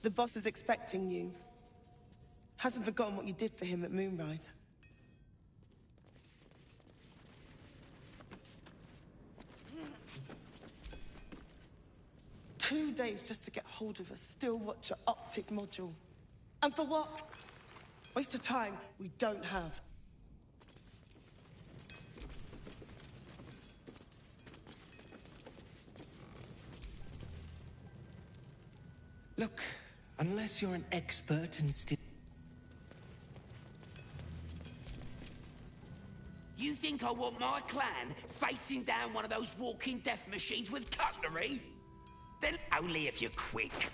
The boss is expecting you. Hasn't forgotten what you did for him at Moonrise. Two days just to get hold of a still watcher optic module. And for what? Waste of time we don't have. Look, unless you're an expert in still... You think I want my clan facing down one of those walking death machines with cutlery? Then only if you're quick.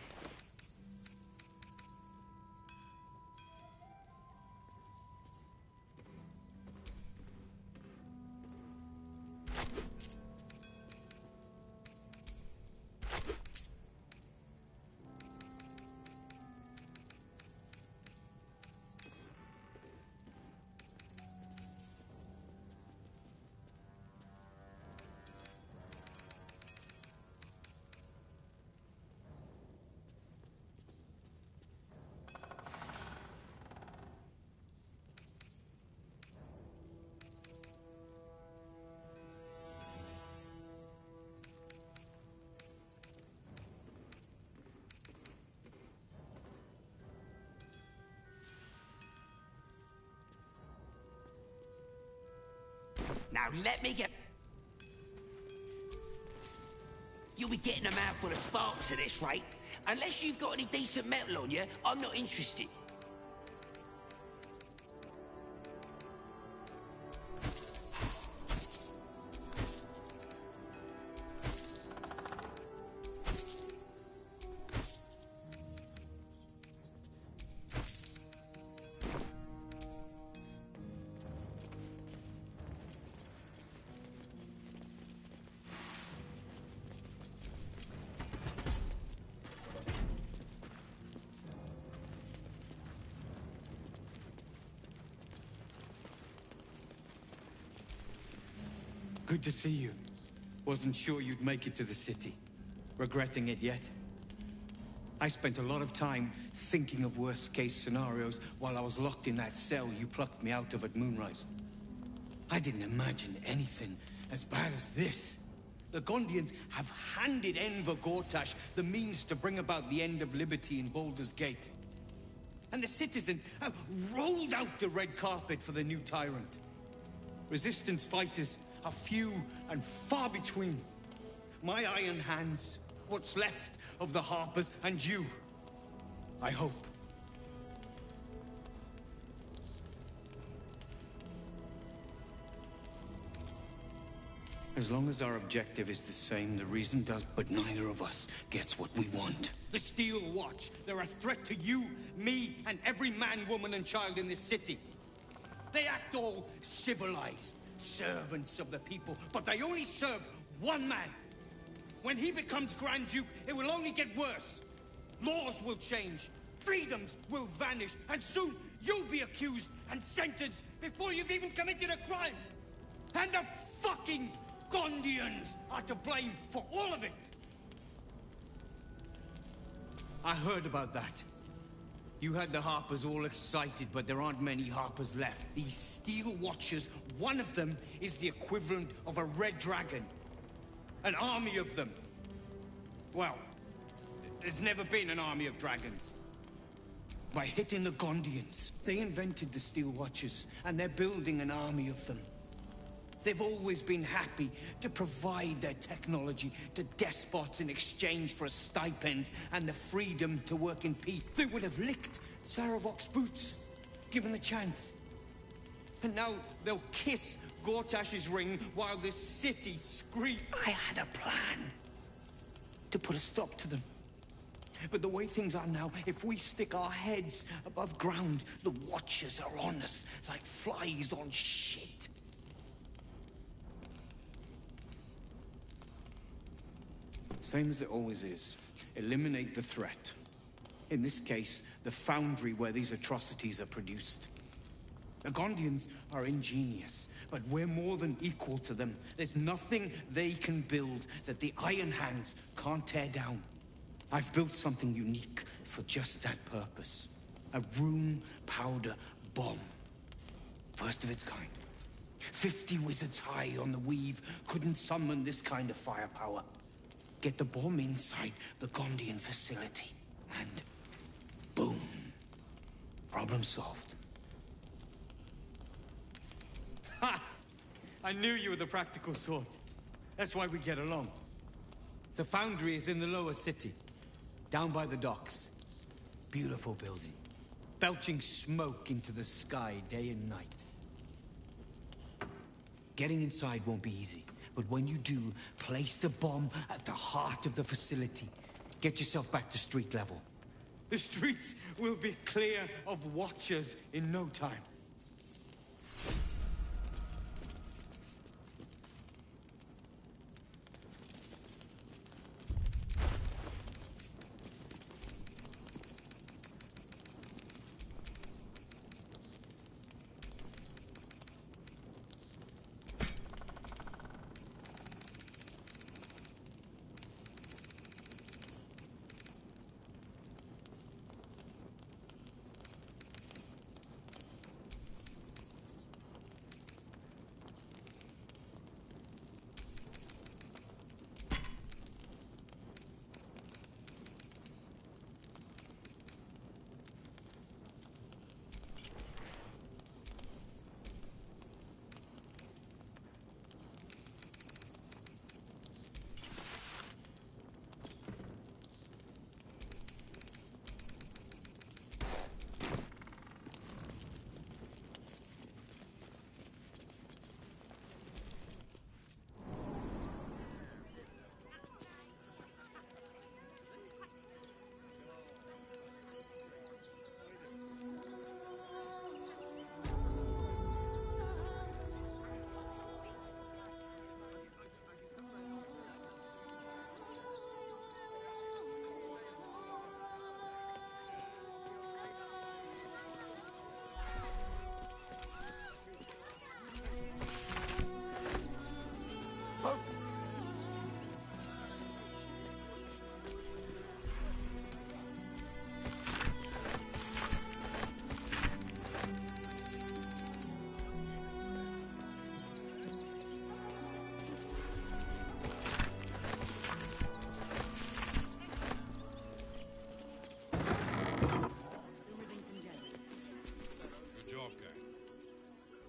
Now let me get... You'll be getting a mouthful of sparks at this rate. Unless you've got any decent metal on you, I'm not interested. Good to see you. Wasn't sure you'd make it to the city. Regretting it yet? I spent a lot of time thinking of worst-case scenarios while I was locked in that cell you plucked me out of at Moonrise. I didn't imagine anything as bad as this. The Gondians have handed Enver Gortash the means to bring about the end of liberty in Baldur's Gate. And the citizens have rolled out the red carpet for the new tyrant. Resistance fighters are few and far between. My iron hands, what's left of the Harpers, and you, I hope. As long as our objective is the same, the reason does, but neither of us gets what we want. The Steel Watch, they're a threat to you, me, and every man, woman, and child in this city. They act all civilized, servants of the people, but they only serve one man. When he becomes Grand Duke, it will only get worse. Laws will change, freedoms will vanish, and soon you'll be accused and sentenced before you've even committed a crime. And the fucking Gondians are to blame for all of it. I heard about that. You had the Harpers all excited, but there aren't many Harpers left. These Steel Watchers, one of them is the equivalent of a red dragon. An army of them. Well, there's never been an army of dragons. By hitting the Gondians, they invented the Steel Watchers, and they're building an army of them. They've always been happy to provide their technology to despots in exchange for a stipend and the freedom to work in peace. They would have licked Saravok's boots, given the chance. And now they'll kiss Gortash's ring while this city screams. I had a plan to put a stop to them. But the way things are now, if we stick our heads above ground, the Watchers are on us like flies on shit. Same as it always is. Eliminate the threat. In this case, the foundry where these atrocities are produced. The Gondians are ingenious, but we're more than equal to them. There's nothing they can build that the Iron Hands can't tear down. I've built something unique for just that purpose. A rune powder bomb. First of its kind. 50 wizards high on the weave couldn't summon this kind of firepower. Get the bomb inside the Gondian facility, and boom. Problem solved. Ha! I knew you were the practical sort. That's why we get along. The foundry is in the lower city, down by the docks. Beautiful building, belching smoke into the sky day and night. Getting inside won't be easy, but when you do, place the bomb at the heart of the facility. Get yourself back to street level. The streets will be clear of watchers in no time.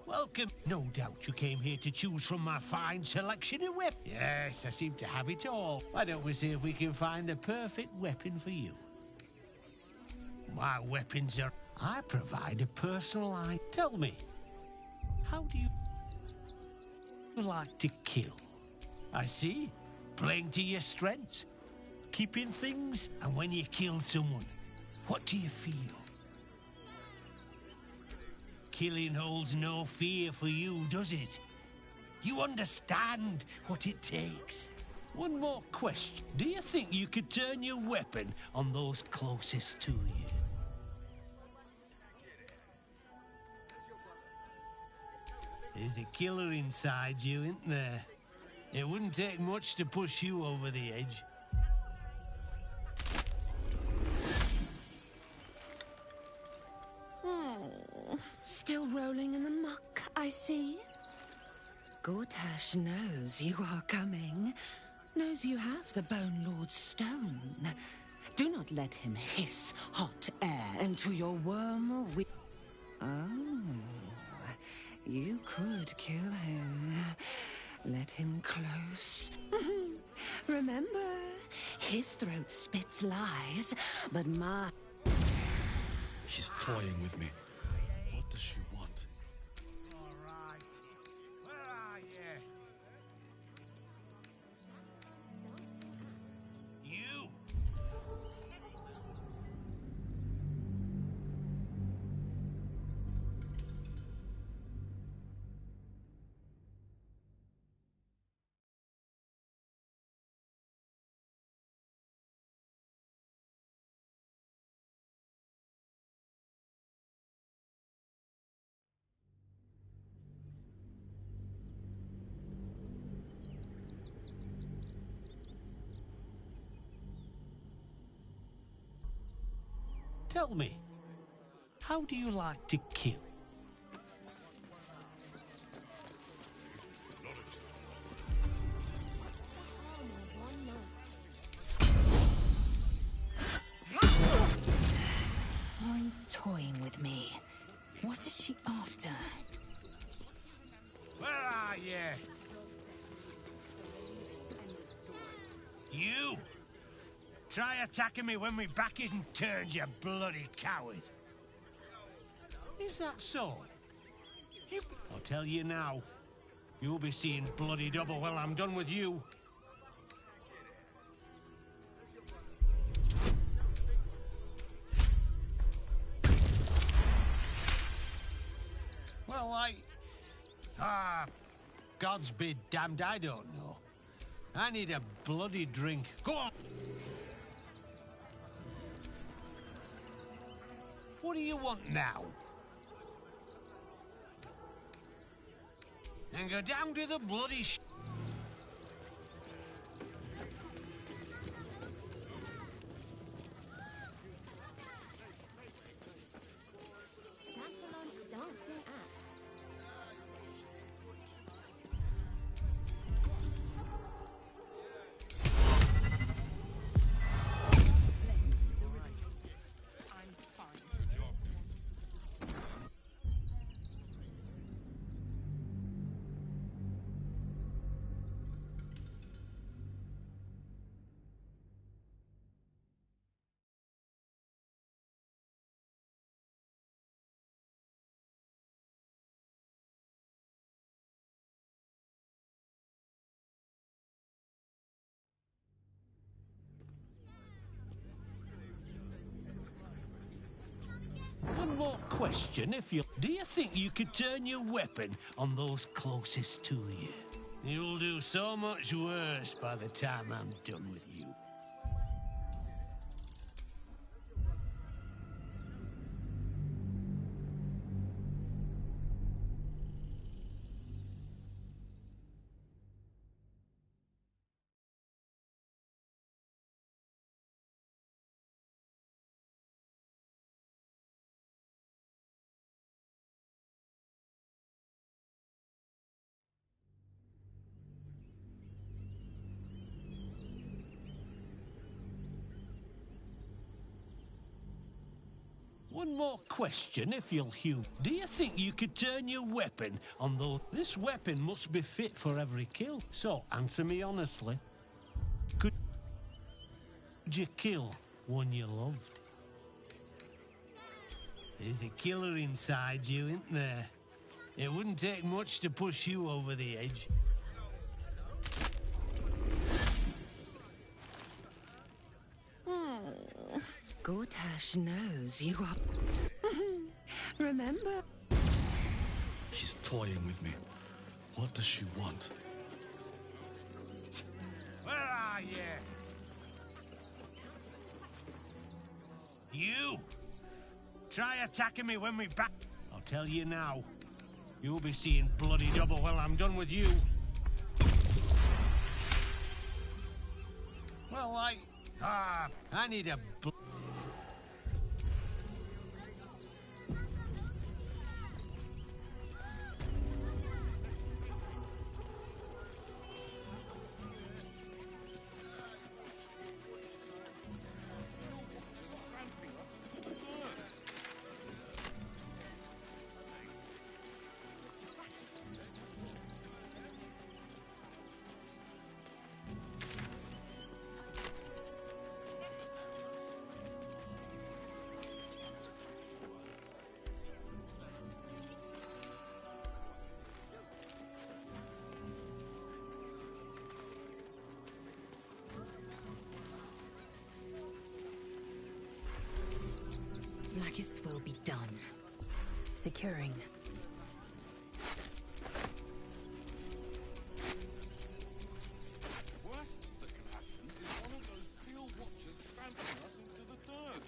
Welcome. No doubt you came here to choose from my fine selection of weapons. Yes, I seem to have it all. Why don't we see if we can find the perfect weapon for you? My weapons are... I provide a personalized... Tell me, how do you like to kill? I see. Playing to your strengths. Keeping things. And when you kill someone, what do you feel? Killing holds no fear for you, does it? You understand what it takes. One more question. Do you think you could turn your weapon on those closest to you? There's a killer inside you, isn't there? It wouldn't take much to push you over the edge. Still rolling in the muck, I see. Gortash knows you are coming. Knows you have the Bone Lord's stone. Do not let him hiss hot air into your worm. Oh, you could kill him. Let him close. Remember, his throat spits lies, but my... She's toying with me. What does she want? All right. Where are you? You! Tell me, how do you like to kill? Lauren's toying with me. What is she after? Where are you? You! Try attacking me when my back isn't turned, you bloody coward. Is that so? I'll tell you now. You'll be seeing bloody double when I'm done with you. Well, God's be damned, I don't know. I need a bloody drink. Go on! What do you want now? And go down to the bloody dancing axe. I'm fine. One more question, if you... Do you think you could turn your weapon on those closest to you? You'll do so much worse by the time I'm done with you. One more question, if you'll hew. Do you think you could turn your weapon on those... This weapon must be fit for every kill. So, answer me honestly. Could you kill one you loved? There's a killer inside you, isn't there? It wouldn't take much to push you over the edge. Gortash knows you are... Remember? She's toying with me. What does she want? Where are you? You! Try attacking me when we back... I'll tell you now. You'll be seeing bloody double when I'm done with you. Well, I need a... Maggots will be done. Securing. Worst that can happen is one of those steel watchers stamping us into the dirt.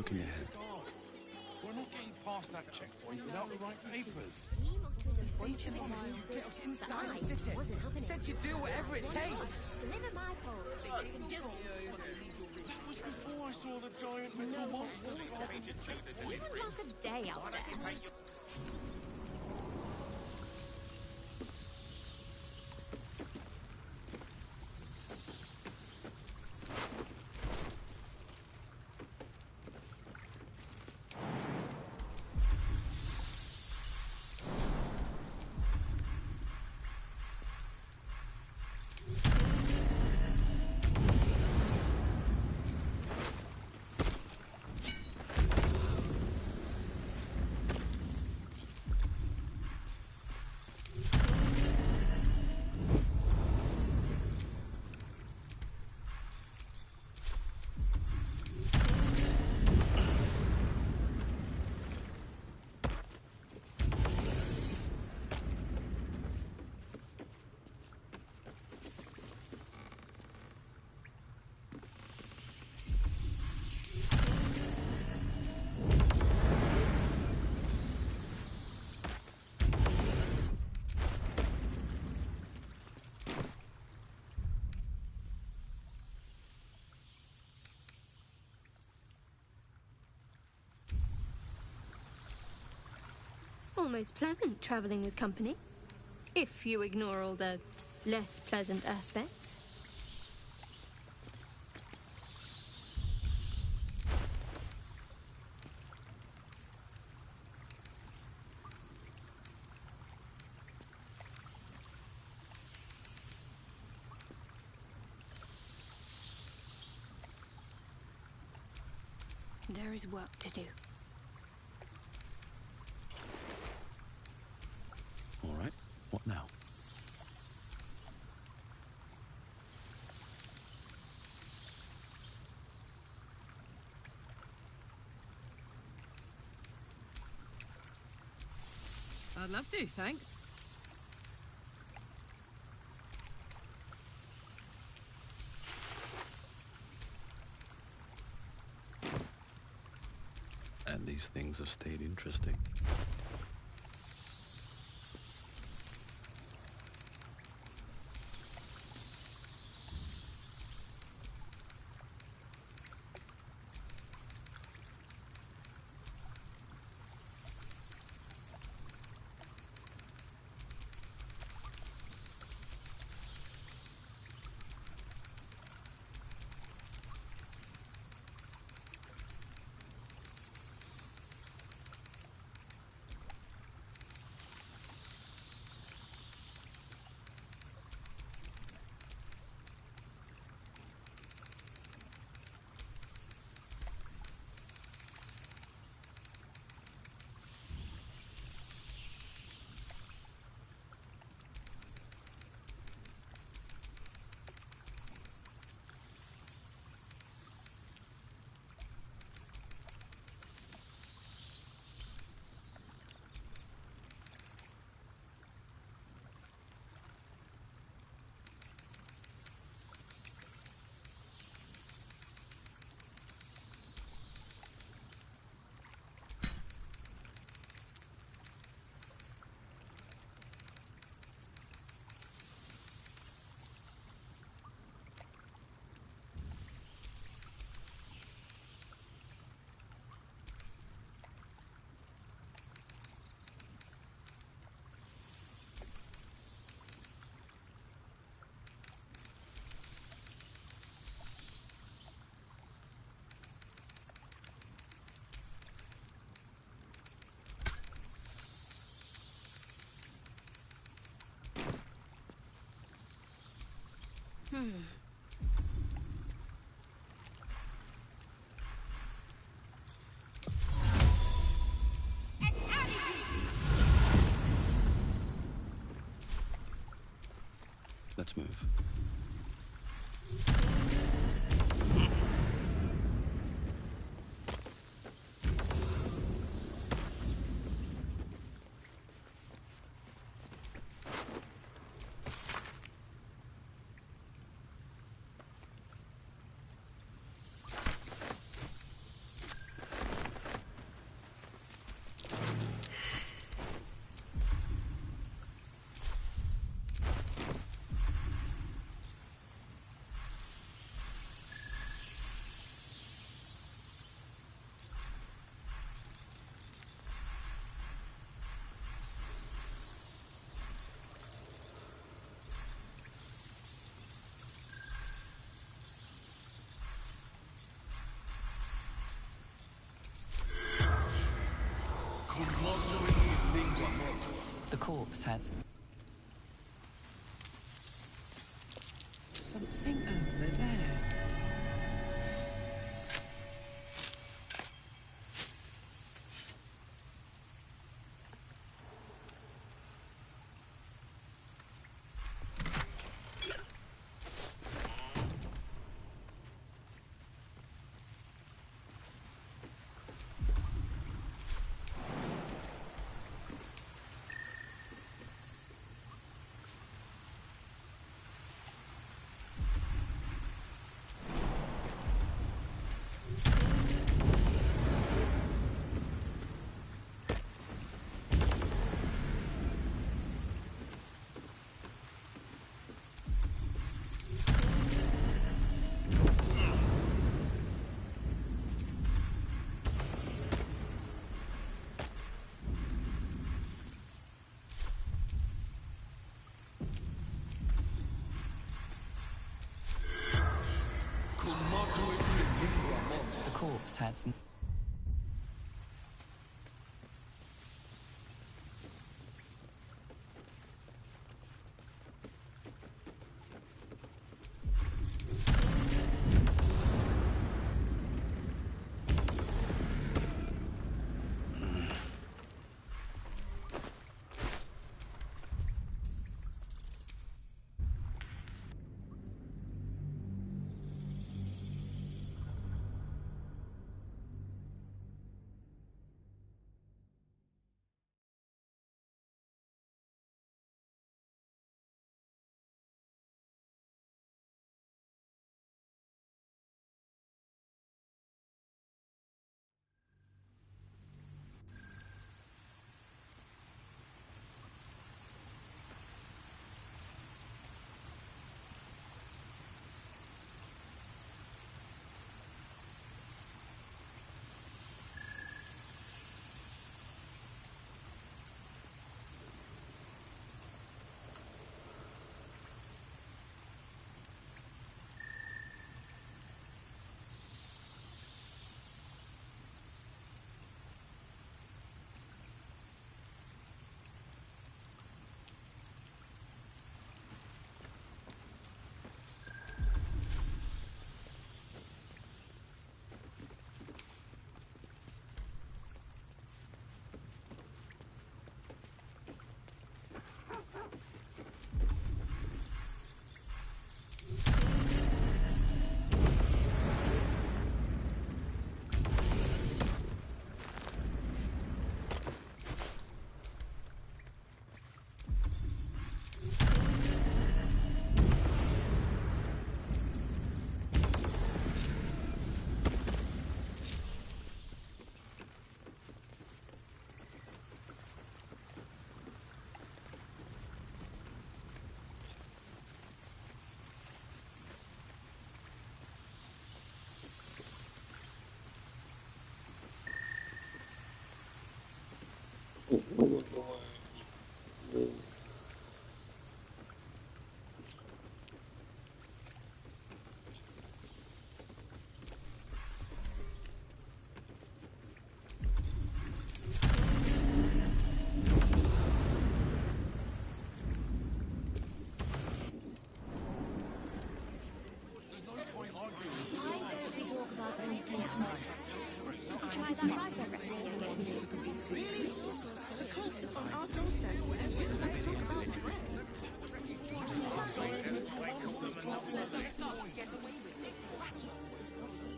looking ahead. Guards, we're not getting past that checkpoint without the right papers. Get us inside the city. Said you'd do whatever it takes. Deliver my post. That was before I saw the giant metal monster. You haven't lost a day out there. Almost pleasant traveling with company, if you ignore all the less pleasant aspects. There is work to do. All right, what now? I'd love to, thanks. And these things have stayed interesting. Let's move. The corpse has... Something over there. The corpse has...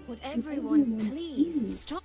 Would everyone please stop?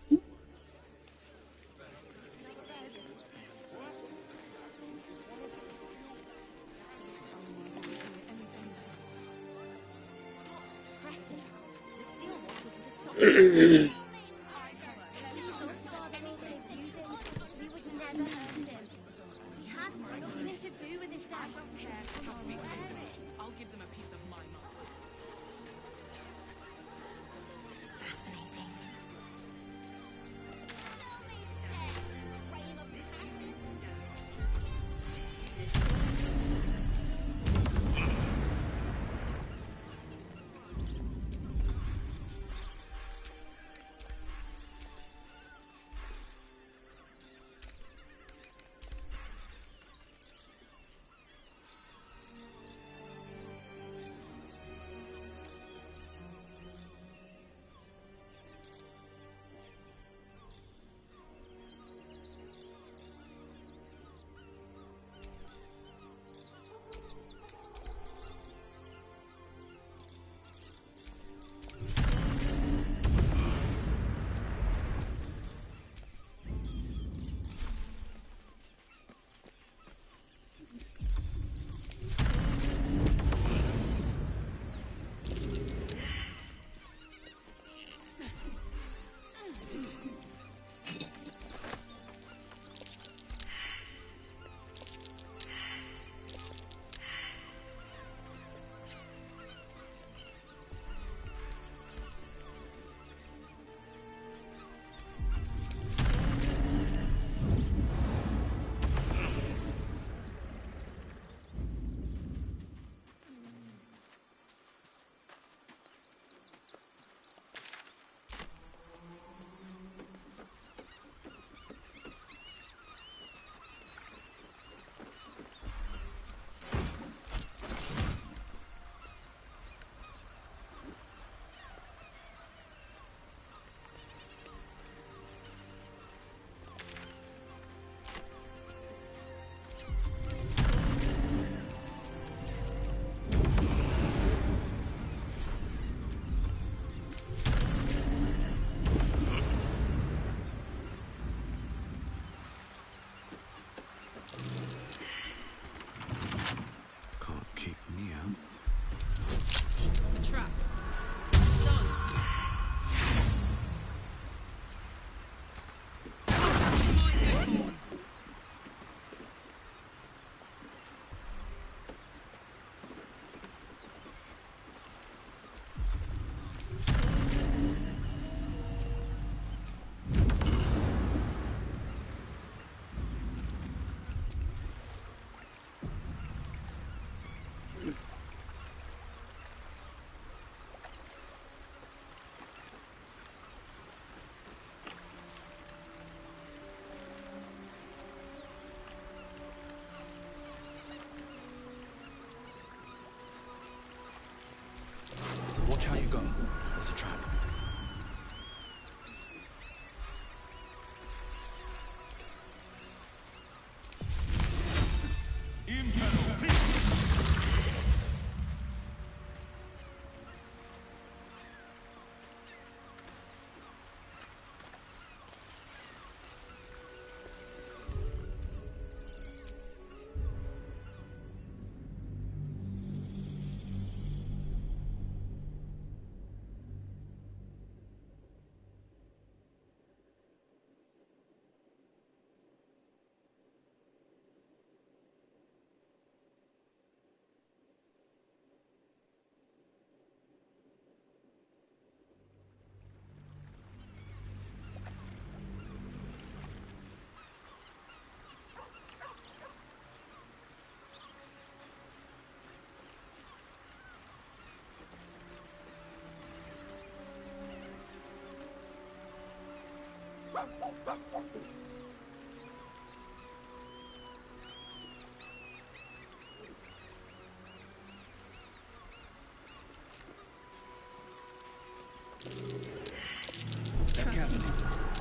Step carefully.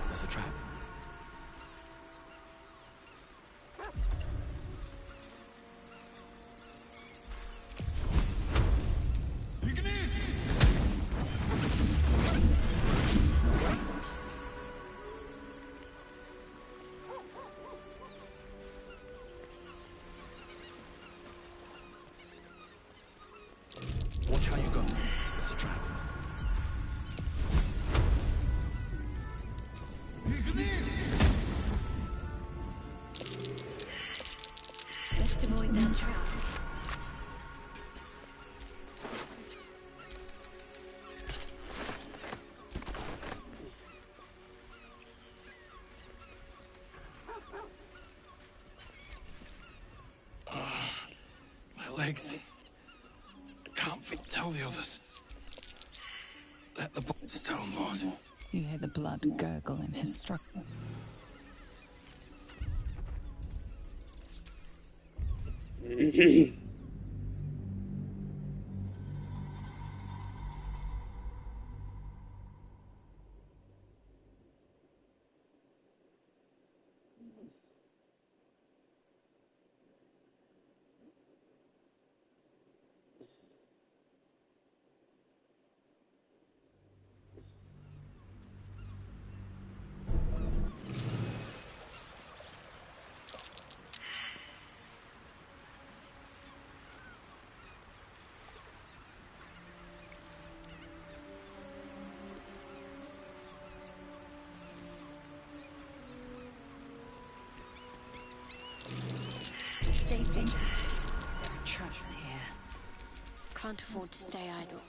There's a trap. Watch how you go. There's a trap. Best avoid that trap. My legs. Can't tell the others. Let the stone lord. You hear the blood gurgle in his struggle. Stay vigilant. There are traps here. Can't afford to stay idle.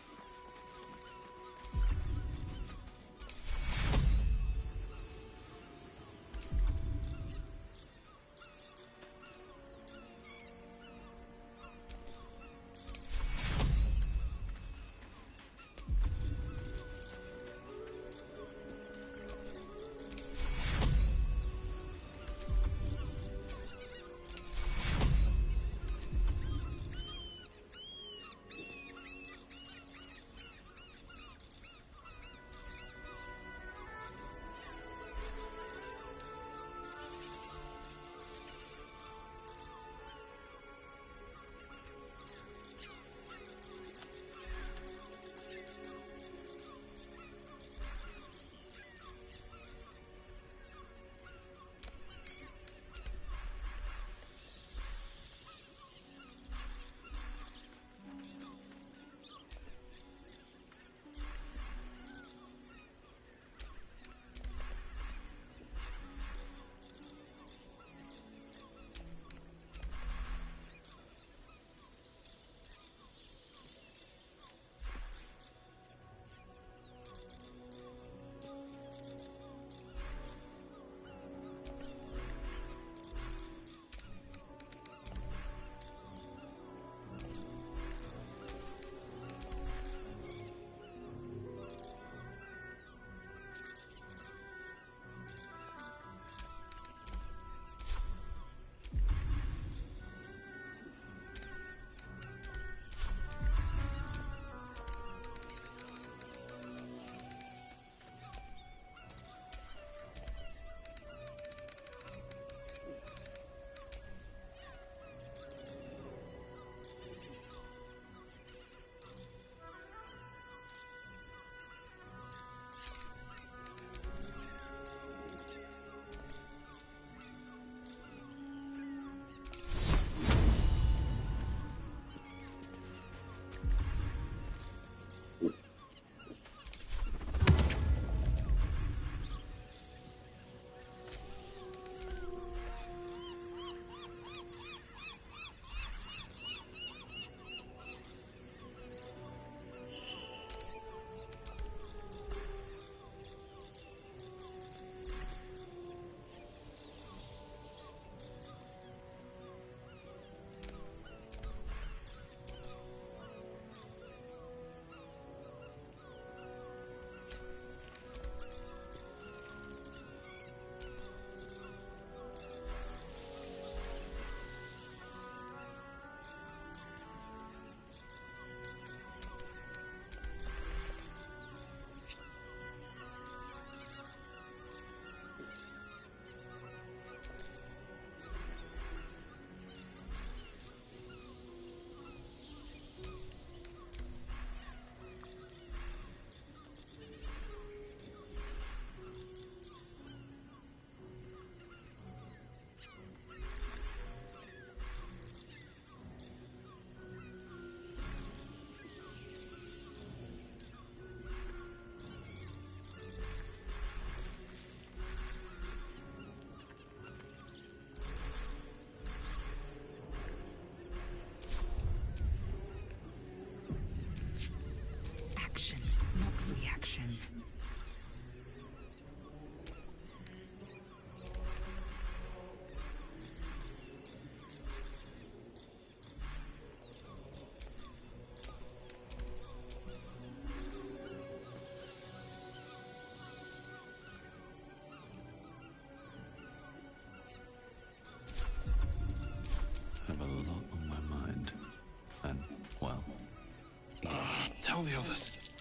Tell the others.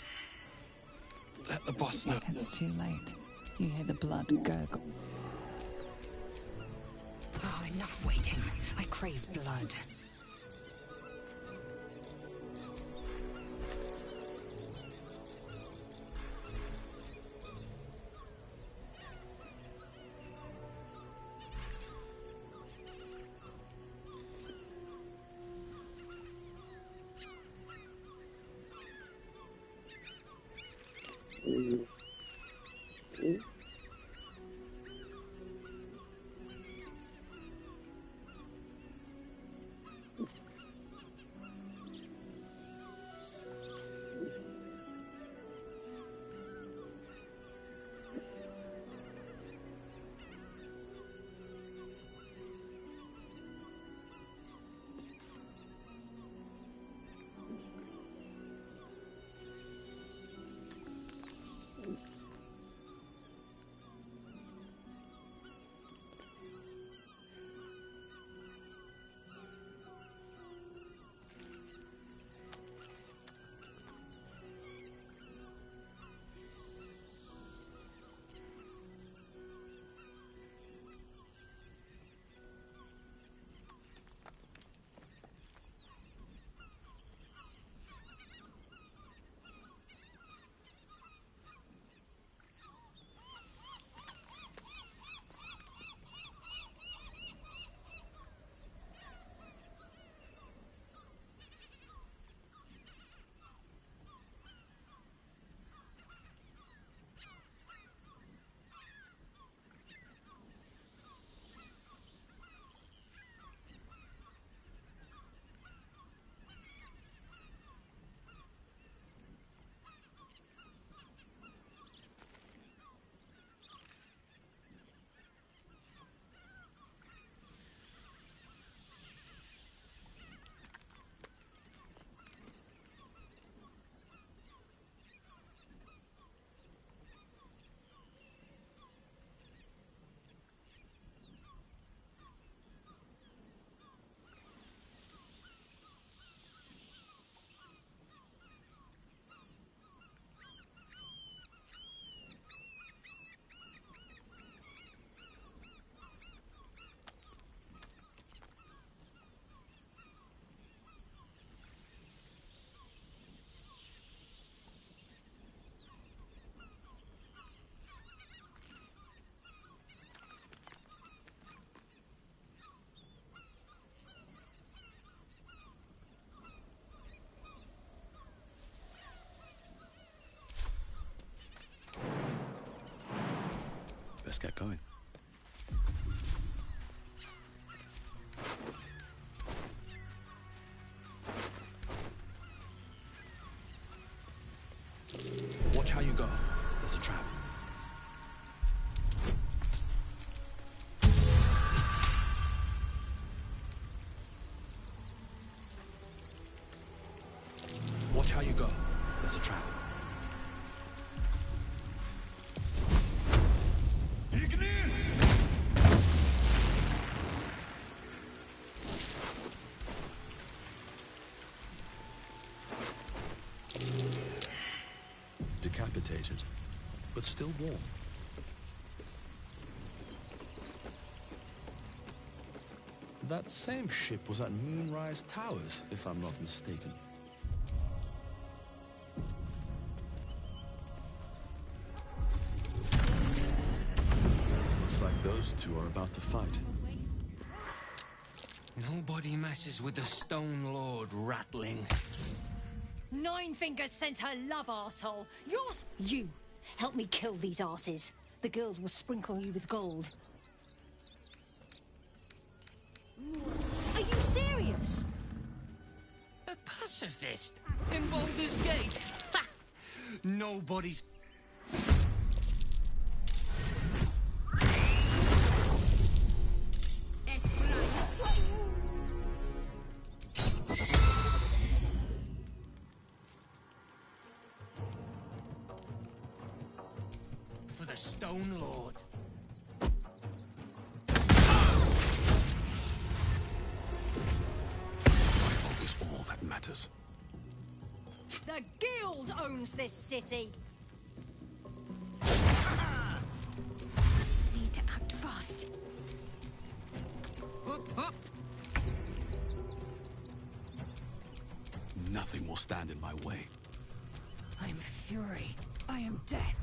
Let the boss know. It's too late. You hear the blood gurgle. Oh, enough waiting. I crave blood. Let's get going. Watch how you go. There's a trap. Watch how you go. There's a trap. Decapitated, but still warm. That same ship was at Moonrise Towers, if I'm not mistaken. Looks like those two are about to fight. Nobody messes with the Stone Lord, Ratling. Nine Fingers sent her love, arsehole. You! Help me kill these arses. The girl will sprinkle you with gold. Are you serious? A pacifist? In Baldur's Gate? Ha! Nobody's... For the Stone Lord. Survival is all that matters. The guild owns this city. Need to act fast. Hop, hop. Nothing will stand in my way. I am fury. I am death.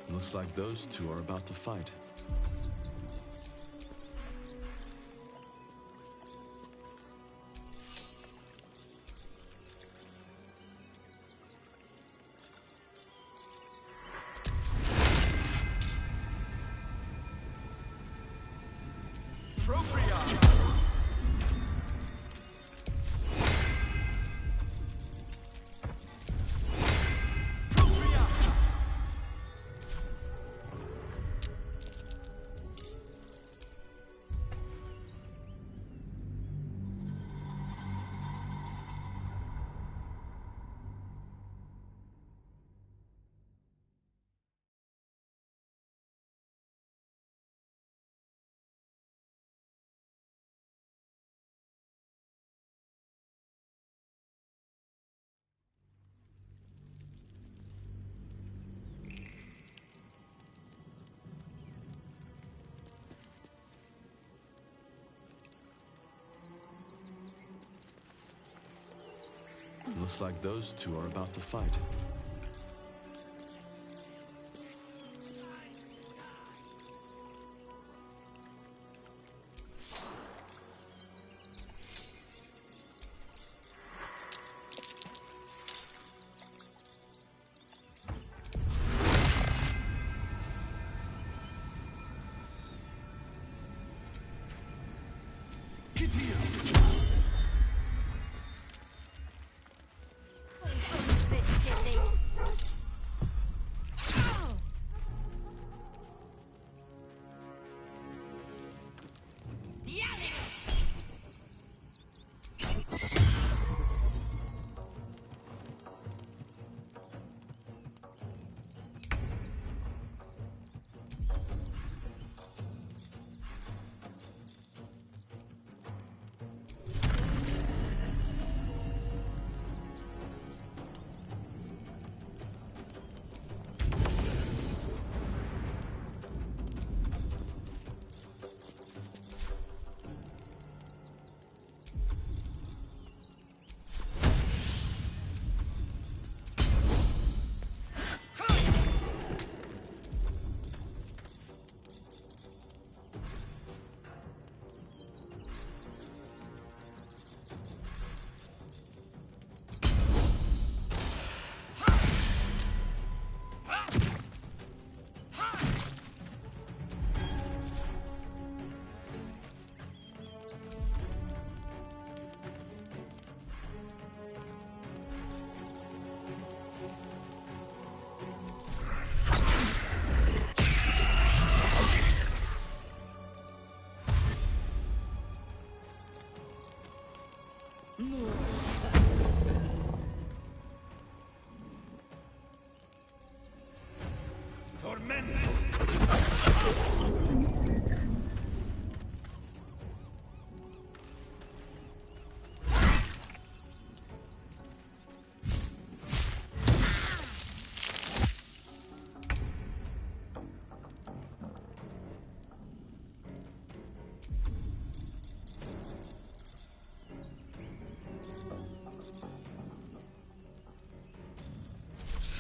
Looks like those two are about to fight. Looks like those two are about to fight.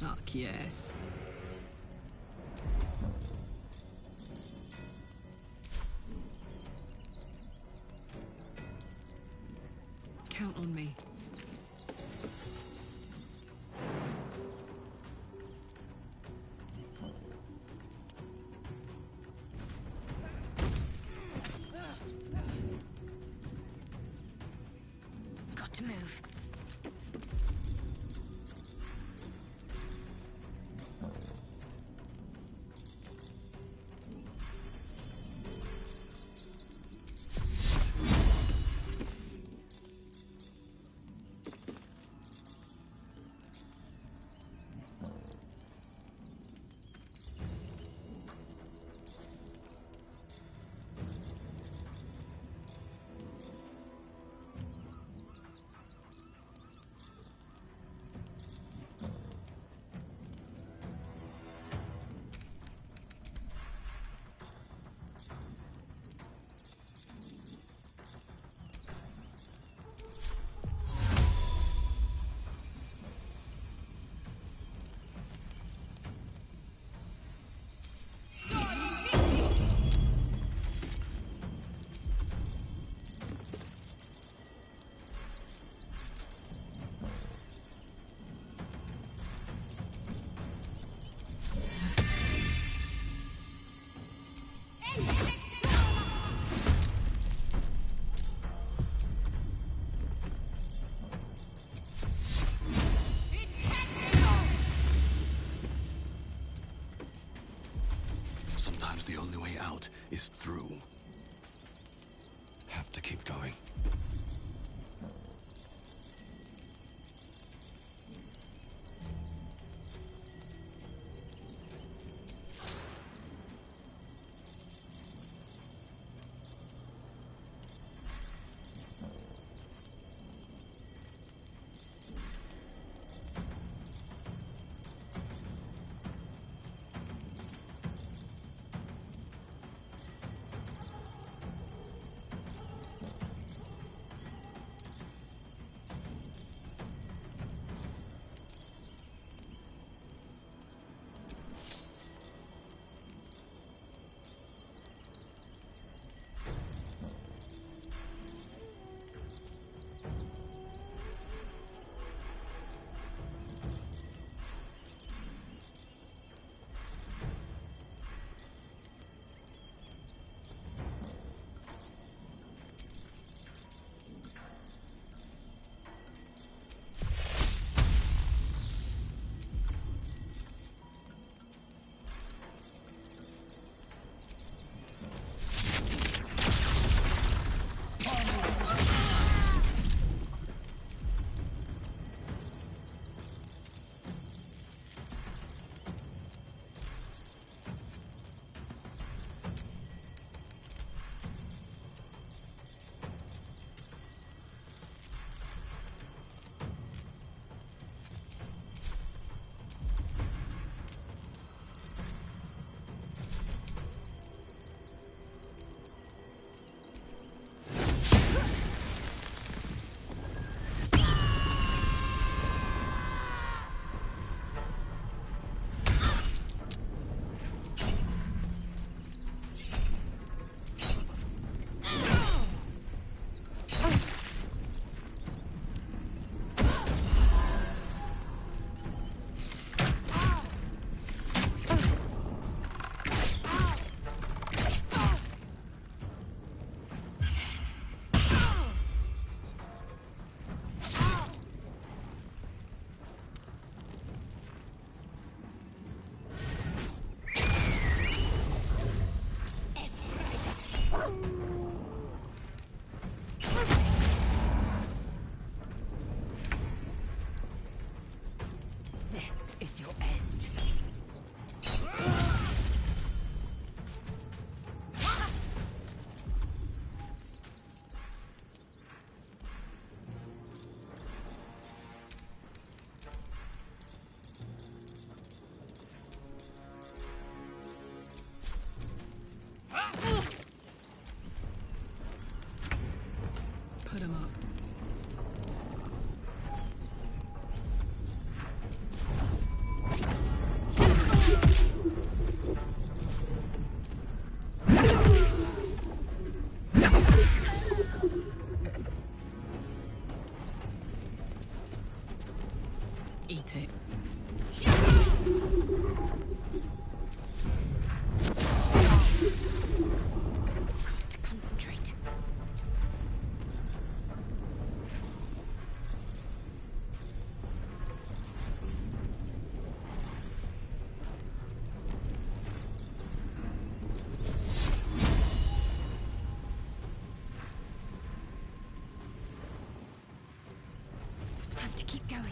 Fuck yes. Count on me. out is through. Have to keep going. Put him up. Eat it. Concentrate. Have to keep going.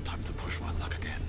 Time to push my luck again.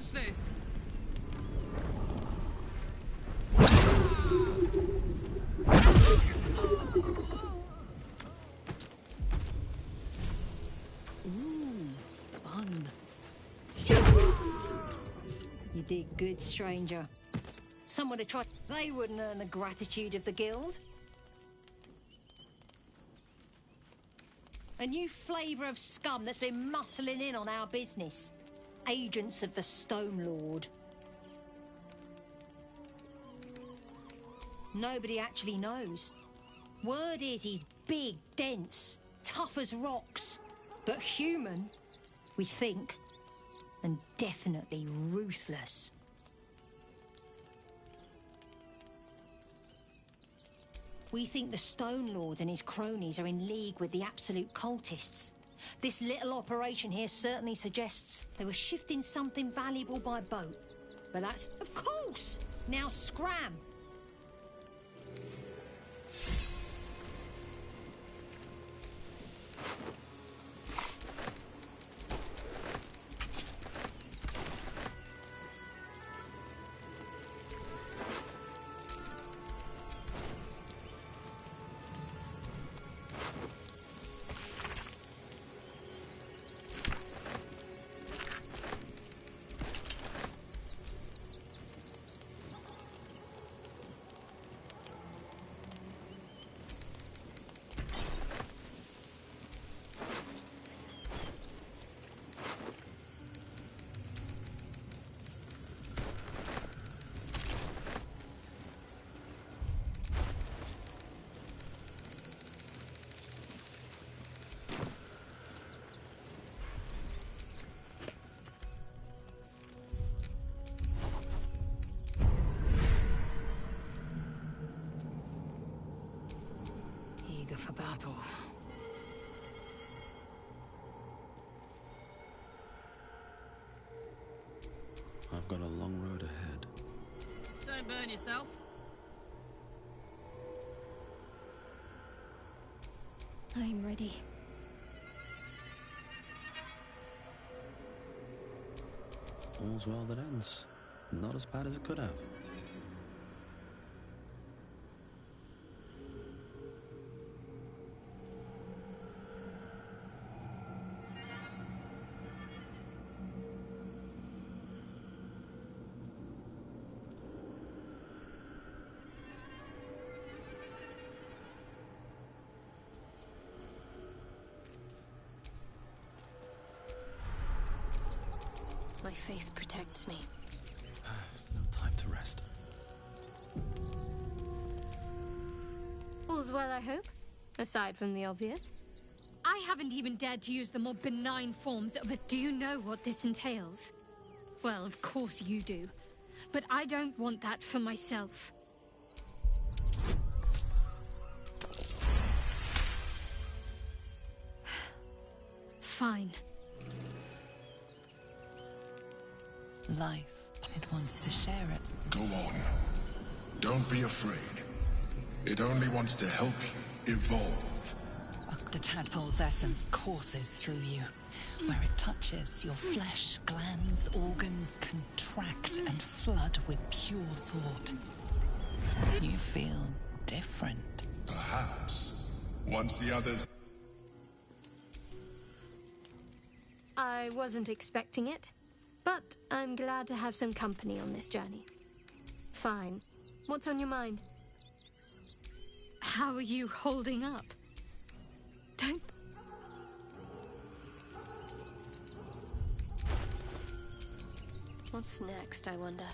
touch this! Ooh, fun. You did good, stranger. Someone to try. They wouldn't earn the gratitude of the guild. A new flavour of scum that's been muscling in on our business. Agents of the Stone Lord. Nobody actually knows. Word is he's big, dense, tough as rocks. But human, we think. And definitely ruthless. We think the Stone Lord and his cronies are in league with the absolute cultists. This little operation here certainly suggests they were shifting something valuable by boat. But that's... Of course! Now scram! Eager for battle. I've got a long road ahead. Don't burn yourself. I'm ready. All's well that ends. Not as bad as it could have. My faith protects me. No time to rest. All's well, I hope? Aside from the obvious. I haven't even dared to use the more benign forms, but do you know what this entails? Well, of course you do. But I don't want that for myself. Fine. Life, it wants to share it. Go on. Don't be afraid. It only wants to help you evolve. The tadpole's essence courses through you. Where it touches, your flesh, glands, organs contract and flood with pure thought. You feel different. Perhaps. Once the others... I wasn't expecting it, but I'm glad to have some company on this journey. Fine. What's on your mind? How are you holding up? Don't... What's next, I wonder?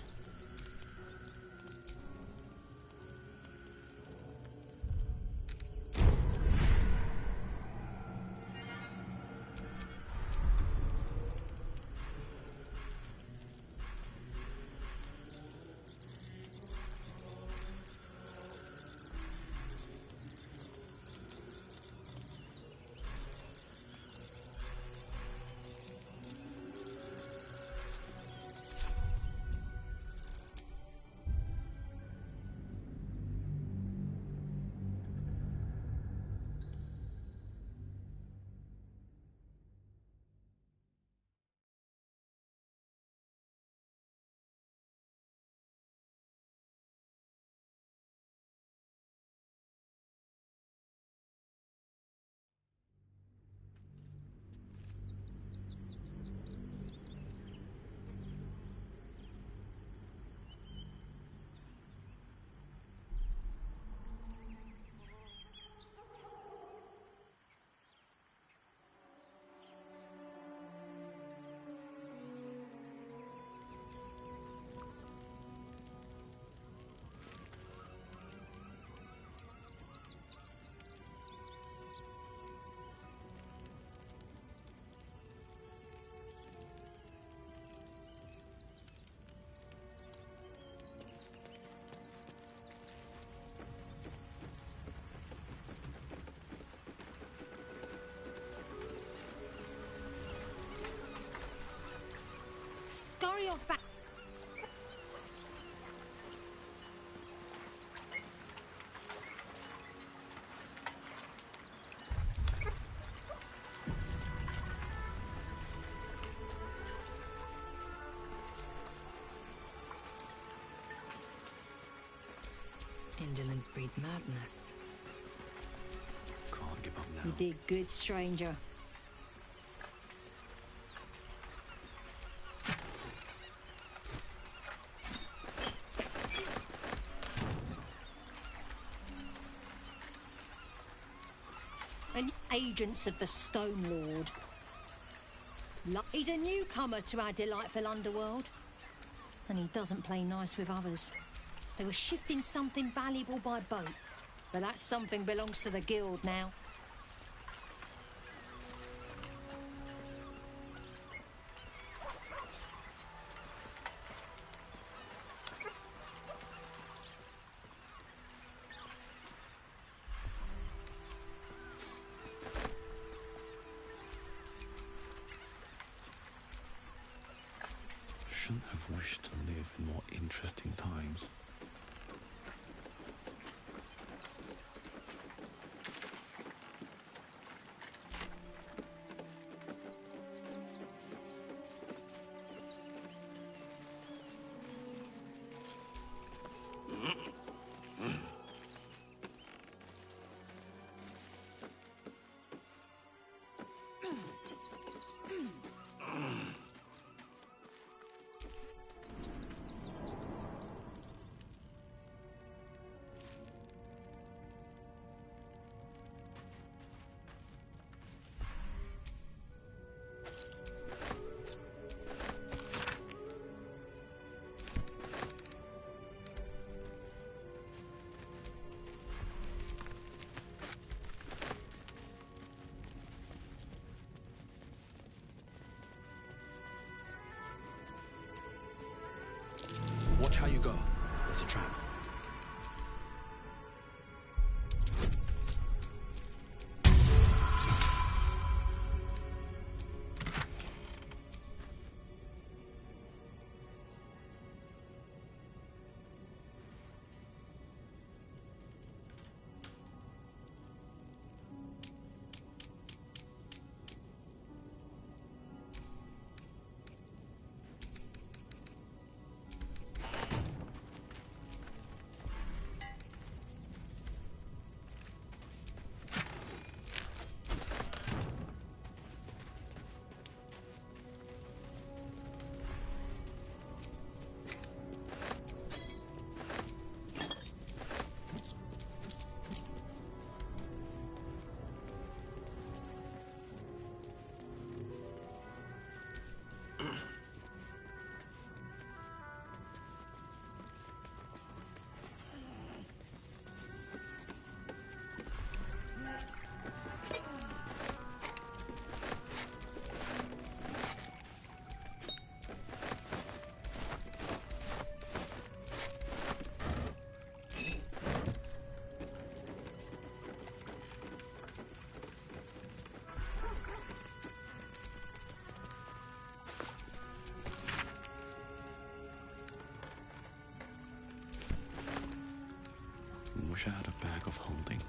off back. Indolence breeds madness. Can't give up now. You did good, stranger. And agents of the Stone Lord. He's a newcomer to our delightful underworld. And he doesn't play nice with others. They were shifting something valuable by boat. But that something belongs to the guild now. Shouldn't have wished to live in more interesting times. Watch how you go. There's a trap. Wish I had a bag of holding.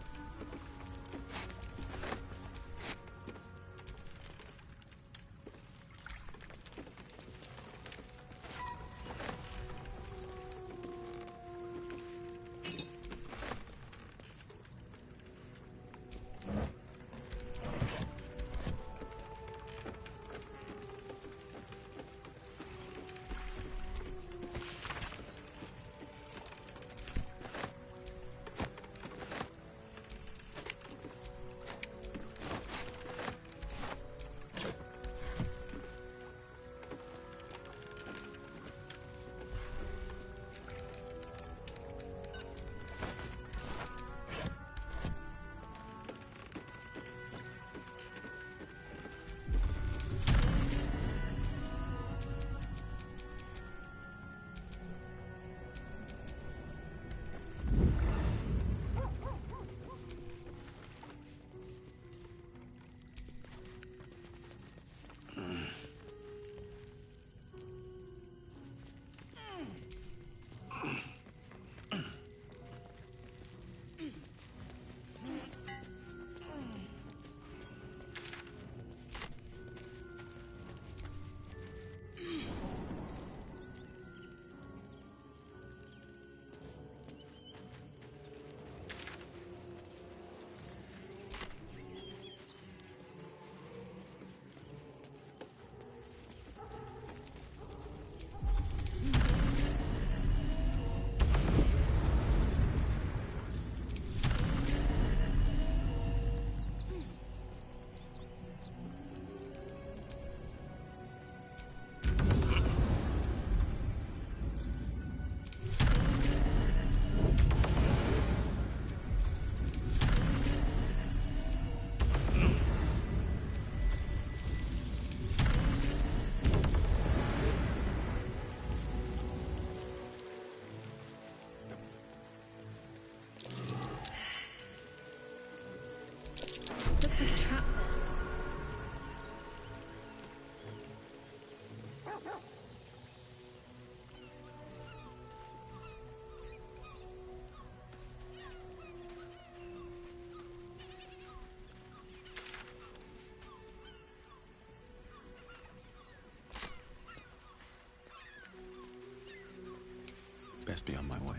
best be on my way.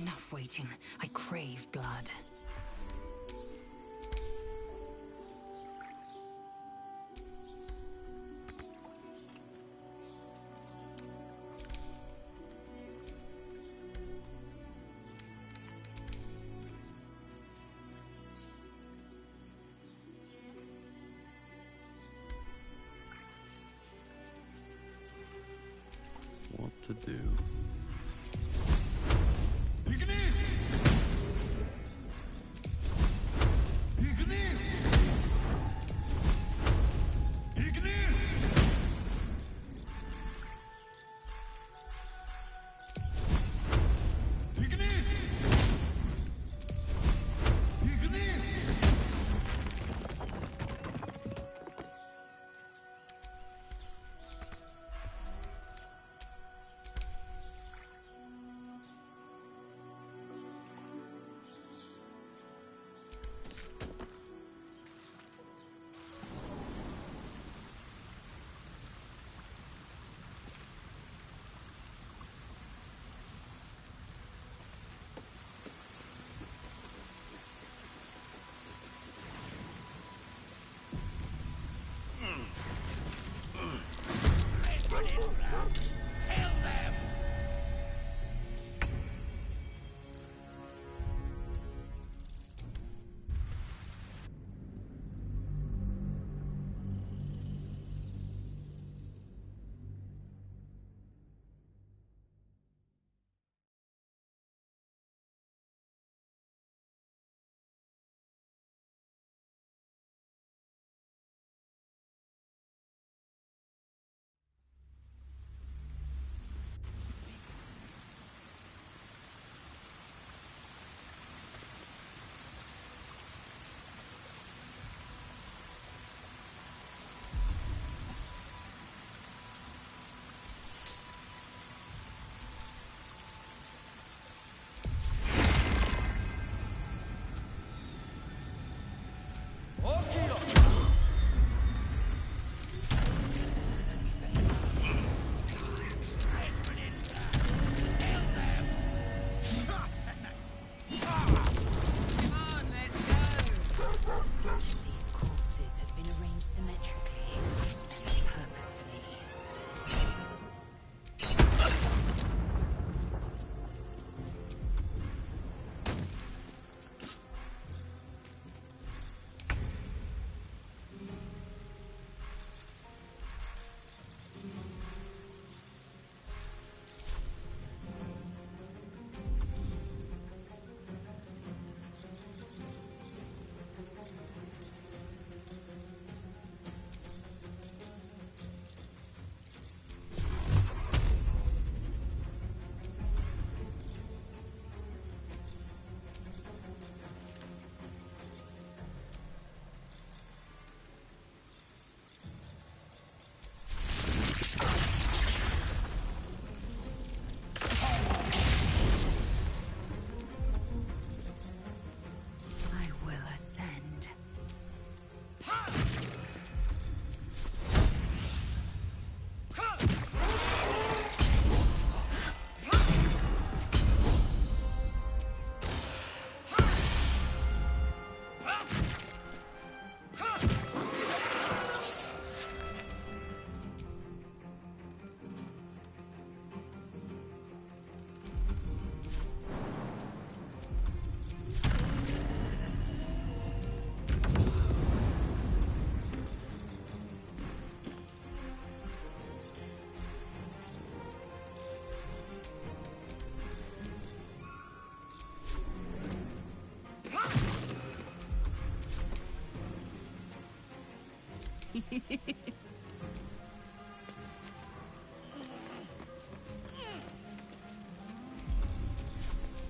Enough waiting. I crave blood. What to do?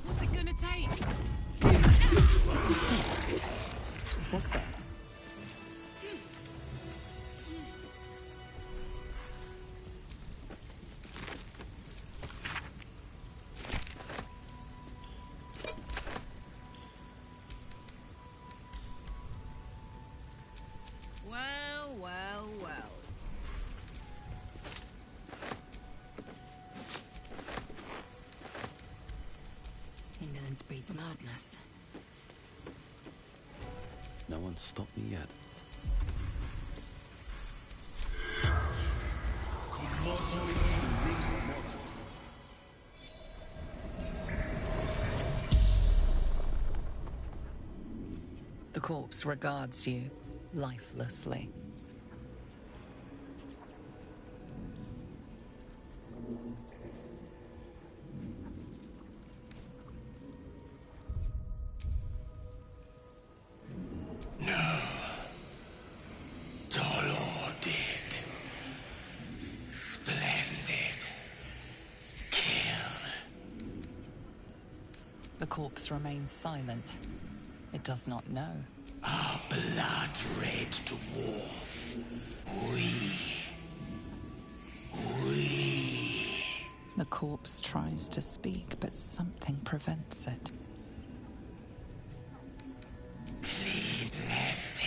What's it gonna take? What's that? Well, well, well. Indolence breeds madness. No one's stopped me yet. The corpse regards you lifelessly. No. Dolor did. Splendid. Kill. The corpse remains silent. It does not know. Our blood-red dwarf. We. The corpse tries to speak, but something prevents it.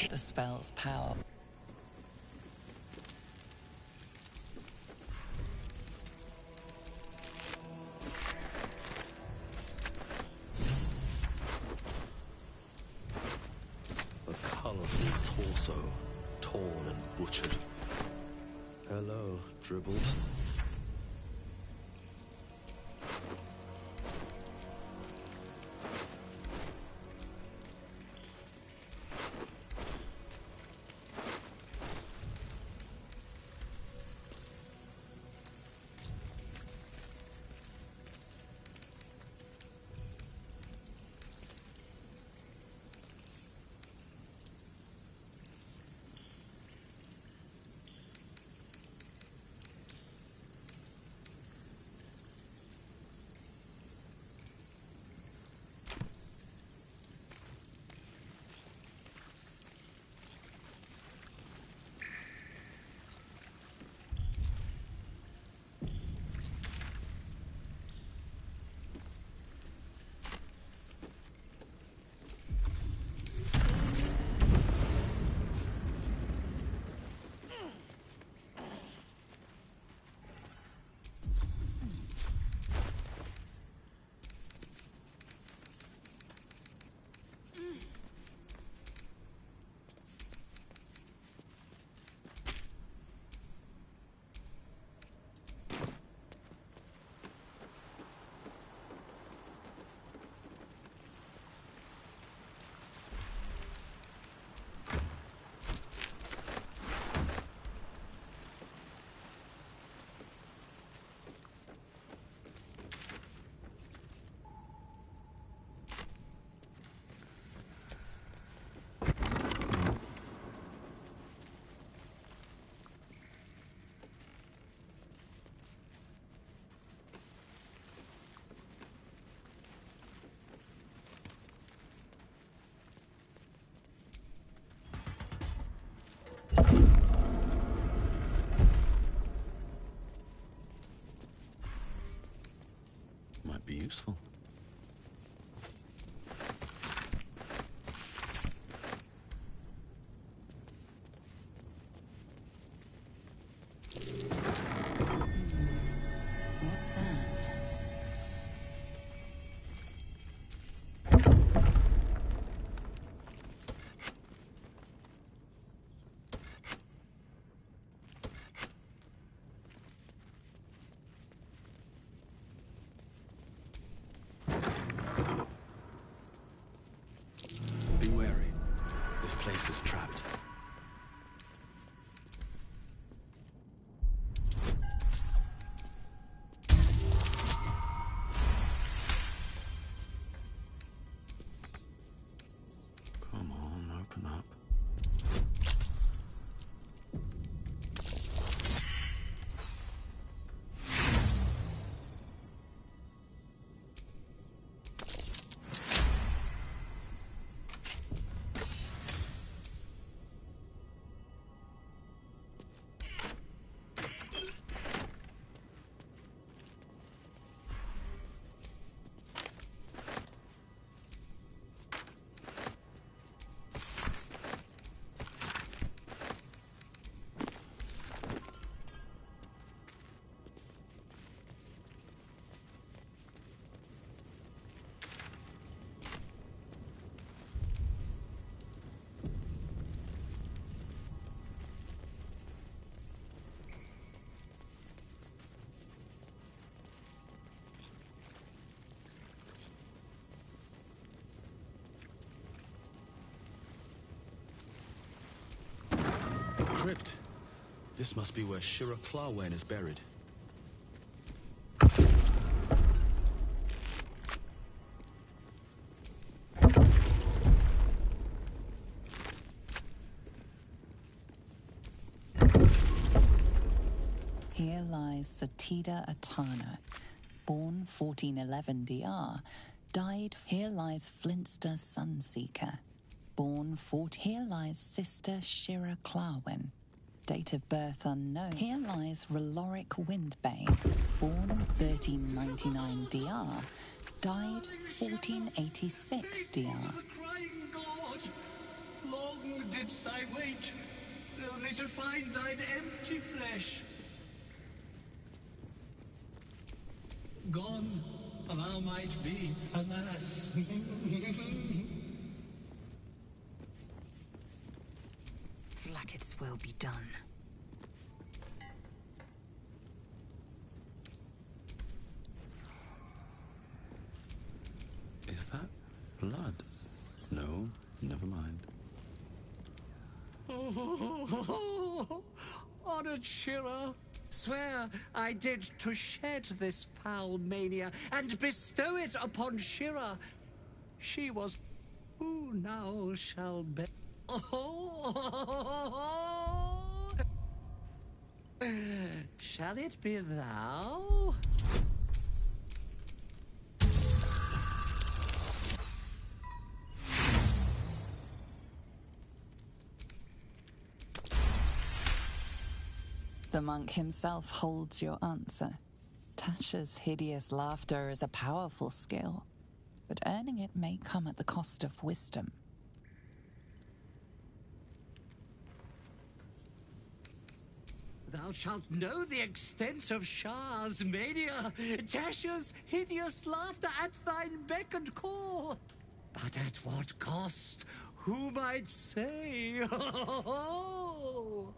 The spell's power. A colourful torso, torn and butchered. Hello, Dribbles. Might be useful. What's that? Be wary. This place is trapped. Come on, open up. crypt. This must be where Shira Clawen is buried. Here lies Satida Atana, born 1411 DR, died. Here lies Flintster Sunseeker, born 14. Here lies Sister Shira Clawen, date of birth unknown. Here lies Reloric Windbane, born 1399 DR, died 1486 DR. Crying God, long didst I wait, only to find thine empty flesh. Gone, thou might be, alas. Blacketh's will be done. Is that blood? No, never mind. Oh, honored Shira, swear I did to shed this foul mania and bestow it upon Shira. She was who now shall be. Oh, shall it be thou? The monk himself holds your answer. Tasha's hideous laughter is a powerful skill, but earning it may come at the cost of wisdom. Thou shalt know the extent of Shah's mania, Tasha's hideous laughter at thine beck and call. But at what cost? Who might say? Oh,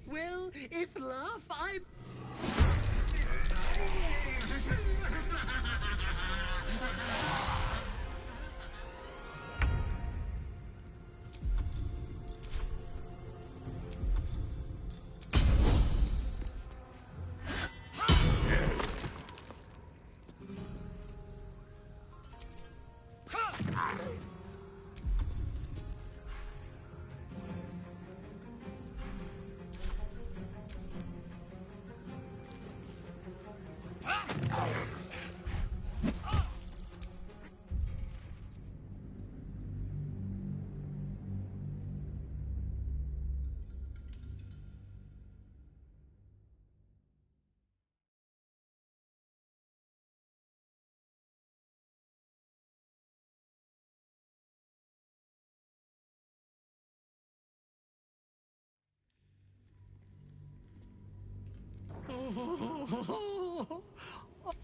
well, if laugh, I...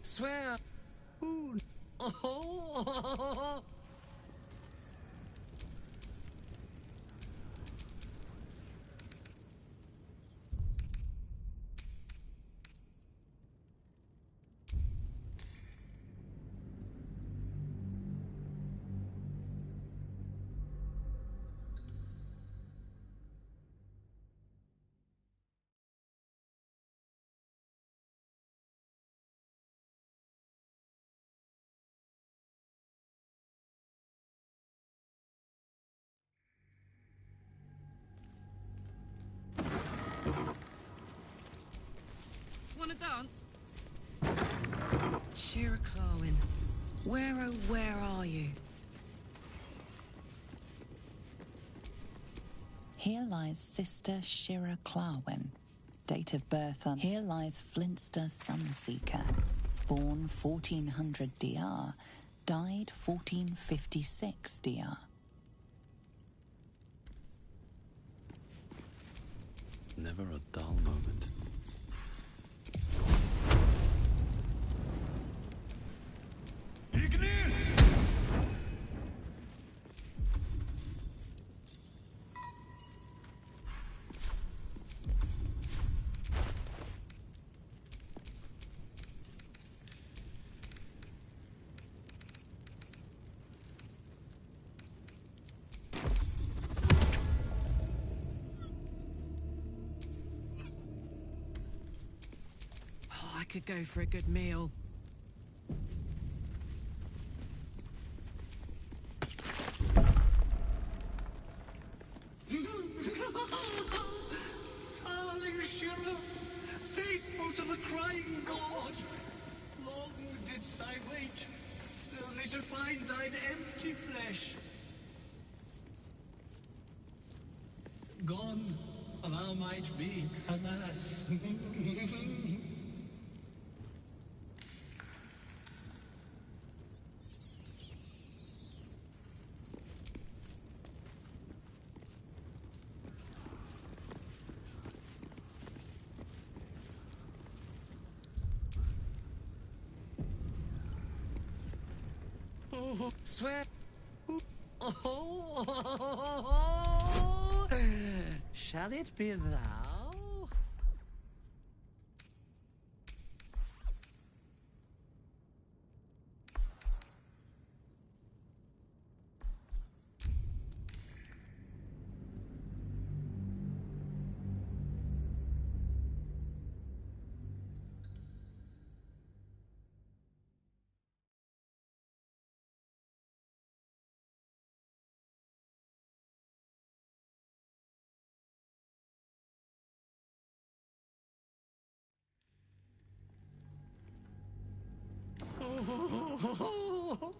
Swear. Ooh. Oh. Wanna dance? Shira Clawen, where oh where are you? Here lies Sister Shira Clawen, date of birth on. Here lies Flintster Sunseeker, born 1400 DR, died 1456 DR. Never a dull moment. could go for a good meal. Darling Shira, faithful to the crying god, long didst I wait, only to find thine empty flesh. Gone, thou might be, alas. Oh, swear. Oh, shall it be thou? Oh,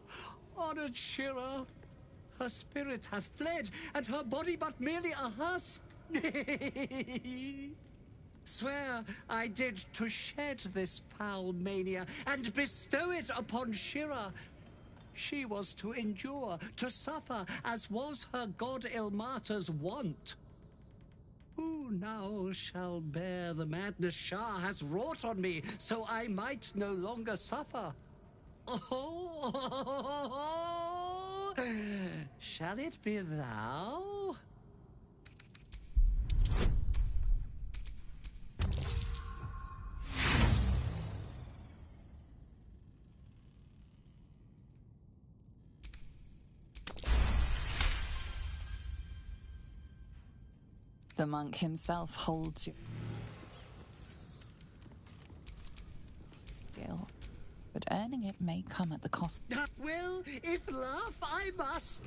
honored Shira, her spirit hath fled, and her body but merely a husk. Swear I did to shed this foul mania and bestow it upon Shira. She was to endure, to suffer, as was her god Ilmata's wont. Who now shall bear the madness Shah has wrought on me, so I might no longer suffer? Oh, shall it be thou? The monk himself holds you. Skill. But earning it may come at the cost. Well, if laugh I must.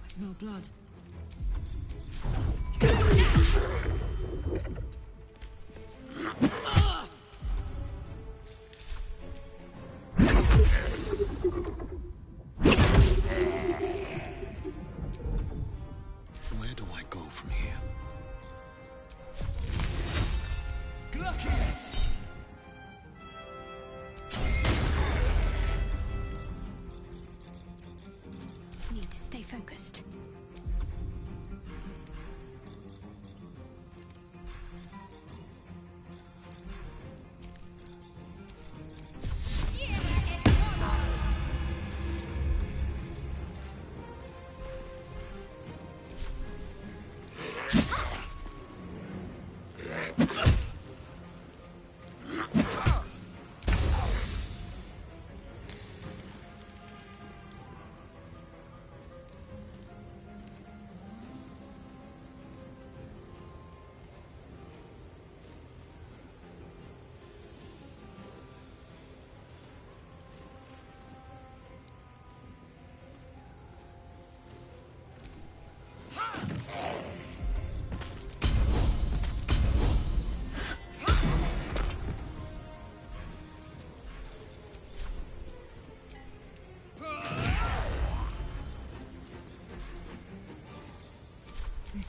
I smell blood. Where do I go from here? Need to stay focused.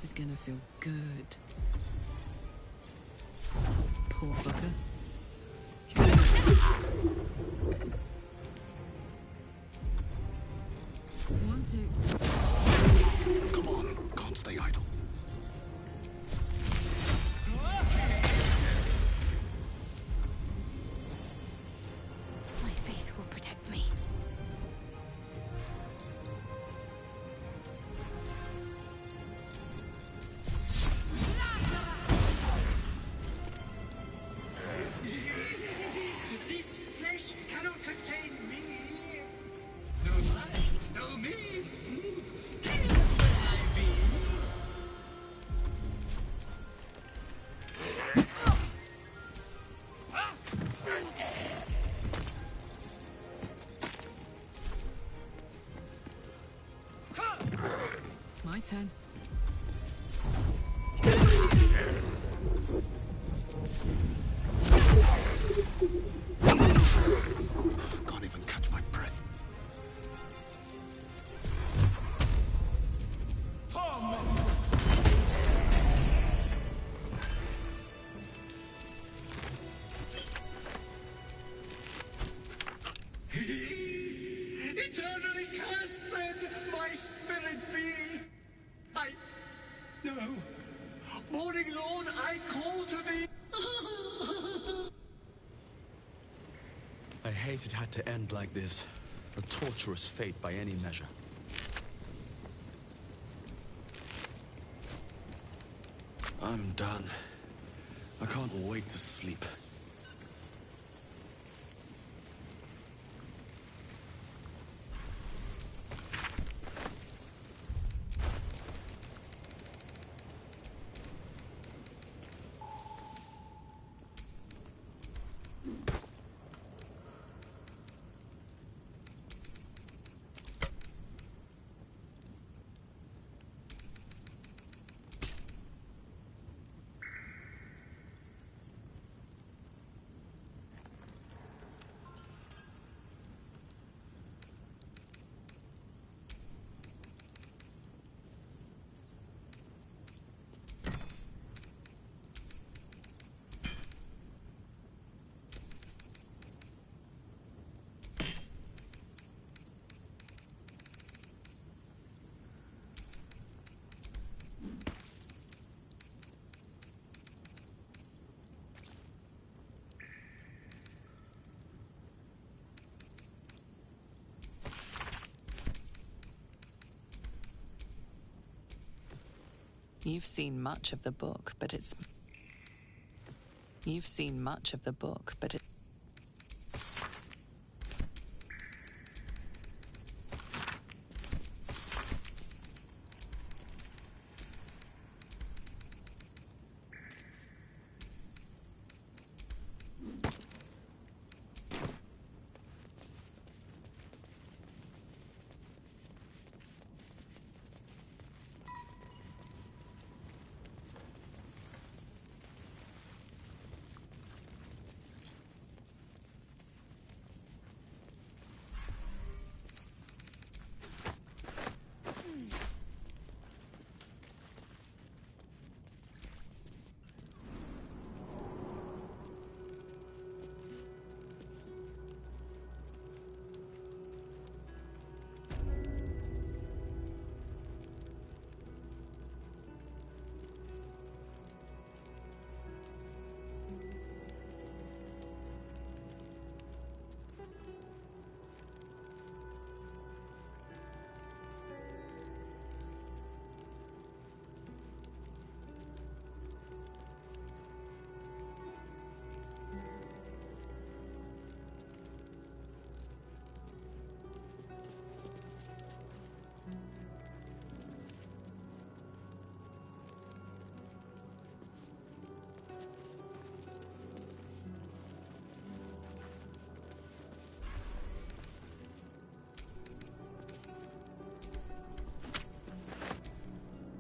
This is gonna feel good. Poor fucker. One, two. Come on, can't stay idle. My faith will protect me. This flesh cannot contain me. No life, no me. I be. My turn. Can't even catch my breath. Eternally cast then, my spirit be. No. Morning Lord, I call to thee. I hate it had to end like this. A torturous fate by any measure. I'm done. I can't wait to sleep. You've seen much of the book, but it's... You've seen much of the book, but it...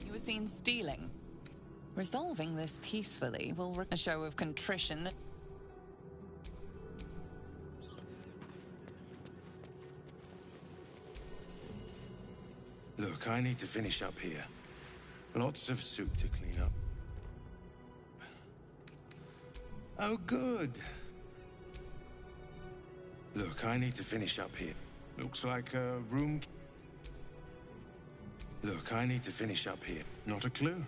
You were seen stealing. Resolving this peacefully will a show of contrition. Look, I need to finish up here. Lots of soup to clean up. Oh, good. Look, I need to finish up here. Looks like a room... Look, I need to finish up here. Not a clue.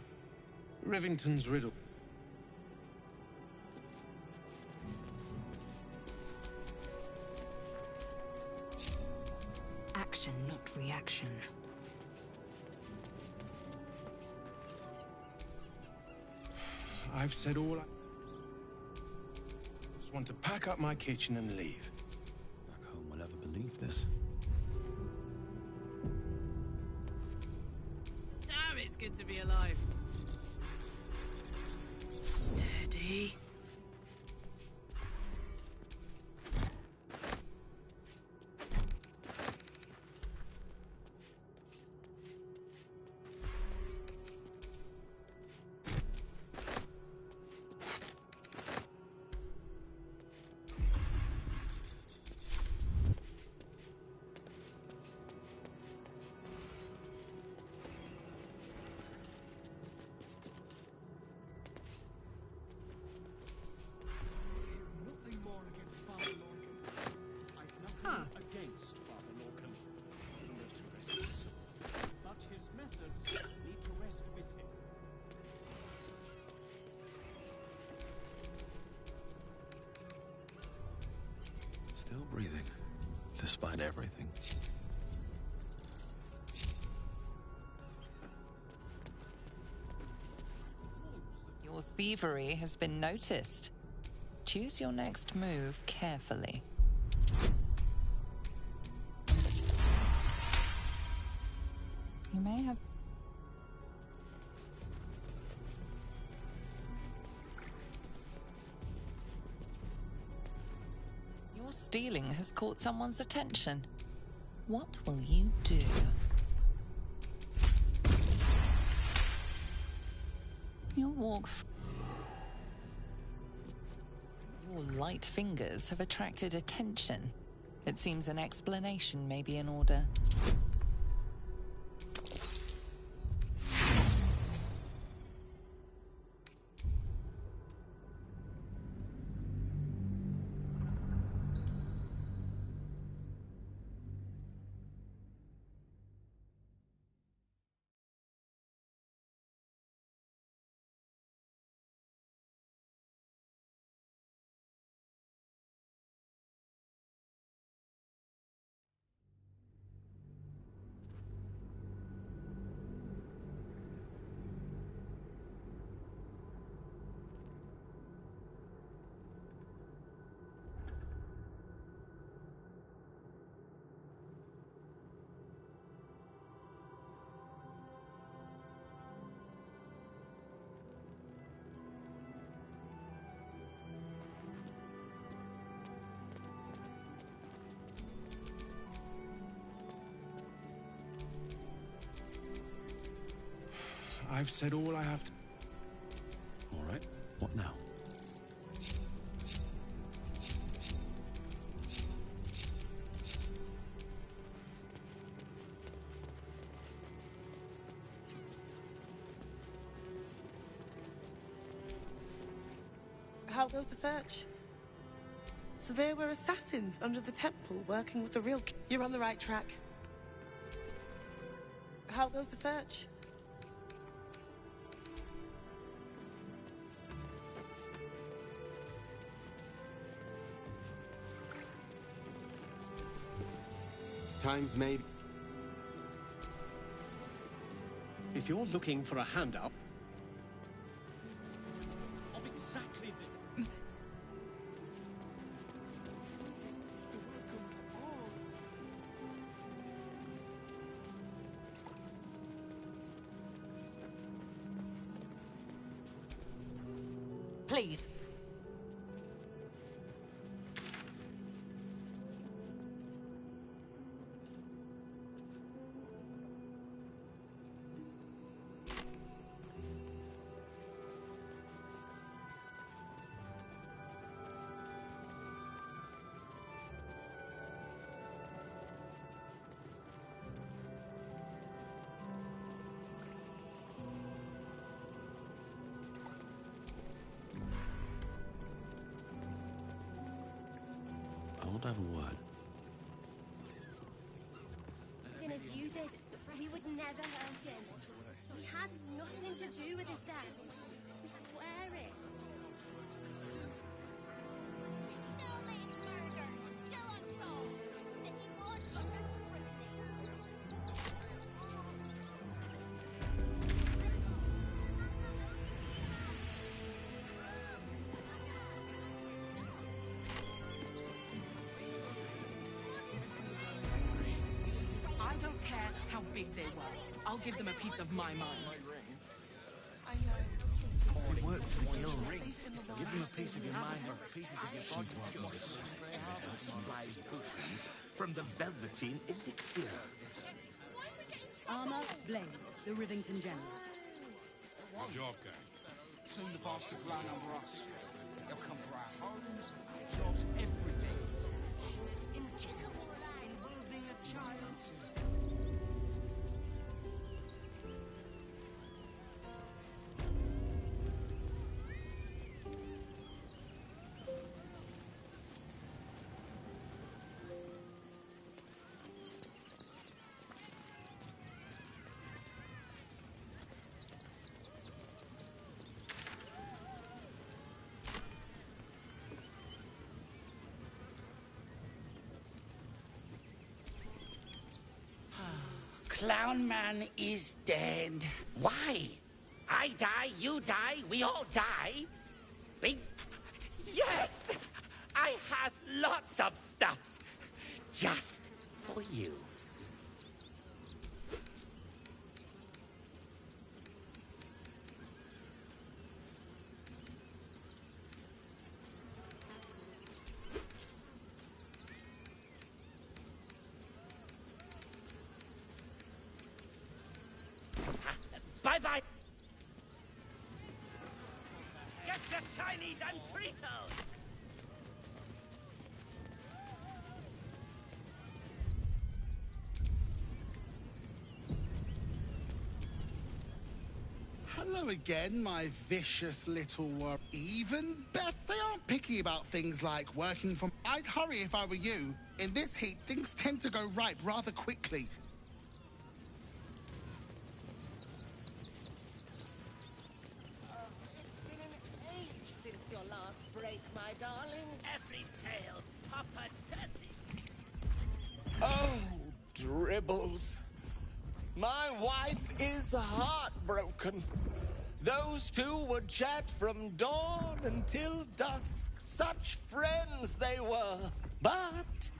Rivington's riddle. Action, not reaction. I've said all I... Just want to pack up my kitchen and leave. Back home will ever believe this. Damn, it's good to be alive. Steady. Against Father Lorcan. No to resist. But his methods need to rest with him. Still breathing, despite everything. Your thievery has been noticed. Choose your next move carefully. You may have... Your stealing has caught someone's attention. What will you do? You'll walk... Your light fingers have attracted attention. It seems an explanation may be in order. I've said all I have to... All right, what now? How goes the search? So there were assassins under the temple working with the real... You're on the right track. How goes the search? Times maybe. If you're looking for a handout of exactly the... Please. have a word. Then as you did, we would never hurt him. He had nothing to do with his death. I swear it. Still leads murder, still unsolved. City Lord under I don't care how big they were. I'll give them a piece of my mind. I know. Good work for your ring. Give them a piece of your mind or pieces of your body. Supply potions from the Velveteen Elixir. Armor, blades, the Rivington General. Good job, Cap. Soon the bastards land under us. They'll come for our homes, our jobs, everything. Incident involving a child. Clown Man is dead. Why? I die, you die, we all die. Yes! I has lots of stuffs. Just for you. Bye-bye. Get your shinies and Tritos! Hello again, my vicious little Even better, they aren't picky about things like working from... I'd hurry if I were you. In this heat, things tend to go ripe rather quickly. My darling, every sail, Papa Seti. Oh, dribbles. My wife is heartbroken. Those two would chat from dawn until dusk. Such friends they were. But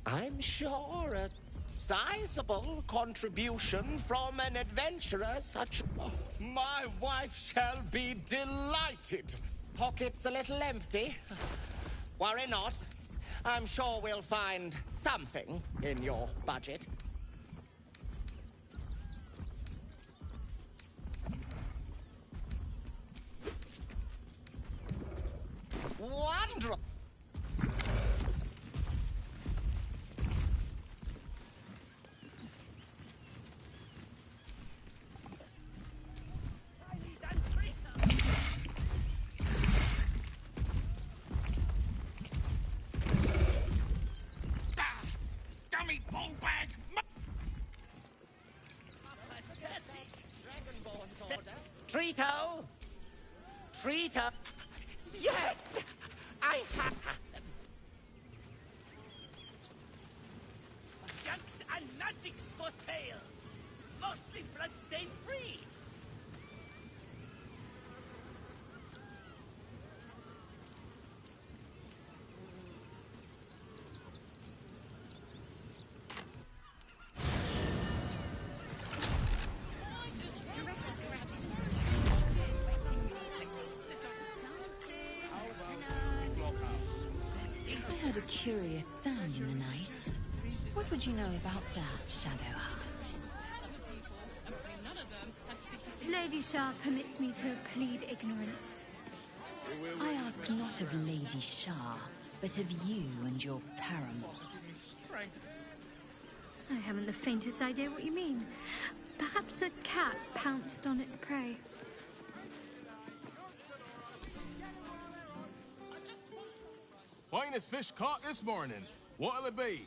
I'm sure a sizable contribution from an adventurer such... Oh, my wife shall be delighted. Pockets a little empty? Worry not. I'm sure we'll find something in your budget. Wonderful! Scummy ballbag! Trito! Trito! Yes! I have... Junks and magics for sale! Mostly bloodstain free! I heard a curious sound in the night. What would you know about that, Shadowheart? Lady Shah permits me to plead ignorance. I ask not of Lady Shah, but of you and your paramour. I haven't the faintest idea what you mean. Perhaps a cat pounced on its prey. Find cleanest fish caught this morning. What'll it be?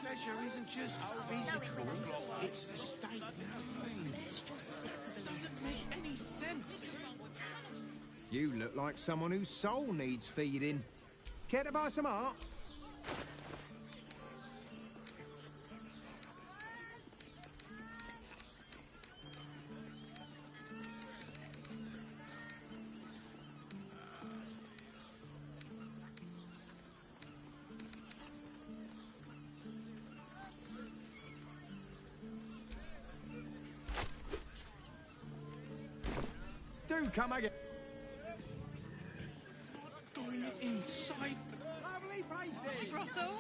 Pleasure isn't just physical, it's a state of mind. Doesn't make any sense. You look like someone whose soul needs feeding. Care to buy some art? Do come again. Going inside. Lovely painting. Brothel,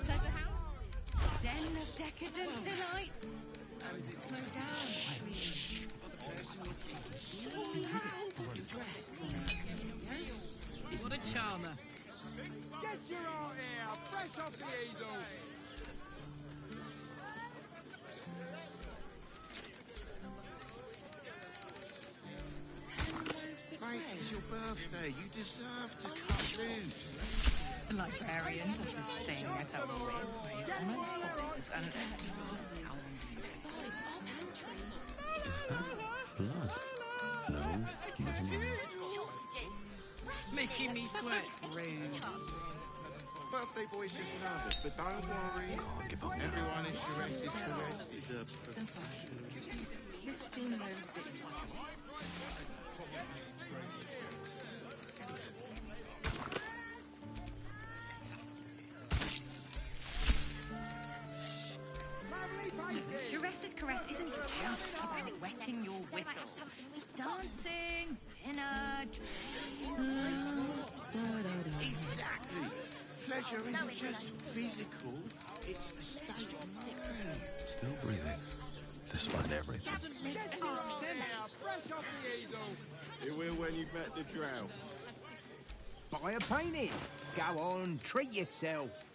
pleasure house, den of decadent delights. Slow down. What a charmer. Get your art here, fresh off the easel. Mate, it's your birthday. You deserve to cut loose. The librarian does this thing with a whip where you unenforce and Blood? No, never mind. Making me sweat. rude. Birthday boy's just nervous, but don't worry. Can't give up. Everyone is caressed, is caressed, is a professional. 15 loaves of Sharesa's caress isn't just about wetting your whistle. It's dancing, dinner, Exactly. Pleasure isn't just physical, it's a state of mind. Still breathing, despite everything. Doesn't make any sense. Fresh off the easel. It will when you've met the drought. Buy a painting. Go on, treat yourself.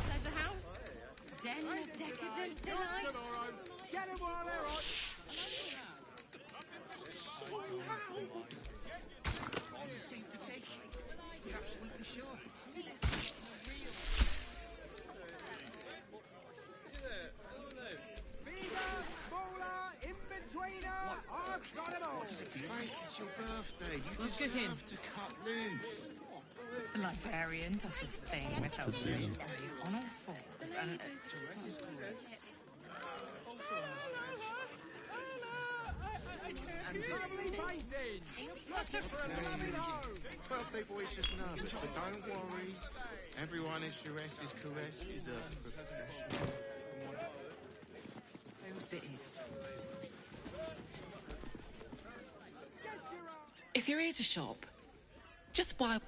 Pleasure house, den of decadent delights. Get him while they're on. So loud. What's a seat to take? You're absolutely sure. Bigger, smaller, in-betweener. I've got them all. Mate, it's your birthday. You Let's go in. deserve to cut loose. The librarian does this thing with a whip where you unenforce and Lovely painting. Looking for a loving home. Birthday boy's just nervous, but don't worry. Everyone is Sharesa's caress is a professional. Whose it is. Get your art. If you're here to shop, just buy...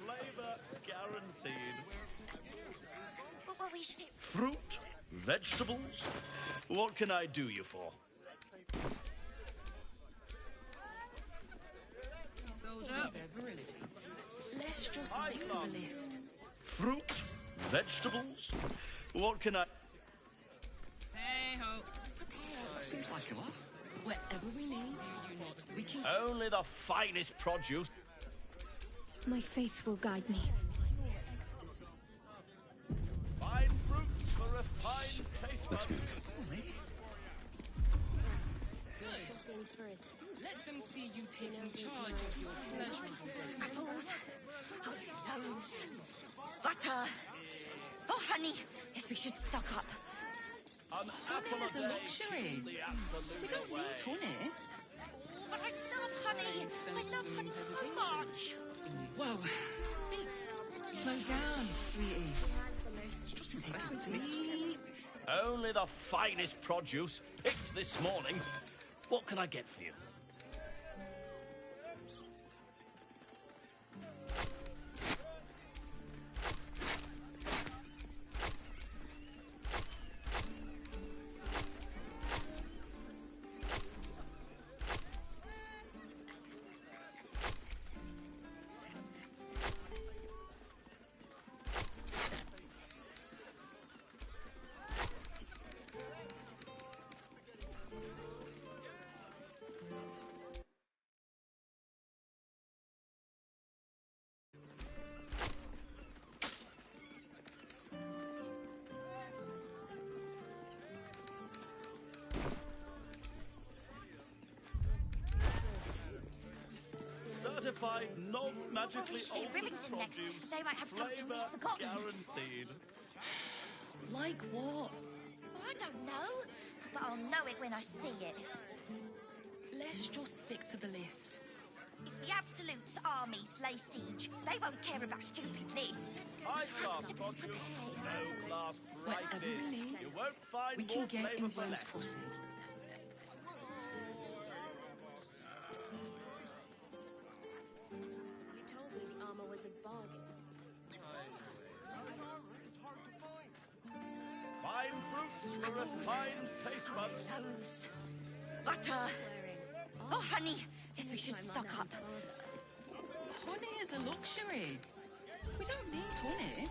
Flavor guaranteed. Well, we should... Fruit, vegetables. What can I do you for? Soldier, their virility. Let's just stick to the list. Fruit, vegetables. What can I... Hey ho. Seems like a lot. Whatever we need, we can... Only the finest produce. My faith will guide me. Fine fruits for refined taste buds. Let them see you taking charge of your pleasurable business. Apples, loaves, butter. Oh, honey. Yes, we should stock up. An apple Honey is a a day luxury. keeps the absolute We don't away. need tonic. But I love honey. I love honey so much. Whoa. Slow down, sweetie. Take a deep... Only the finest produce picked this morning. What can I get for you? Certified, non-magically altered Rivington next. produce. They might have something Flavor we've forgotten. guaranteed. Like what? I don't know, but I'll know it when I see it. Let's just stick to the list. If the Absolute's armies lay siege, they won't care about stupid lists. High-class produce, low-class Whatever prices. we need, You won't find we more can get flavour in for Worm's less. Crossing. You told me the armor was a bargain. Fine fruits for refined taste buds. Loaves, butter. Oh, honey. Yes, we should stock up. Honey is a luxury. We don't need tonic.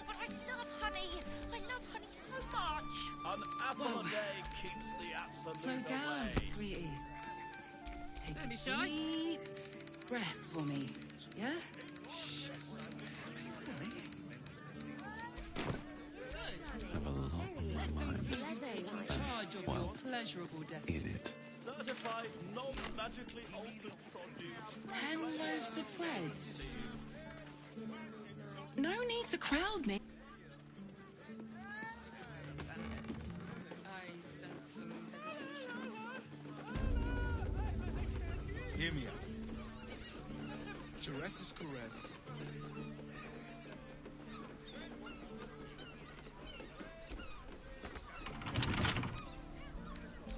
But I love honey. I love honey so much. An apple Whoa. a day keeps the absolute Slow down, away. sweetie. Take Don't be a shy. deep breath for me, yeah? Have a little Let them see you taking charge of your pleasurable destiny. in it. Certified, non-magically altered produce. 10 loaves of bread. No need to crowd me. I sense some hesitation. Hear me out. Caress is caress.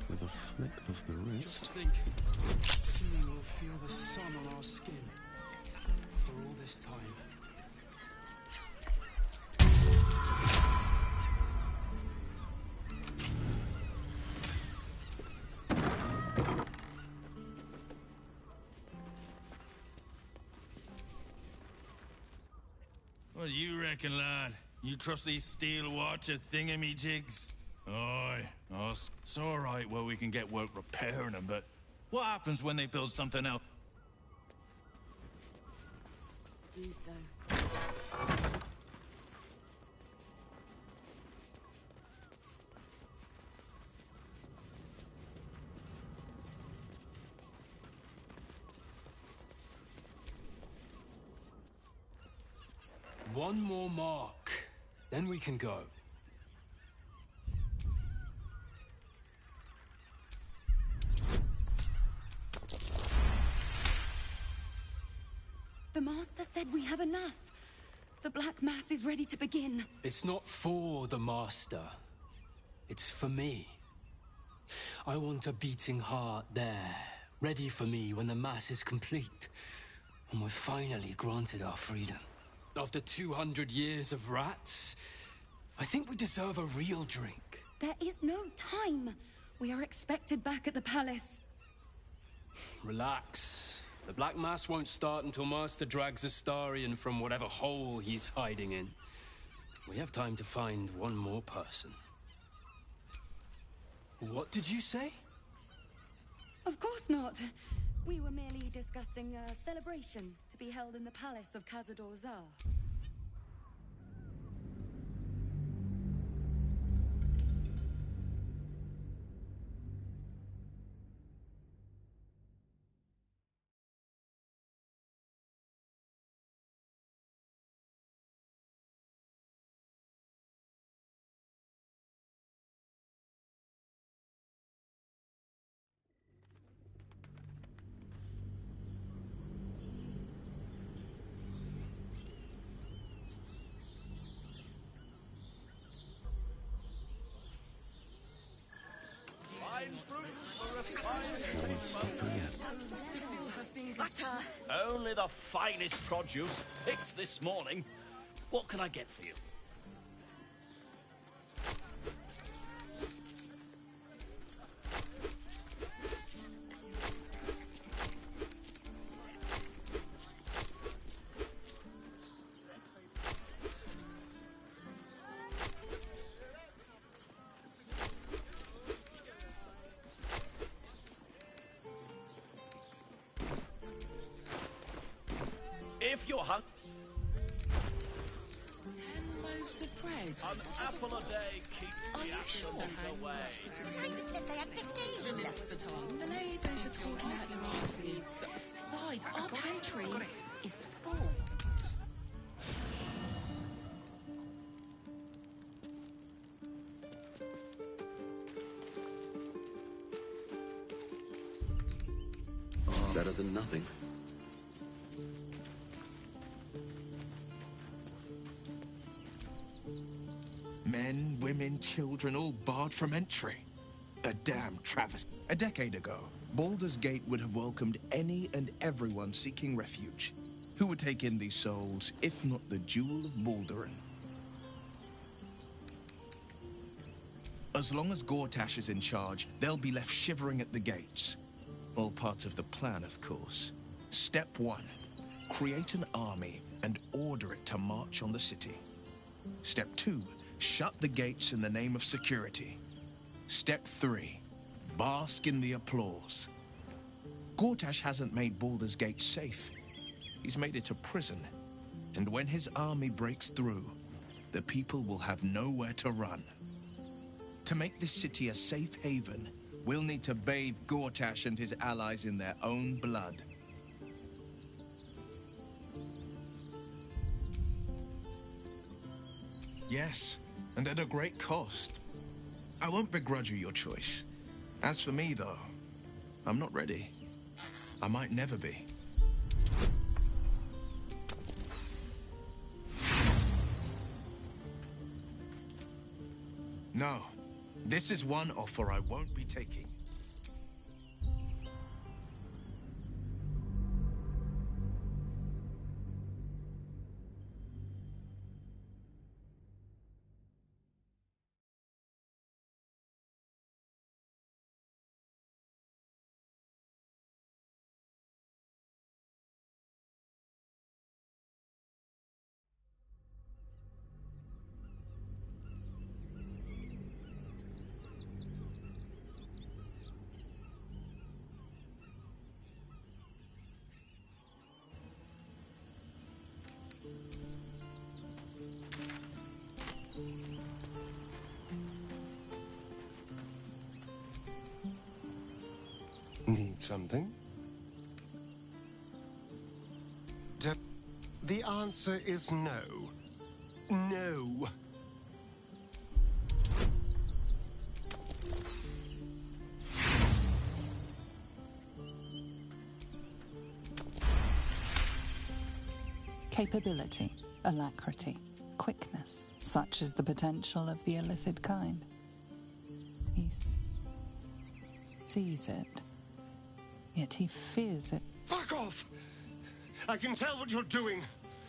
With a flick of the wrist. Just think, soon we'll feel the sun on our skin. After all this time. What do you reckon, lad? You trust these steel watcher thingamajigs? Aye. Oh, it's all right where we can get work repairing them, but what happens when they build something else? Do so. One more mark, then we can go. The Master said we have enough. The Black Mass is ready to begin. It's not for the Master. It's for me. I want a beating heart there, ready for me when the Mass is complete, and we're finally granted our freedom. After 200 years of rats, I think we deserve a real drink. There is no time. We are expected back at the palace. Relax. The Black Mass won't start until Master drags Astarion from whatever hole he's hiding in. We have time to find one more person. What did you say? Of course not. We were merely discussing a celebration to be held in the palace of Khazad-dûr-Zar. Butter! Only the finest produce picked this morning. What can I get for you? If you're hungry... 10 loaves of bread. An apple a day keeps the absolute away. Neighbours said they had 15. The neighbours are talking out their asses. Besides, our pantry is full. Better than nothing. Men, women, children, all barred from entry. A damn travesty. A decade ago, Baldur's Gate would have welcomed any and everyone seeking refuge. Who would take in these souls, if not the Jewel of Baldurin? As long as Gortash is in charge, they'll be left shivering at the gates. All part of the plan, of course. Step 1. Create an army and order it to march on the city. Step 2. Shut the gates in the name of security. Step 3. Bask in the applause. Gortash hasn't made Baldur's Gate safe. He's made it a prison. And when his army breaks through, the people will have nowhere to run. To make this city a safe haven, we'll need to bathe Gortash and his allies in their own blood. Yes, and at a great cost. I won't begrudge you your choice. As for me, though, I'm not ready. I might never be. No, this is one offer I won't be taking. Need something? The answer is no. No. Capability, alacrity, quickness, such is the potential of the illithid kind. He's Sees it, yet he fears it. Fuck off! I can tell what you're doing.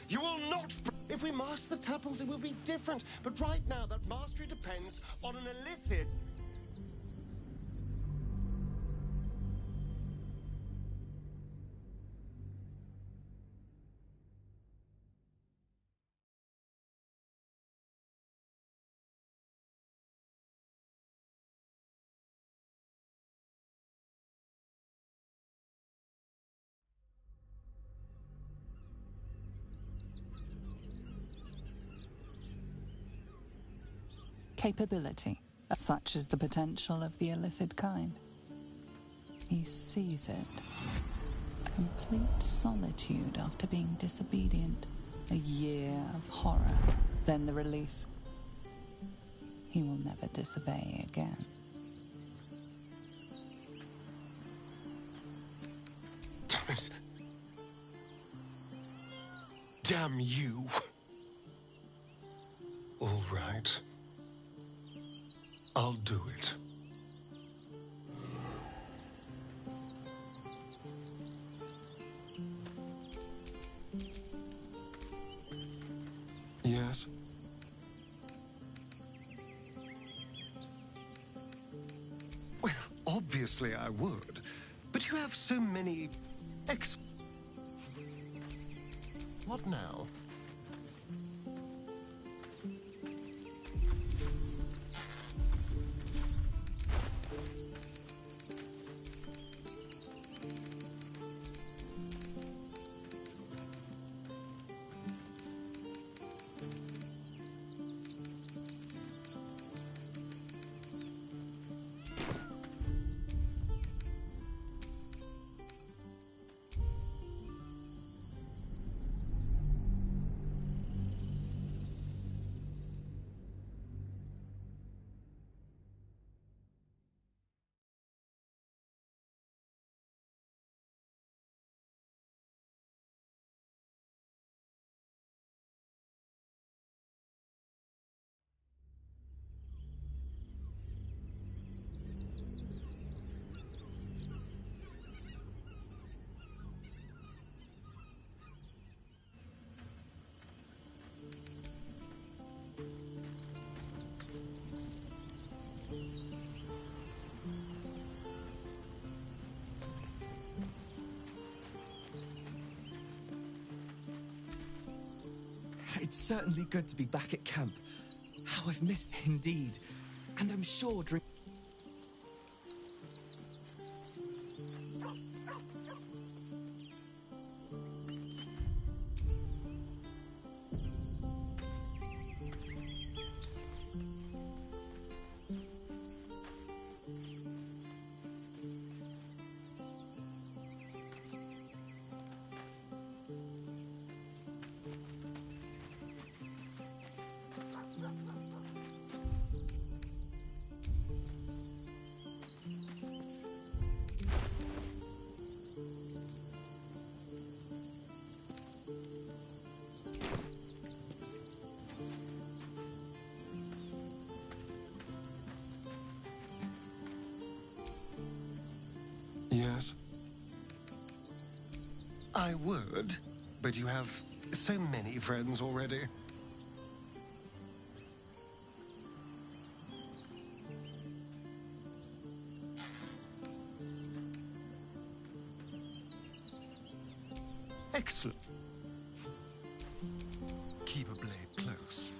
You will not... If we master the tadpoles, it will be different. But right now, that mastery depends on an illithid. Capability, such is the potential of the illithid kind. He sees it. Complete solitude after being disobedient. A year of horror, then the release. He will never disobey again. Damn it. Damn you. All right. I'll do it. Yes? Well, obviously I would. But you have so many What now? It's certainly good to be back at camp. How I've missed it indeed. And I'm sure drink... Yes? I would, but you have so many friends already. Excellent. Keep a blade close.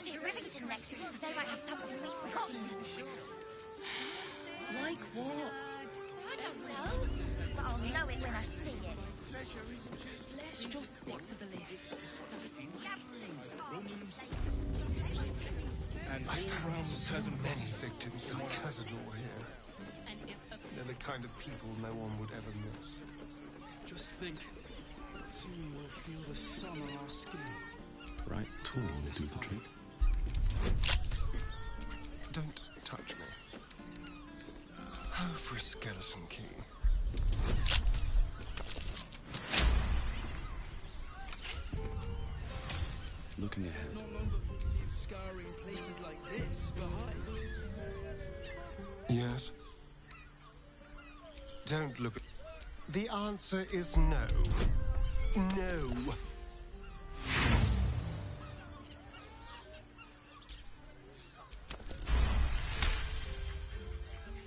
Stay Rivington next week. They might have something we've forgotten. Like what? I don't know, but I'll know it when I see it. Let's just stick to the list. And all round so many victims for Cazador here. They're the kind of people no one would ever miss. Just think, soon we'll feel the sun on our skin. Right tool will do the trick. Don't touch me. Oh, for a skeleton key. Looking ahead. No longer scouring places like this behind. Yes? Don't look at... The answer is no. No.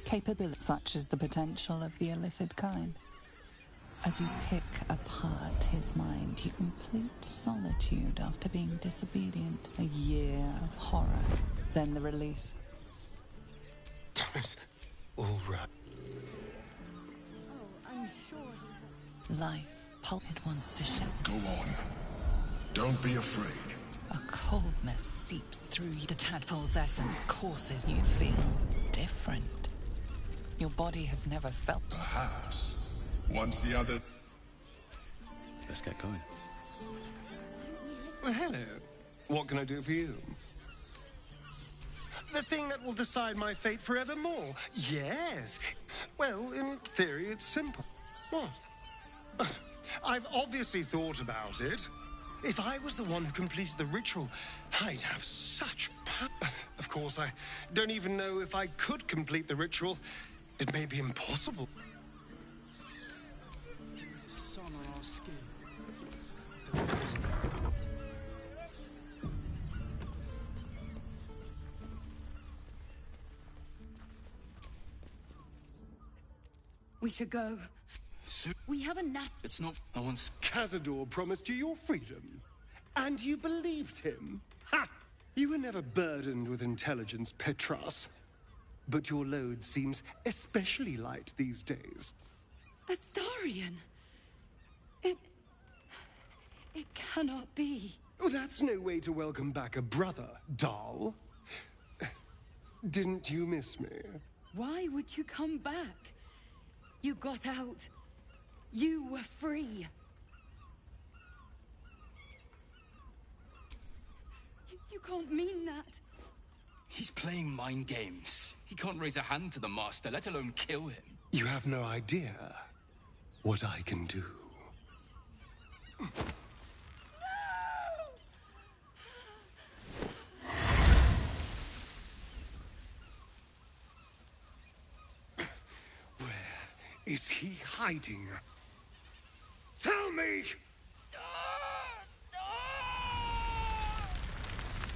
Capability such as the potential of the illithid kind. As you pick apart his mind, you complete solitude after being disobedient. A year of horror, then the release. Damn it. All right. Oh, I'm sure. Life, pulp it wants to show. Go on. Don't be afraid. A coldness seeps through you. The tadpole's essence courses. You feel different. Your body has never felt. Perhaps. Once the other... Let's get going. Well, hello. What can I do for you? The thing that will decide my fate forevermore. Yes. Well, in theory, it's simple. What? I've obviously thought about it. If I was the one who completed the ritual, I'd have such power. Of course, I don't even know if I could complete the ritual. It may be impossible. The sun on our skin. We should go. We have a nap. It's not... I once... Cazador promised you your freedom. And you believed him. Ha! You were never burdened with intelligence, Petras. But your load seems especially light these days. Astarion? It cannot be. Oh, that's no way to welcome back a brother, doll. Didn't you miss me? Why would you come back? You got out. You were free. You can't mean that. He's playing mind games. He can't raise a hand to the Master, let alone kill him. You have no idea what I can do. Where is he hiding? Tell me!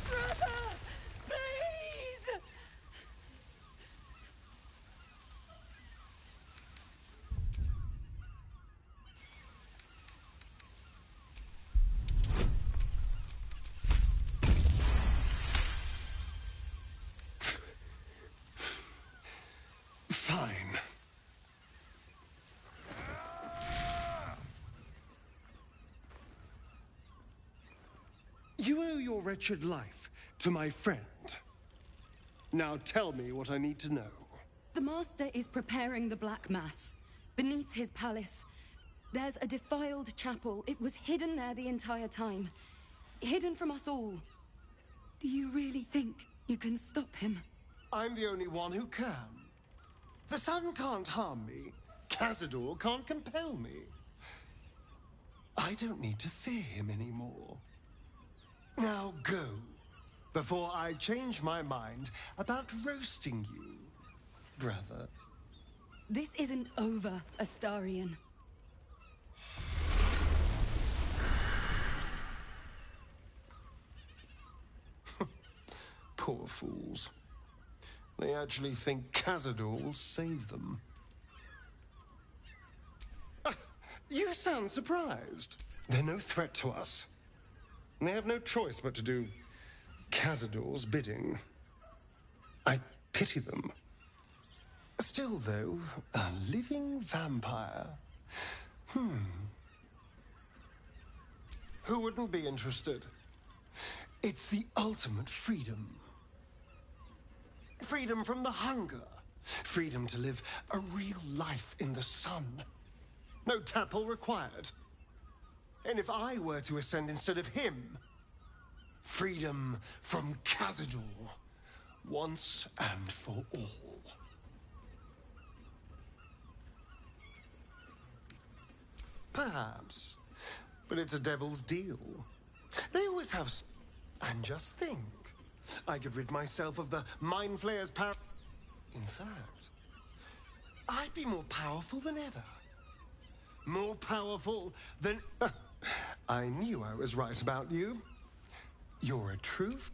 Brother! Please! Fine. You owe your wretched life to my friend. Now tell me what I need to know. The Master is preparing the Black Mass. Beneath his palace, there's a defiled chapel. It was hidden there the entire time. Hidden from us all. Do you really think you can stop him? I'm the only one who can. The sun can't harm me. Cazador can't compel me. I don't need to fear him anymore. Now go, before I change my mind about roasting you, brother. This isn't over, Astarion. Poor fools. They actually think Cazador will save them. You sound surprised. They're no threat to us. And they have no choice but to do Cazador's bidding. I pity them. Still, though, a living vampire. Who wouldn't be interested? It's the ultimate freedom. Freedom from the hunger. Freedom to live a real life in the sun. No tapple required. And if I were to ascend instead of him, freedom from Cazador, once and for all. Perhaps, but it's a devil's deal. They always have and just think, I could rid myself of the Mind Flayer's power. In fact, I'd be more powerful than ever. More powerful than... I knew I was right about you. You're a truth,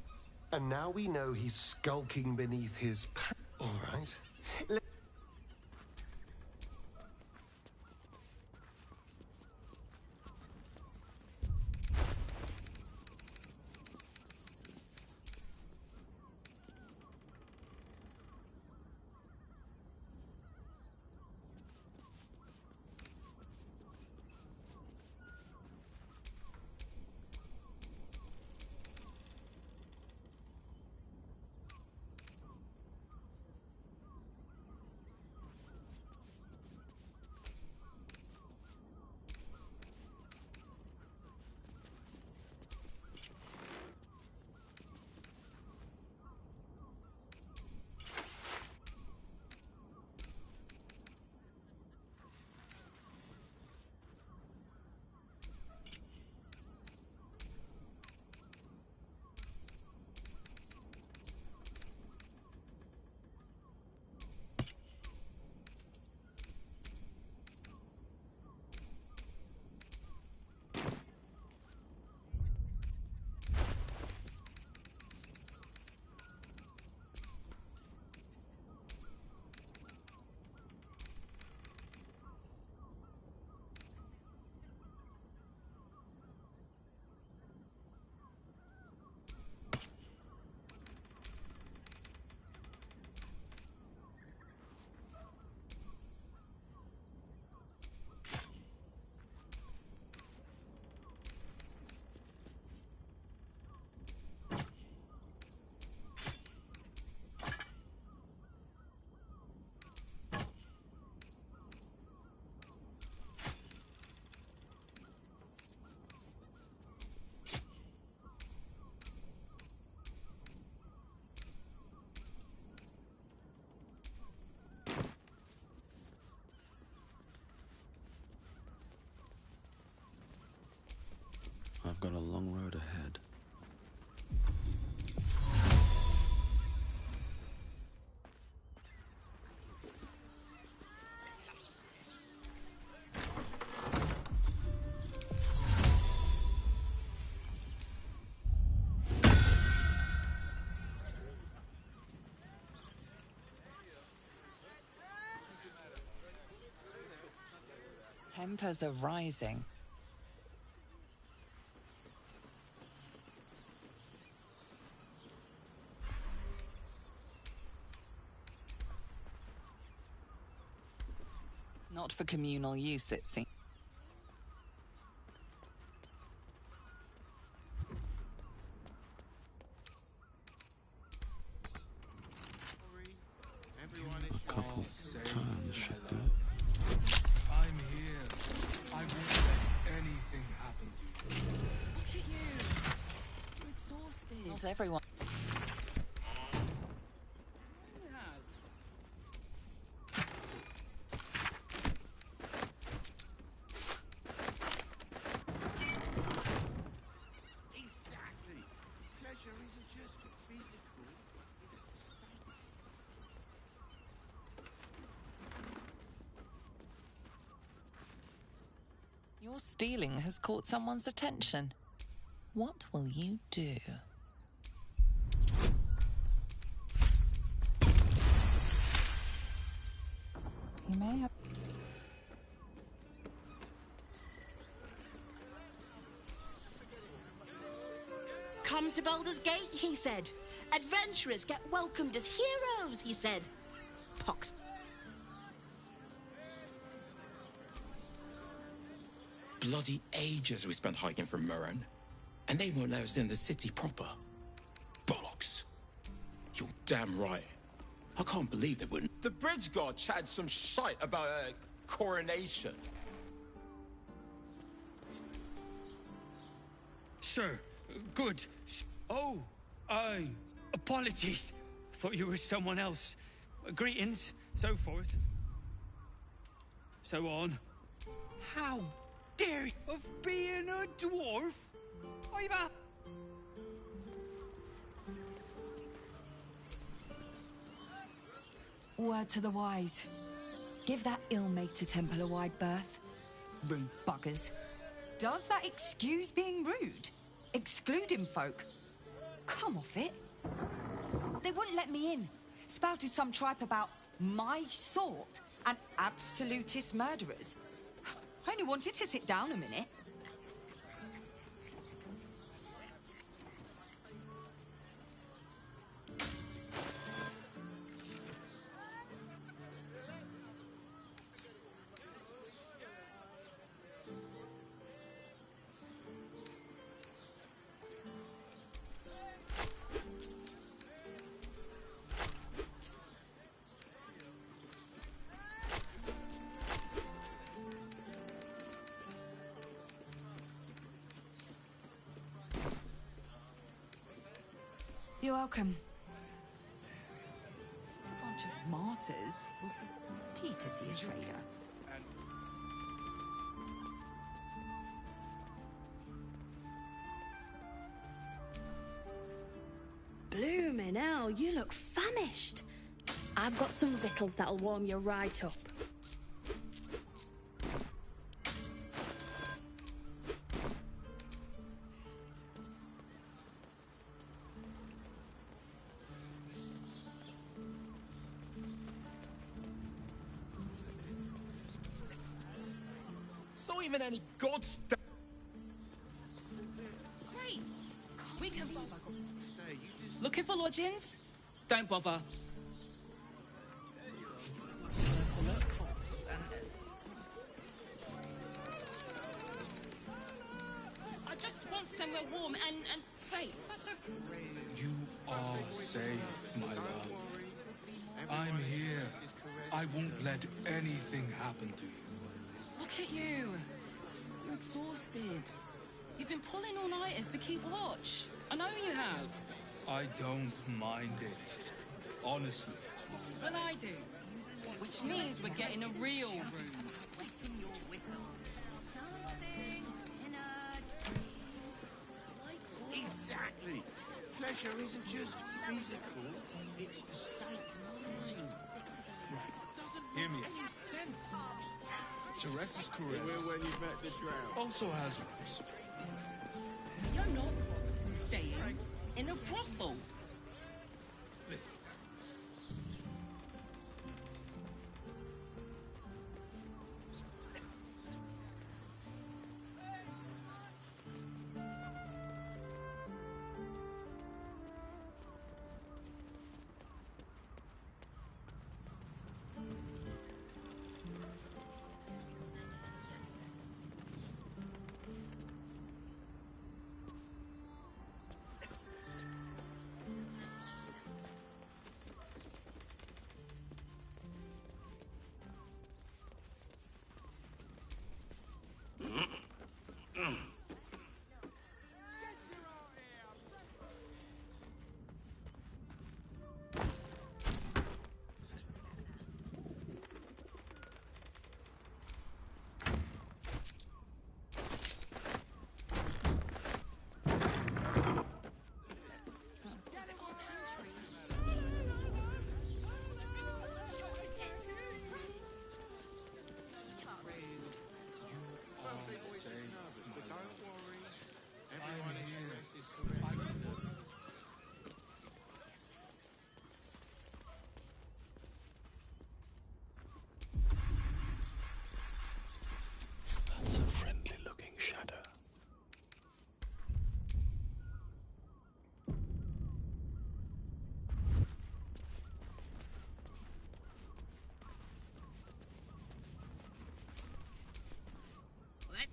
and now we know he's skulking beneath his all right. I've got a long road ahead. Tempers are rising. Not for communal use, it seems. Couple times should do. I'm here. I won't let anything happen to you. Look at you. You're exhausted. Not everyone. Exactly. Pleasure isn't just physical. Your stealing has caught someone's attention. What will you do? You may have... come to Baldur's Gate, he said. Adventurers get welcomed as heroes, he said. Pox. Bloody ages we spent hiking from Murren, and they won't let us in the city proper. Bollocks. You're damn right. I can't believe they wouldn't. The bridge god chatted some shite about a coronation. Sir, good. Oh, apologies. Thought you were someone else. Greetings, so forth. So on. How dare you of being a dwarf? I'm a... Word to the wise. Give that ill-mated temple a wide berth. Rude buggers. Does that excuse being rude? Excluding folk? Come off it. They wouldn't let me in. Spouted some tripe about my sort and absolutist murderers. I only wanted to sit down a minute. You're welcome. Bunch of martyrs. Peter's a trader. Bloomin' hell, you look famished. I've got some victuals that'll warm you right up. It's not even any god's... Great. We can bother. Looking for lodgings? Don't bother. I just want somewhere warm and safe. You are safe, my love. I'm here. I won't let anything happen to you. Look at you. You're exhausted. You've been pulling all-nighters to keep watch. I know you have. I don't mind it. Honestly. Well, I do. Which means we're getting a real room. Exactly. Pleasure isn't just physical, it's a state of mind. Doesn't hear me. Any sense? Jerez's caress When you met the drought. also has roots. You're not staying in a brothel.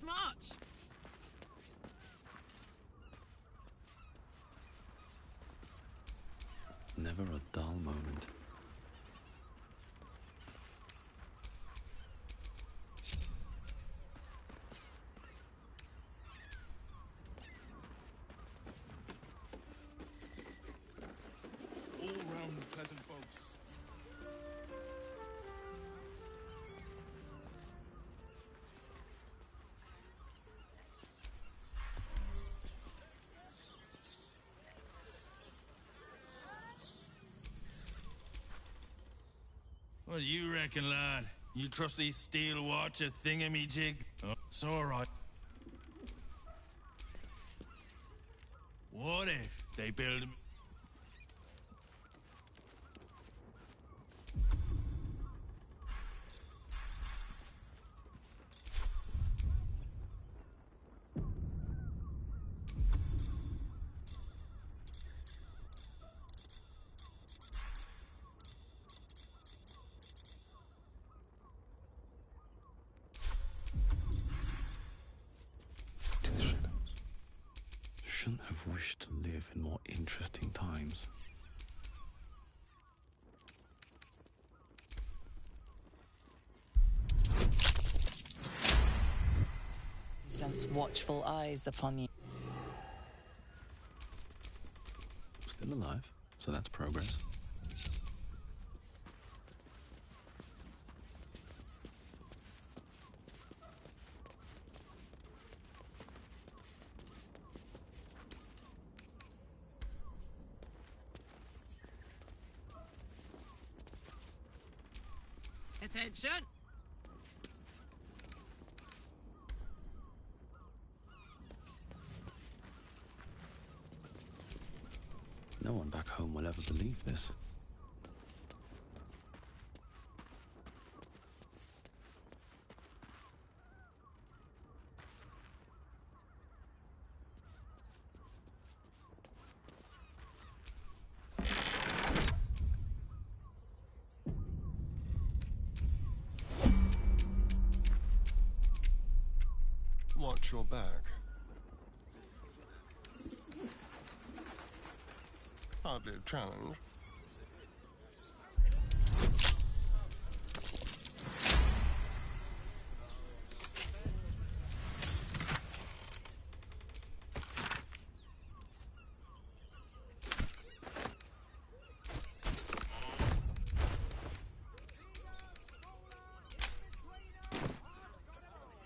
this much. Never a dull moment. All round pleasant folks. What do you reckon, lad? You trust these steel watcher thingamajig? Oh, it's all right. What if they build... Shouldn't have wished to live in more interesting times. Sense watchful eyes upon you. Still alive, so that's progress. Attention! No one back home will ever believe this. Watch your back. Hardly a challenge.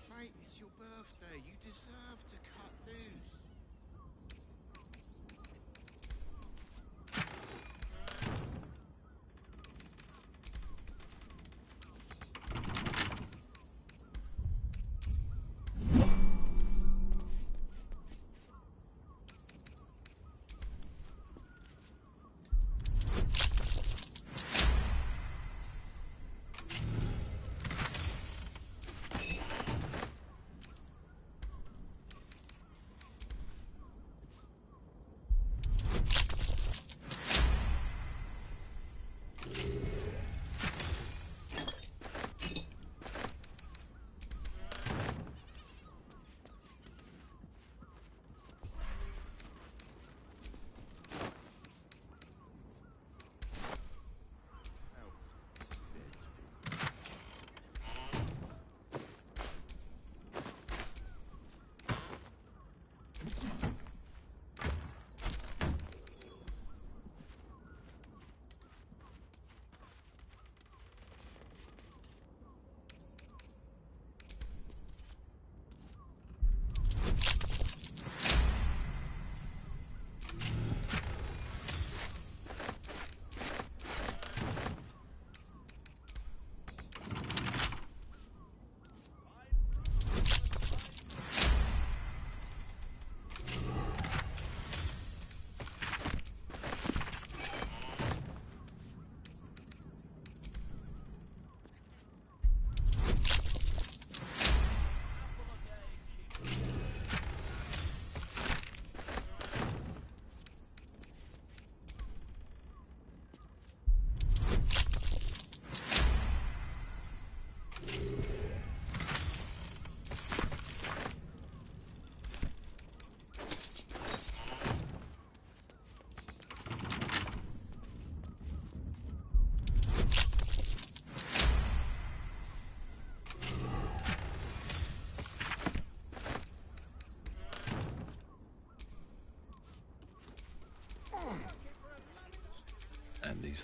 Mate, it's your birthday. You deserve to cut loose.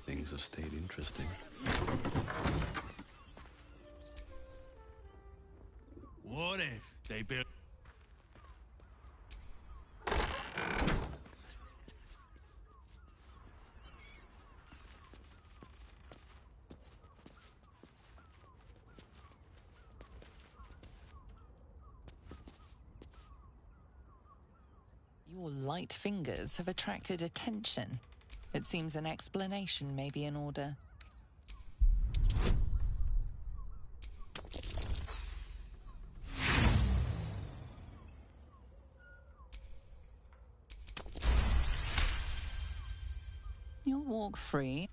things have stayed interesting. What if they built... Your light fingers have attracted attention. It seems an explanation may be in order. You'll walk free.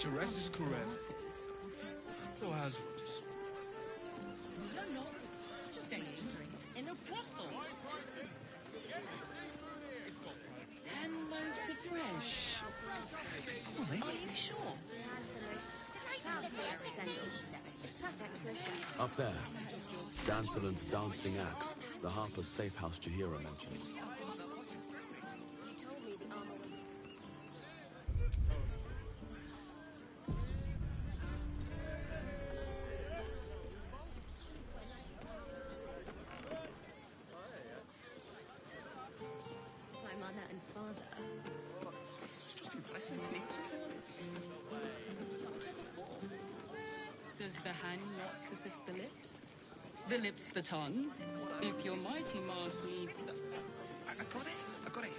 Jerez is correct. Or has roots. We're not staying in a brothel. 10 loaves of fresh. Are you sure? It's perfect for a show. Up there, Danthilon's dancing axe, the Harper's safe house Jahira mentioned. My mother and father. It's just impressive to eat something like this. Does the hand not assist the lips? The lips the tongue? If your mighty Mars needs... I got it. I got it.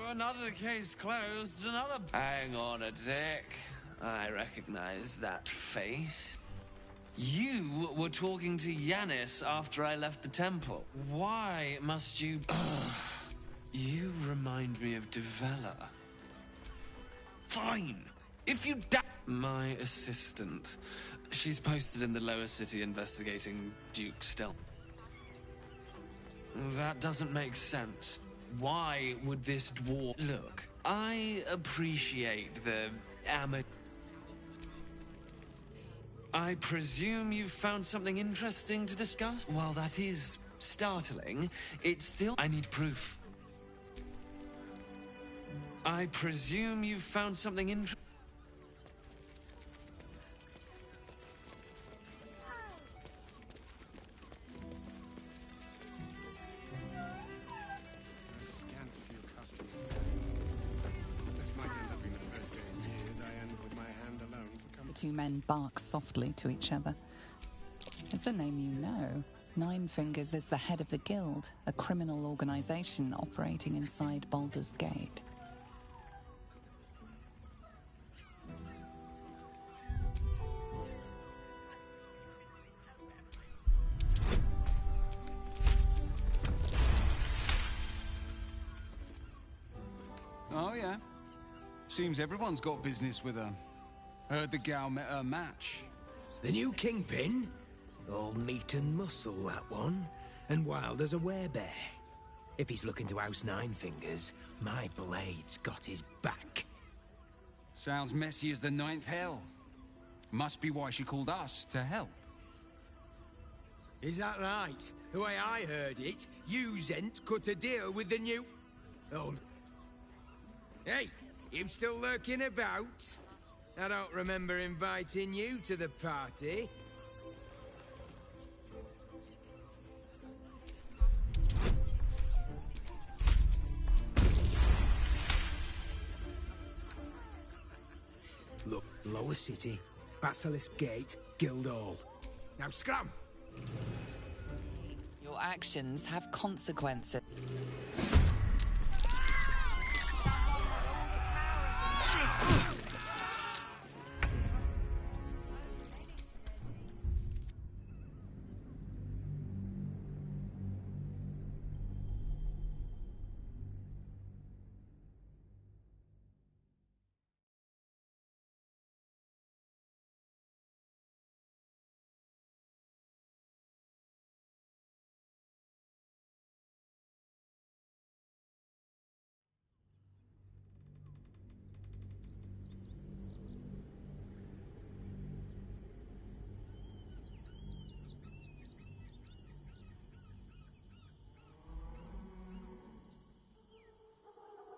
Another case closed, another... Hang on a tick. I recognize that face. You were talking to Yanis after I left the temple. Why must you... You remind me of Devella. Fine. If you My assistant. She's posted in the lower city investigating Duke still. That doesn't make sense. Why would this dwarf... Look, I appreciate the I presume you've found something interesting to discuss? While that is startling, it's still... I need proof. I presume you've found something interesting... Two men bark softly to each other. It's a name you know. Nine Fingers is the head of the Guild, a criminal organization operating inside Baldur's Gate. Oh, yeah. Seems everyone's got business with her. Heard the gal met her match. The new kingpin? All meat and muscle, that one. And wild as a werebear. If he's looking to oust Nine Fingers, my blade's got his back. Sounds messy as the ninth hell. Must be why she called us to help. Is that right? The way I heard it, you Zent cut a deal with the new... Oh... Hey, you still lurking about? I don't remember inviting you to the party. Look, Lower City, Basilisk Gate, Guildhall. Now scram! Your actions have consequences.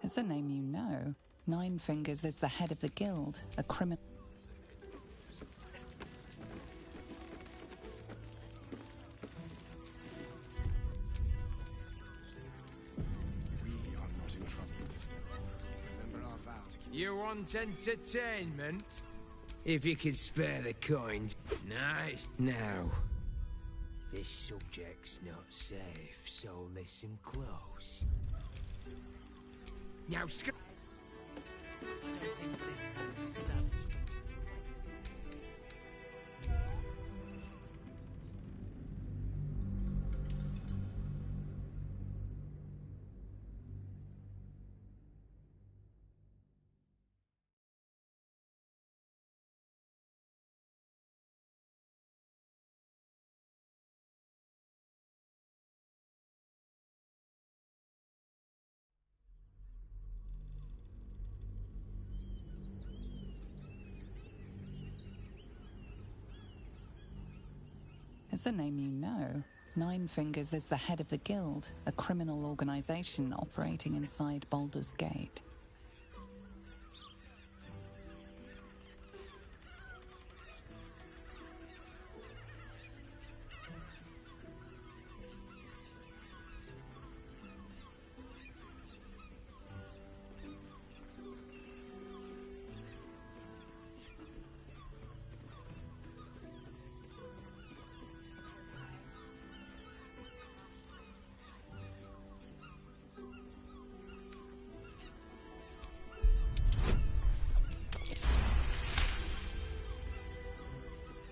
It's a name you know. Nine Fingers is the head of the guild, a criminal. We are not in trouble. Remember our vow to keep... You want entertainment? If you could spare the coins. Nice. Now, this subject's not safe, so listen close. Now, I don't think this kind of stuff. It's a name you know. Nine Fingers is the head of the guild, a criminal organization operating inside Baldur's Gate.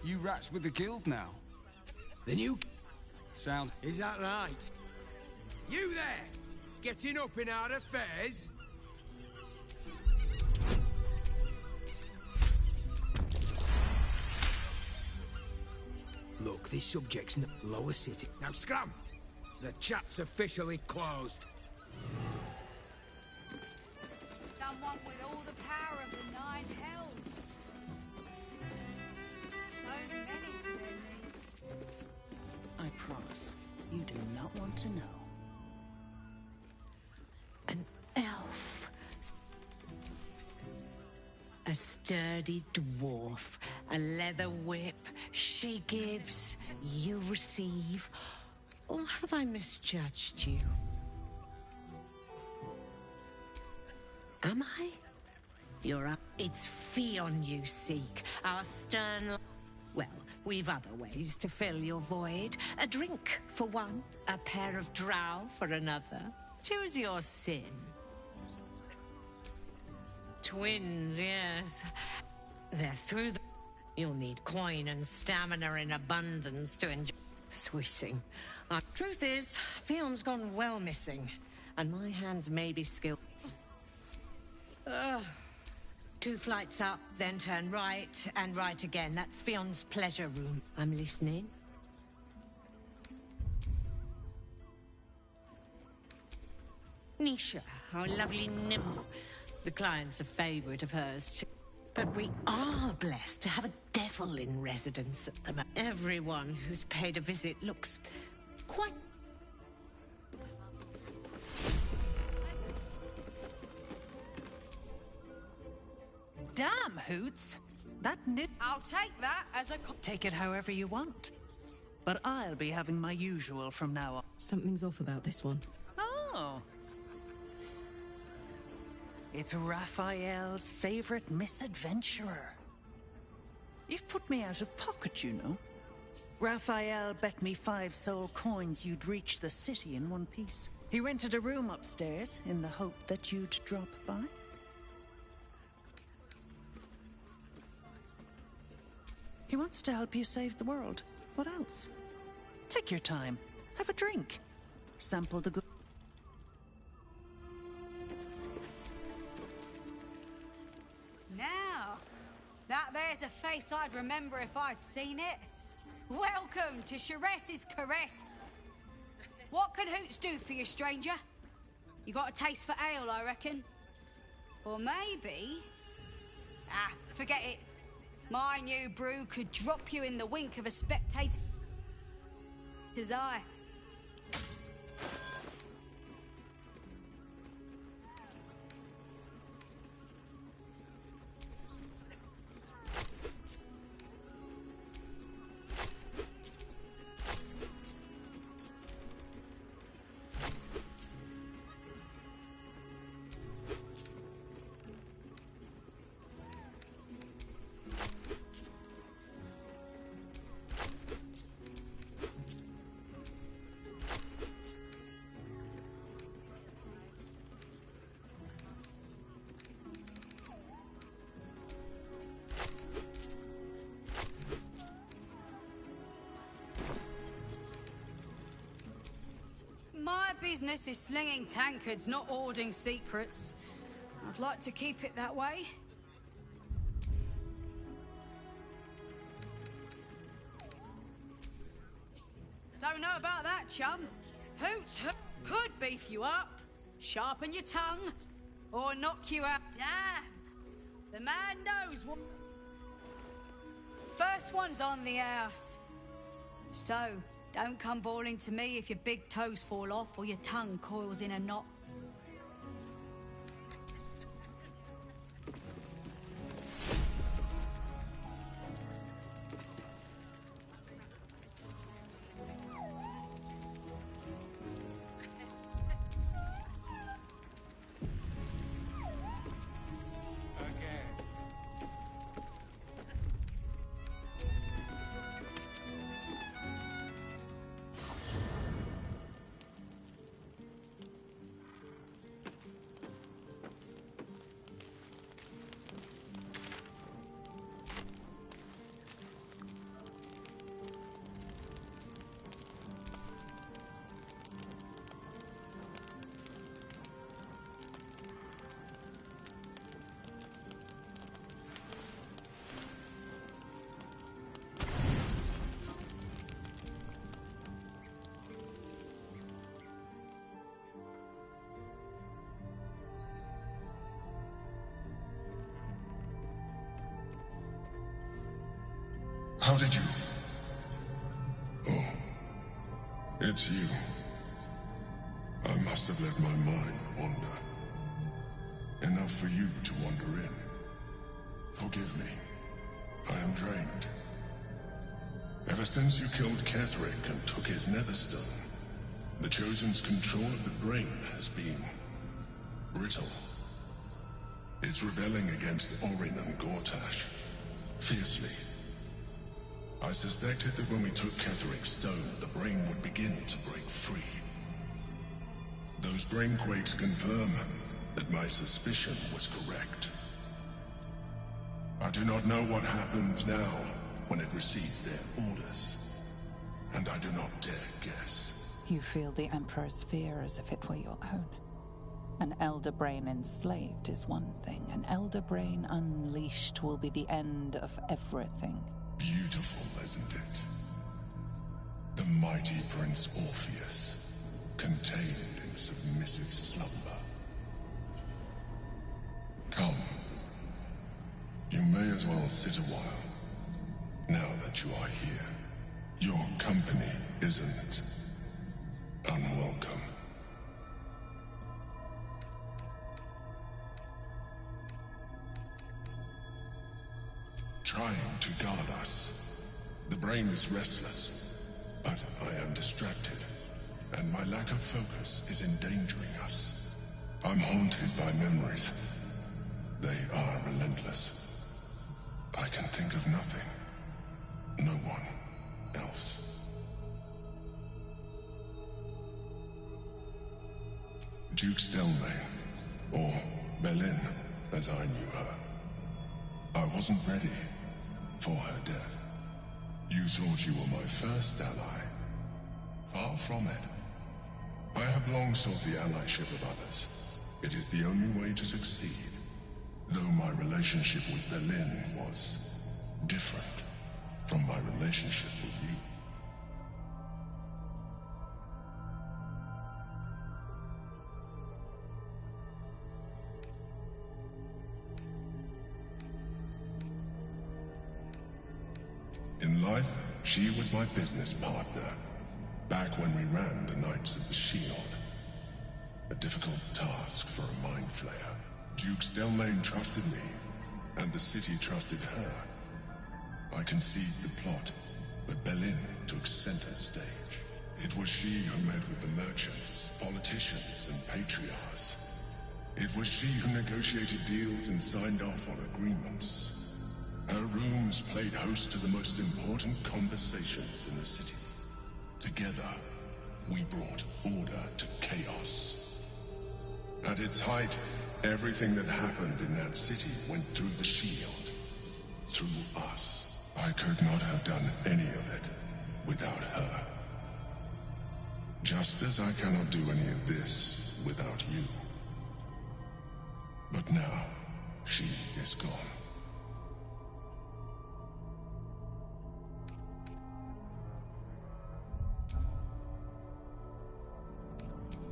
You rats with the guild now? The new... Sounds... Is that right? You there! Getting up in our affairs? Look, this subject's not lower city. Now scram! The chat's officially closed. Someone with all the power of the Nine Hells. So many to their needs. I promise, you do not want to know. An elf. A sturdy dwarf. A leather whip. She gives, you receive. Or have I misjudged you? Am I? You're up. It's Fionn you seek. Our stern... Well, we've other ways to fill your void. A drink for one, a pair of drow for another. Choose your sin. Twins, yes. They're through the... You'll need coin and stamina in abundance to enjoy... Sweeting. Truth is, Fionn's gone well missing, and my hands may be skilled. Two flights up, then turn right, and right again. That's Fionn's pleasure room. I'm listening. Nisha, our lovely nymph. The client's a favorite of hers, too. But we are blessed to have a devil in residence at the moment. Everyone who's paid a visit looks quite... Damn, Hoots! That nip... I'll take that as a... Take it however you want. But I'll be having my usual from now on. Something's off about this one. Oh. It's Raphael's favorite misadventurer. You've put me out of pocket, you know. Raphael bet me 5 soul coins you'd reach the city in one piece. He rented a room upstairs in the hope that you'd drop by. He wants to help you save the world. What else? Take your time. Have a drink. Sample the good... Now, that there's a face I'd remember if I'd seen it. Welcome to Sharess's Caress. What can Hoots do for you, stranger? You got a taste for ale, I reckon? Or maybe... Ah, forget it. My new brew could drop you in the wink of a spectator's eye. My business is slinging tankards, not hoarding secrets. I'd like to keep it that way. Don't know about that, chum. Hoots could beef you up, sharpen your tongue, or knock you out. Damn! The man knows what... First one's on the house. So, don't come bawling to me if your big toes fall off or your tongue coils in a knot. How did you? Oh, it's you. I must have let my mind wander. Enough for you to wander in. Forgive me. I am drained. Ever since you killed Ketheric and took his netherstone, the Chosen's control of the brain has been brittle. It's rebelling against Orin and Gortash fiercely. I suspected that when we took Ketheric's stone, the brain would begin to break free. Those brain quakes confirm that my suspicion was correct. I do not know what happens now when it receives their orders, and I do not dare guess. You feel the Emperor's fear as if it were your own. An Elder Brain enslaved is one thing. An Elder Brain unleashed will be the end of everything. Beautiful, isn't it? The mighty Prince Orpheus, contained in submissive slumber. Come. You may as well sit a while, now that you are here. Your company isn't unwelcome. Trying to guard us. The brain is restless, but I am distracted, and my lack of focus is endangering us. I'm haunted by memories. They are relentless. I can think of nothing. No one else. Duke Stelmane, or Belin, as I knew her. I wasn't ready for her death. You thought you were my first ally. Far from it. I have long sought the allyship of others. It is the only way to succeed. Though my relationship with Belin was different from my relationship with you. In life, she was my business partner, back when we ran the Knights of the Shield. A difficult task for a mind flayer. Duke Stelmane trusted me, and the city trusted her. I conceived the plot, but Belin took center stage. It was she who met with the merchants, politicians, and patriarchs. It was she who negotiated deals and signed off on agreements. Her rooms played host to the most important conversations in the city. Together, we brought order to chaos. At its height, everything that happened in that city went through the shield. Through us. I could not have done any of it without her. Just as I cannot do any of this without you. But now, she is gone.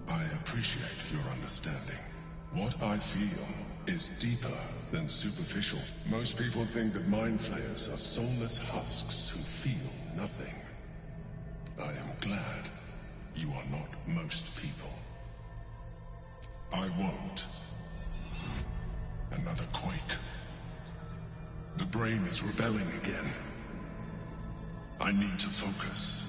I appreciate your understanding. What I feel is deeper than superficial. Most people think that mind flayers are soulless husks who feel nothing. I am glad you are not most people. I won't. Another quake. The brain is rebelling again. I need to focus.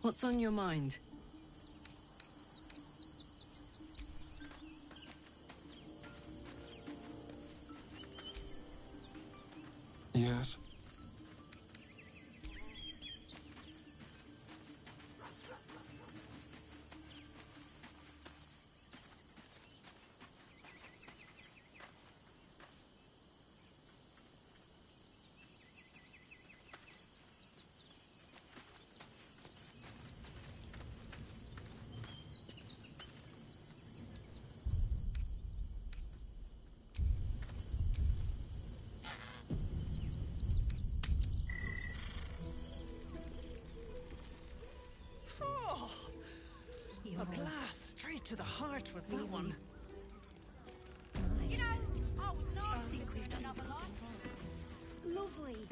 What's on your mind? Yes? A blast straight to the heart was that one. You know, I was nice in another life. Lovely.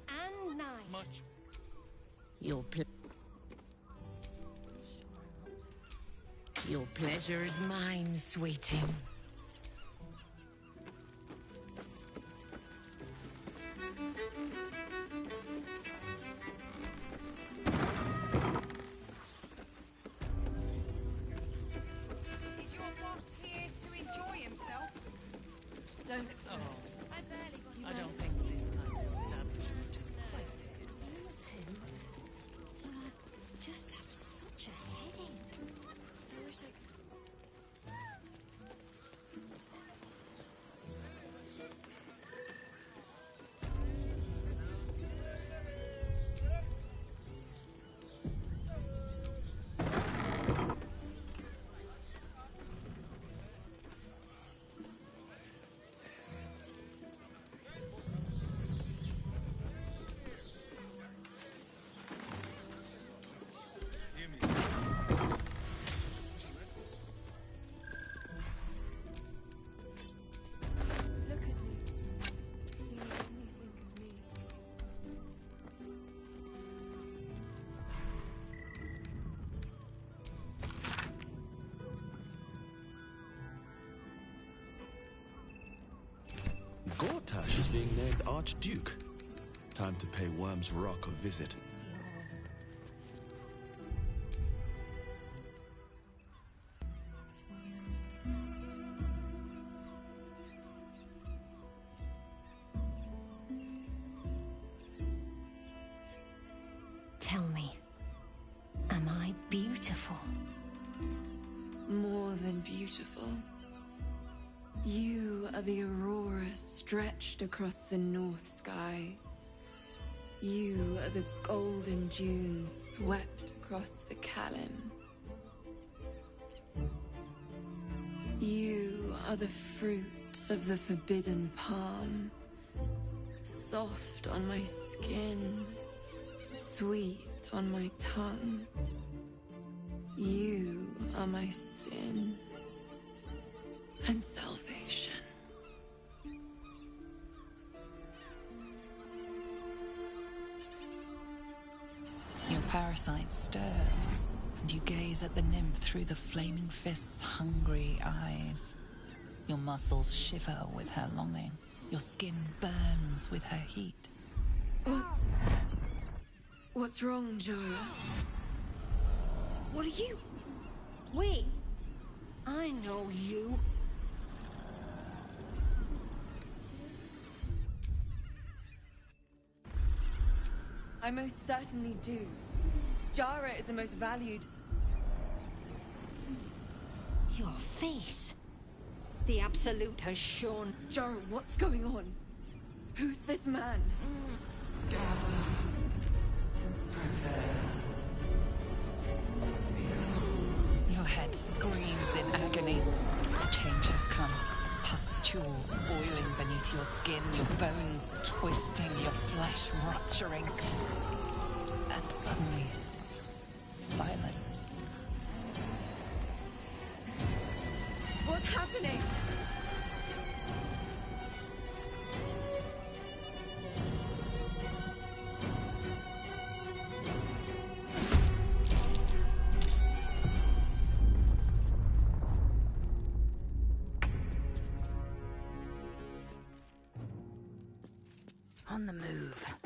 And nice. Your pleasure is mine, sweeting. Is your boss here to enjoy himself? Don't. Oh. I barely got I don't think this kind of establishment is quite to his taste. But I just have such a headache. I wish I could. Look at me. You only think of me. Gortash is being named Archduke. Time to pay Worm's Rock a visit. Tell me, am I beautiful? More than beautiful. You are the aurora stretched across the north skies. You are the golden dunes swept across the Kalim. You are the fruit of the forbidden palm, soft on my skin, sweet on my tongue. You are my sin and salvation. Your parasite stirs, and you gaze at the nymph through the flaming fist's hungry eyes. Your muscles shiver with her longing. Your skin burns with her heat. What's wrong, Jara? What are you? Wait. I know you. I most certainly do. Jara is the most valued. Your face. The Absolute has shown. Jara, what's going on? Who's this man? Your head screams in agony. Change has come. Pustules boiling beneath your skin, your bones twisting, your flesh rupturing. And suddenly, silence. What's happening? On the move.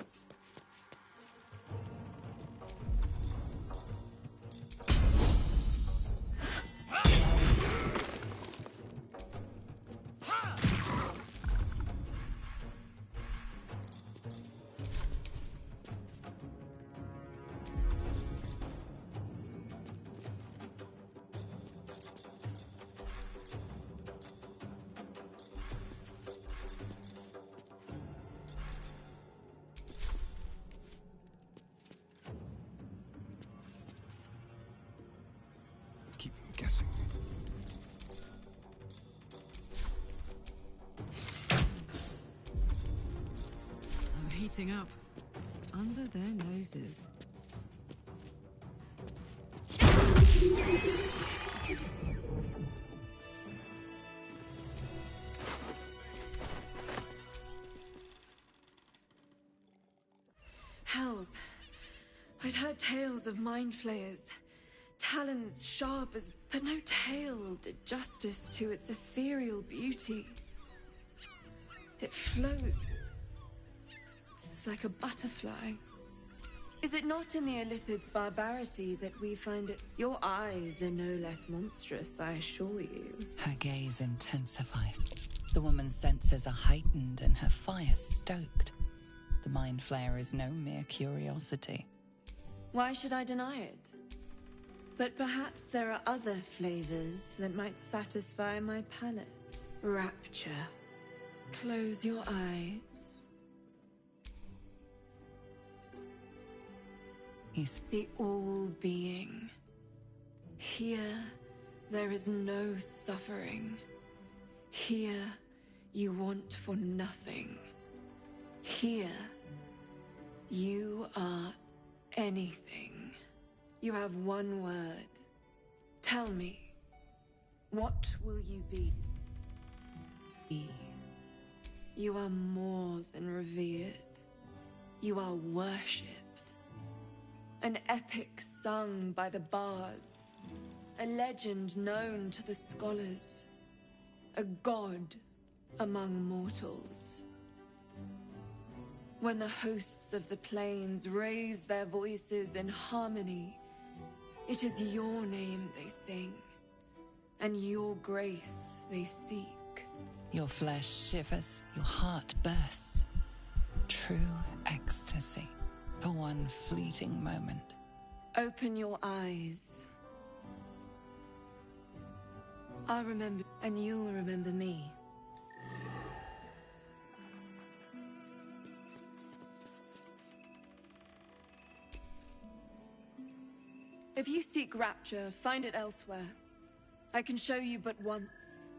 Keep guessing. I'm heating up. Under their noses. Hells. I'd heard tales of mind flayers. Talons sharp as... but no tale did justice to its ethereal beauty. It floats like a butterfly. Is it not in the Illithid's barbarity that we find it? Your eyes are no less monstrous, I assure you. Her gaze intensifies. The woman's senses are heightened and her fire stoked. The mind flayer is no mere curiosity. Why should I deny it? But perhaps there are other flavors that might satisfy my palate. Rapture. Close your eyes. He's the all-being. Here, there is no suffering. Here, you want for nothing. Here, you are anything. You have one word. Tell me, what will you be? You are more than revered. You are worshipped. An epic sung by the bards. A legend known to the scholars. A god among mortals. When the hosts of the plains raise their voices in harmony, it is your name they sing, and your grace they seek. Your flesh shivers, your heart bursts. True ecstasy for one fleeting moment. Open your eyes. I'll remember, and you'll remember me. If you seek rapture, find it elsewhere. I can show you but once.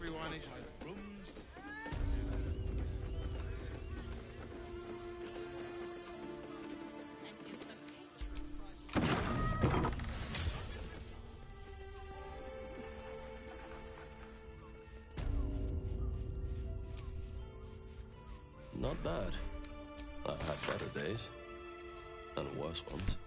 everyone is rooms. Not bad. I've had better days. And worse ones.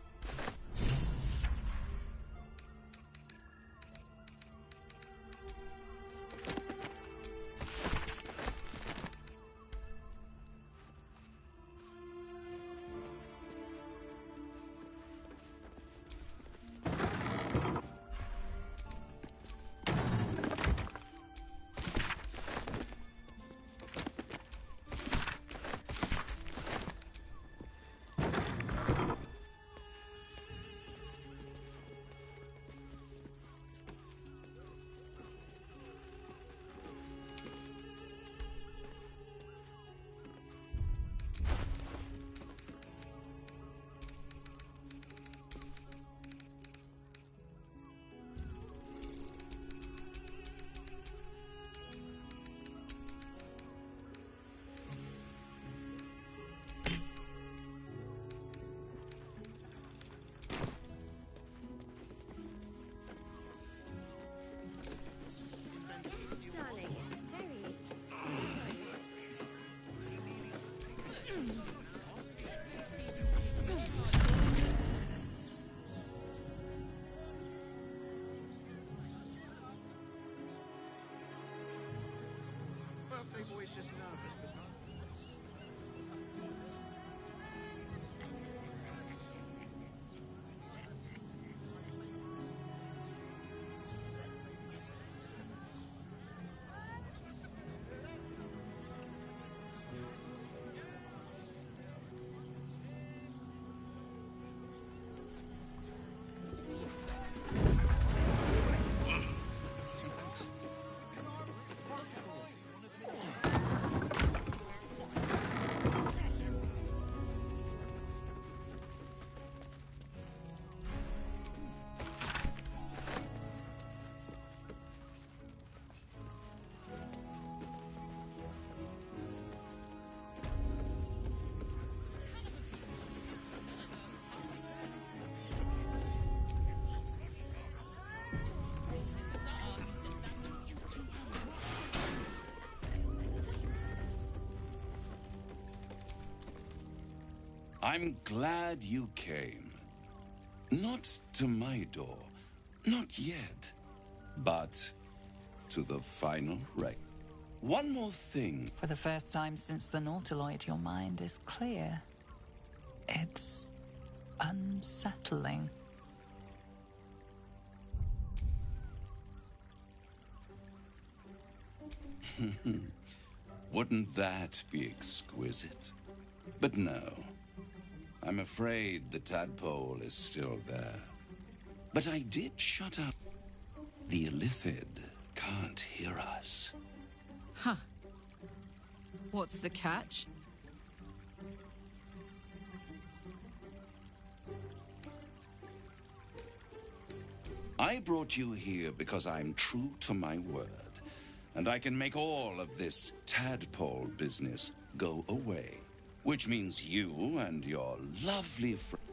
Yes, darling, it's very... Birthday boy's just nervous, but... I'm glad you came. Not to my door, not yet, but to the final wreck. One more thing. For the first time since the Nautiloid, your mind is clear. It's unsettling. Wouldn't that be exquisite? But no. I'm afraid the tadpole is still there. But I did shut up. The Illithid can't hear us. Huh. What's the catch? I brought you here because I'm true to my word. And I can make all of this tadpole business go away. Which means you and your lovely friend.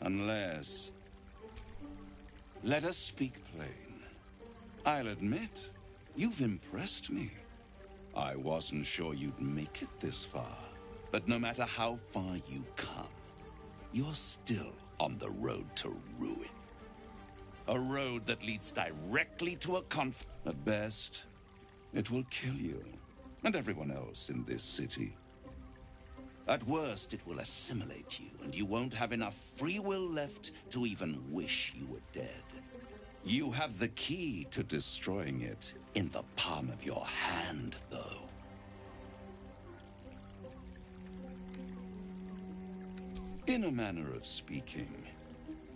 Unless... Let us speak plain. I'll admit, you've impressed me. I wasn't sure you'd make it this far. But no matter how far you come, you're still on the road to ruin. A road that leads directly to a conflict. At best, it will kill you and everyone else in this city. At worst, it will assimilate you, and you won't have enough free will left to even wish you were dead. You have the key to destroying it in the palm of your hand, though. In a manner of speaking.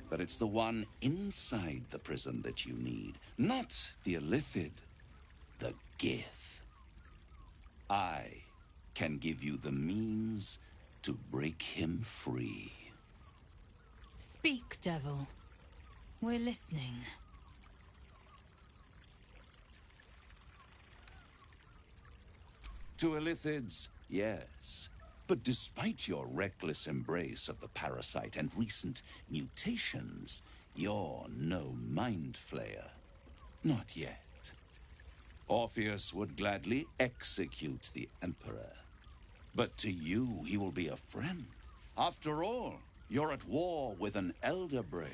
But it's the one inside the prison that you need, not the Illithid, the Gith. I can give you the means to break him free. Speak, devil. We're listening. To Illithids, yes. But despite your reckless embrace of the parasite and recent mutations, you're no mind flayer. Not yet. Orpheus would gladly execute the Emperor. But to you, he will be a friend. After all, you're at war with an elder brain.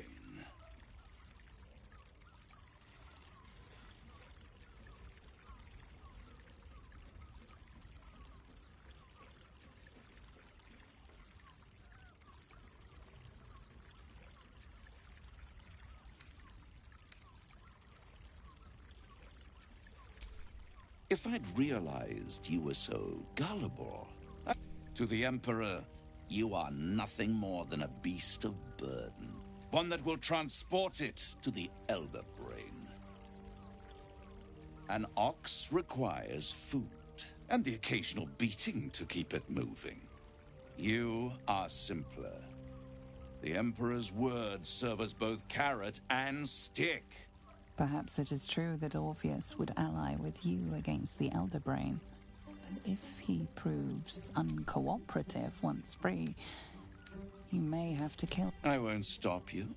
If I'd realized you were so gullible. To the Emperor, you are nothing more than a beast of burden. One that will transport it to the Elder Brain. An ox requires food, and the occasional beating to keep it moving. You are simpler. The Emperor's words serve as both carrot and stick. Perhaps it is true that Orpheus would ally with you against the Elder Brain. But if he proves uncooperative once free, you may have to kill... I won't stop you.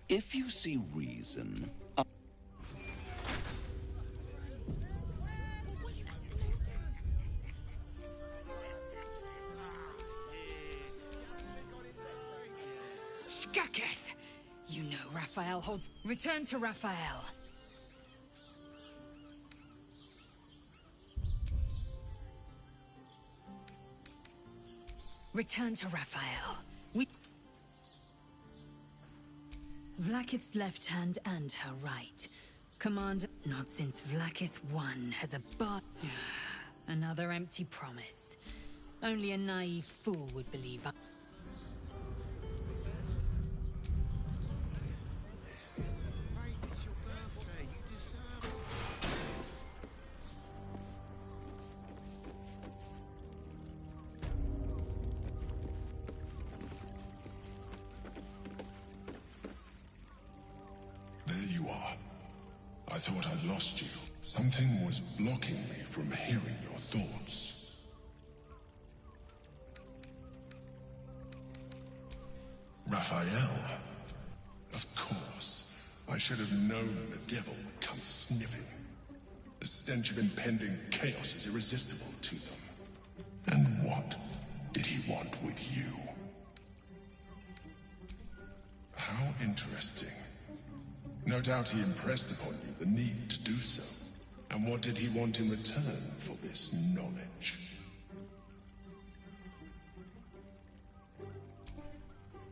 If you see reason... Skaketh! You know Raphael holds... Return to Raphael. Return to Raphael. Vlakith's left hand and her right. Commander... Not since Vlakith I has a bar... Another empty promise. Only a naive fool would believe... I thought I'd lost you. Something was blocking me from hearing your thoughts. Raphael? Of course. I should have known the devil would come sniffing. The stench of impending chaos is irresistible to them. And what did he want with you? How interesting. No doubt he impressed upon you the need to do so. And what did he want in return for this knowledge?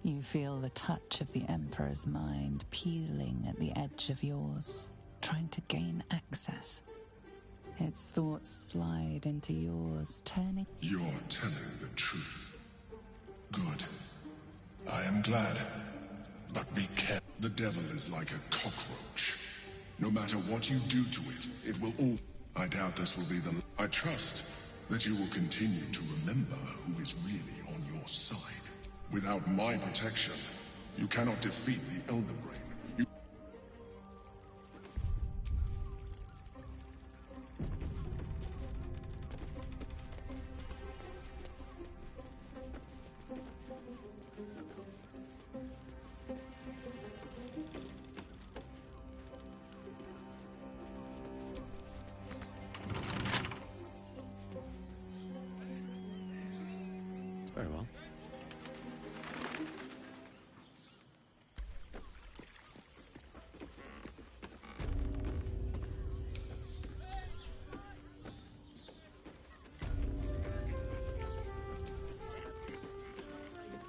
You feel the touch of the Emperor's mind peeling at the edge of yours, trying to gain access. Its thoughts slide into yours, turning... You're telling the truth. Good. I am glad. But be careful. The devil is like a cockroach. No matter what you do to it, it will all... I doubt this will be the... I trust that you will continue to remember who is really on your side. Without my protection, you cannot defeat the Elder Brain. You... Very well.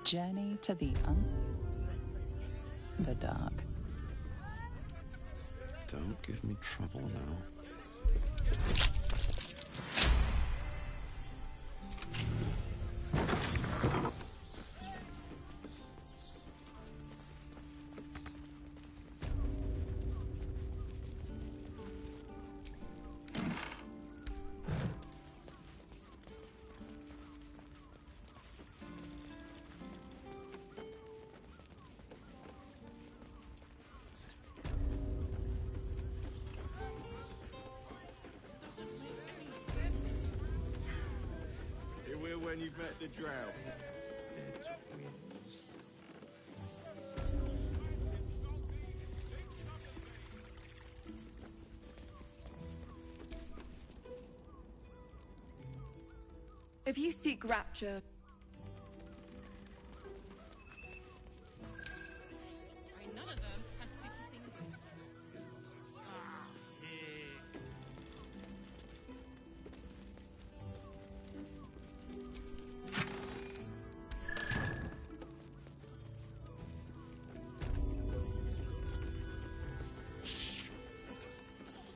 Journey to the Underdark. Don't give me trouble now. when you've met the drow. If you seek rapture, None of them has sticky fingers.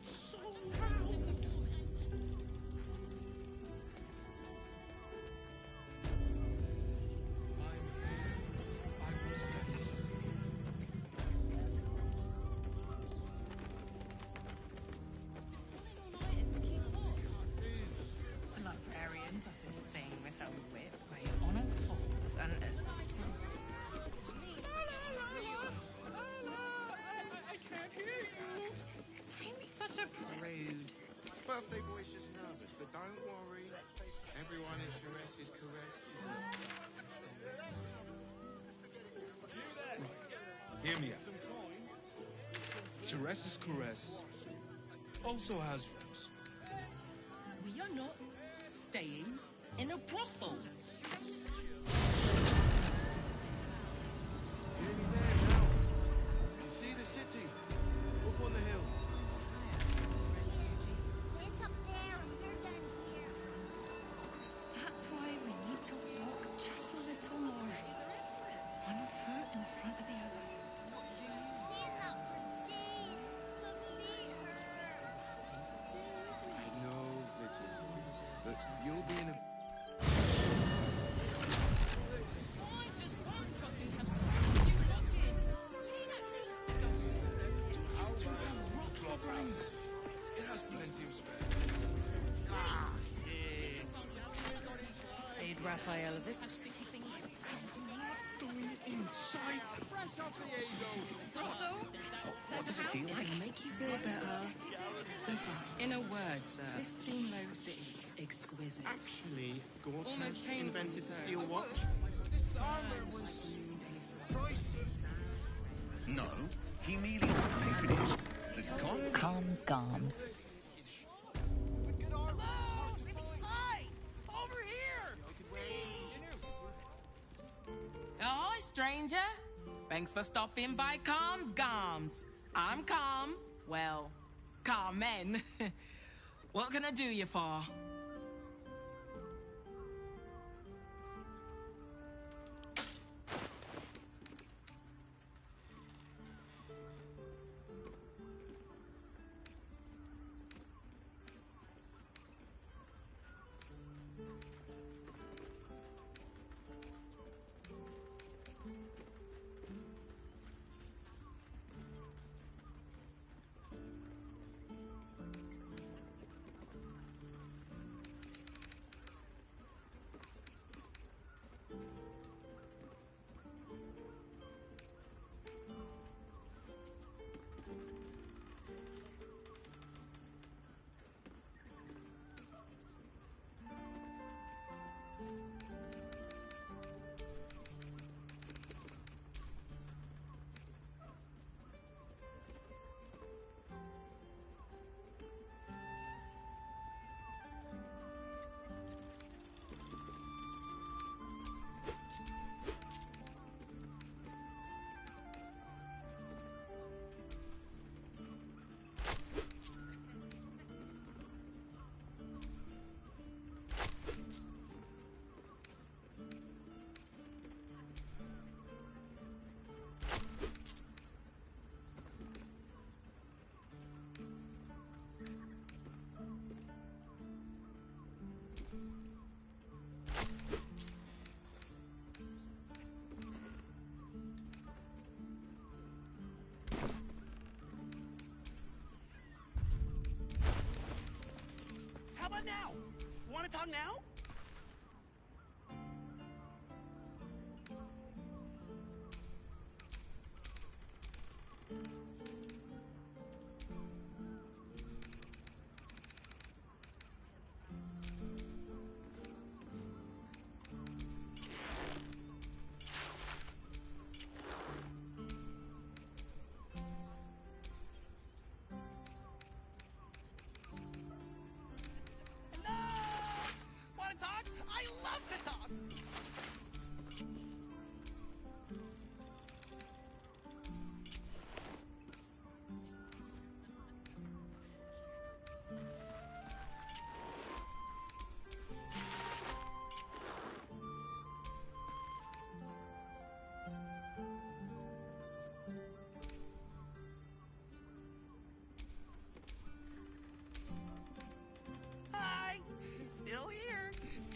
So loud. The librarian does this thing with her whip where you're on all fours and... I can't hear you. Don't be such a prude. Birthday boy's just nervous, but don't worry. Everyone in Sharess's caress is Hear me out. Sharess's caress also has rules. We are not staying in a brothel. nearly there now. You see the city? Up on the hill. It's up there, it's not down here. That's why we need to walk just a little more. One foot in front of the other. Seen that for days. My feet hurt. I know, little boy, but you'll be in a... I just want crossing Castle. You watch it. Need at least a double. Rock robberies. It has plenty of spare beds. Aid Raphael a visit. Going inside. Fresh off the Brothel? What does it feel like? It'll make you feel better. In a word, sir. 15 low cities. Exquisite. Actually, Gortash Almost painful, invented the sir. steel watch. This armor was pricey. No, he merely offered patronage. The god... Calms Garms. Hi! Over here! Oh, hi, stranger. Thanks for stopping by Calm's Garms. I'm Calm. Well, Carmen. What can I do you for? How about now? Want to talk now?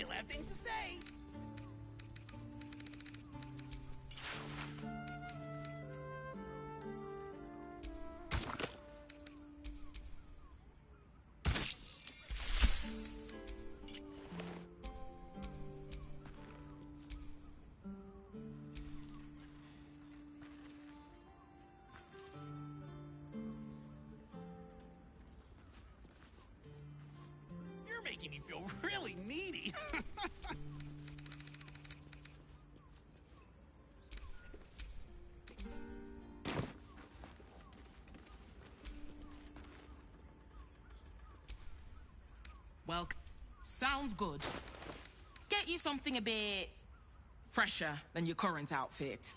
still have things to say. You're making me feel really needy. Well, sounds good. Get you something a bit fresher than your current outfit.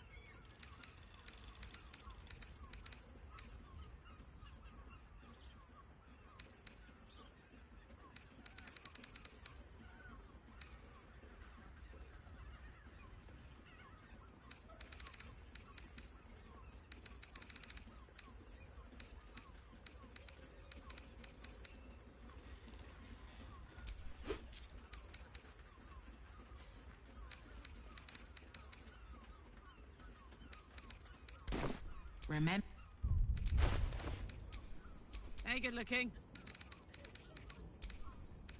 Remember? Hey, good looking.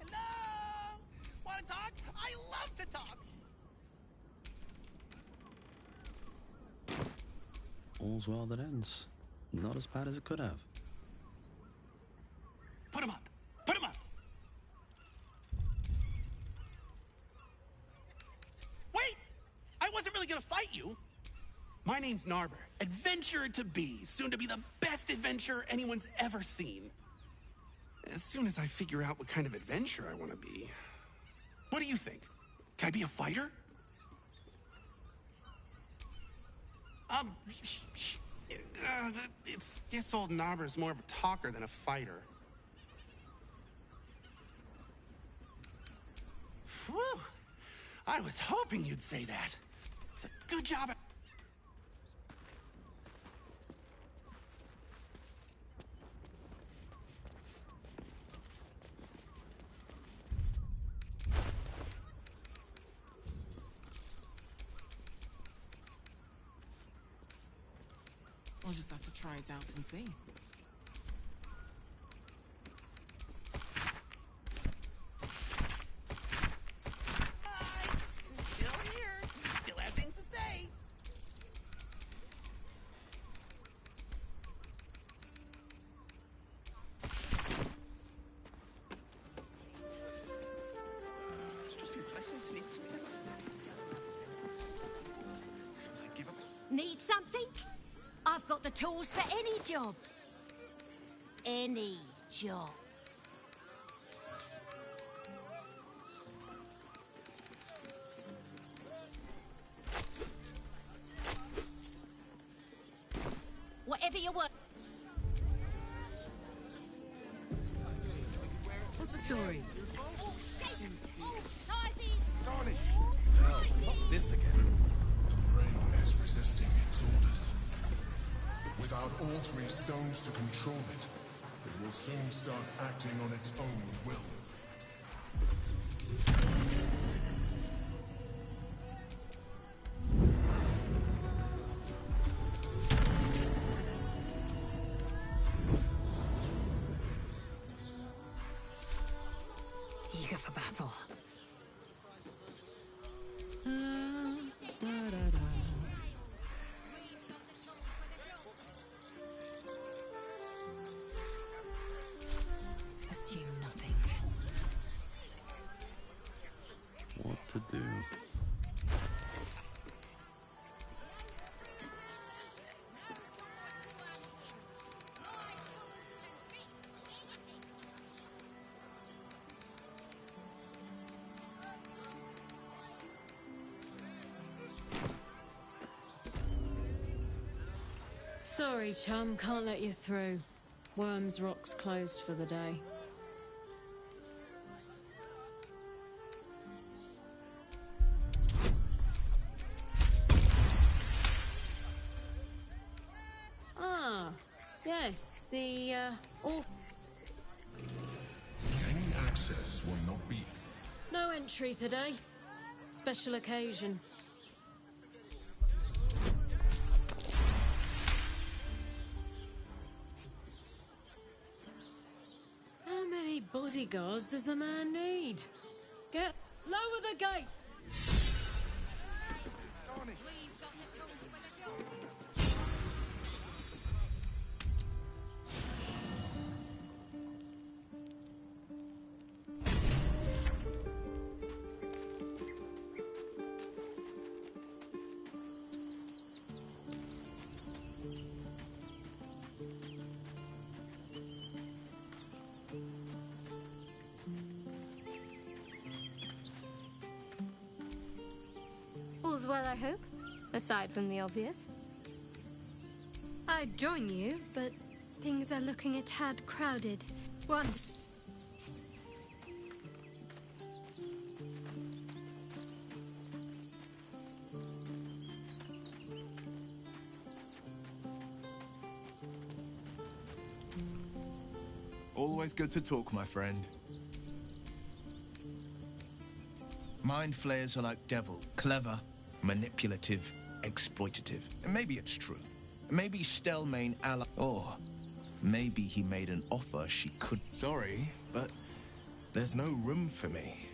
Hello? Want to talk? I love to talk. All's well that ends. Not as bad as it could have. Put him up. Put him up. Wait! I wasn't really gonna fight you. My name's Narber, adventurer to be, soon to be the best adventurer anyone's ever seen. As soon as I figure out what kind of adventurer I want to be. What do you think? Can I be a fighter? It's guess old Narber's more of a talker than a fighter. Whew! I was hoping you'd say that. It's a good job. We'll just have to try it out and see. Still here. Still have things to say. Need something? I've got the tools for any job. Any job. Whatever you want. What's the story? All shapes, all sizes. Tarnish. No, not this again. The brain is resisting its orders. Without all three stones to control it, it will soon start acting on its own will. Eager for battle. Assume nothing. What to do? Sorry, chum, can't let you through. Worms Rock's closed for the day. Ah, yes, the, Any access will not be. No entry today. Special occasion. How many bodyguards does a man need? Lower the gate! All's well, I hope, aside from the obvious. I'd join you, but things are looking a tad crowded. One. Always good to talk, my friend. Mind flayers are like devil. Clever, manipulative, exploitative. And maybe it's true. Maybe Stelmane ally... Or maybe he made an offer she could... Sorry, but there's no room for me.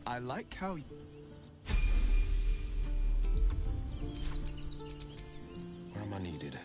I like how... Where am I needed?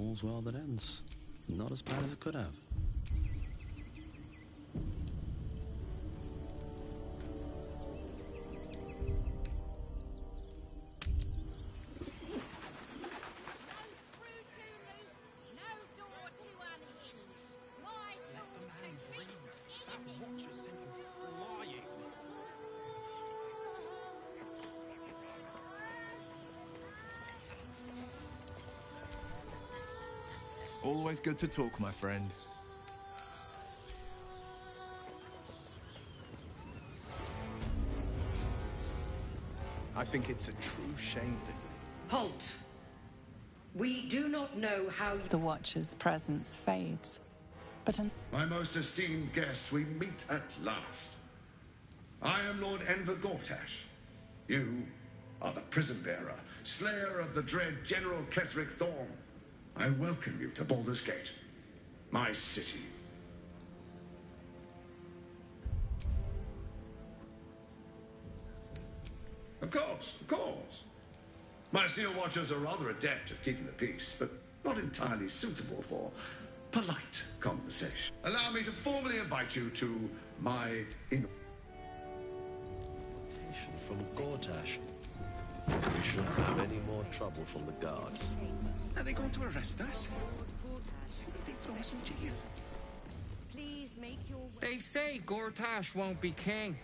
all's well that ends. Not as bad as it could have. Always good to talk, my friend. I think it's a true shame that... Halt! We do not know how... The Watcher's presence fades, but My most esteemed guest, we meet at last. I am Lord Enver Gortash. You are the prison bearer, slayer of the dread General Ketheric Thorn. I welcome you to Baldur's Gate, my city. Of course, of course. My Steel Watchers are rather adept at keeping the peace, but not entirely suitable for polite conversation. Allow me to formally invite you to my... From Gortash. We shouldn't have any more trouble from the guards. Are they going to arrest us? Who do they throw us in jail? Please make your... They say Gortash won't be king,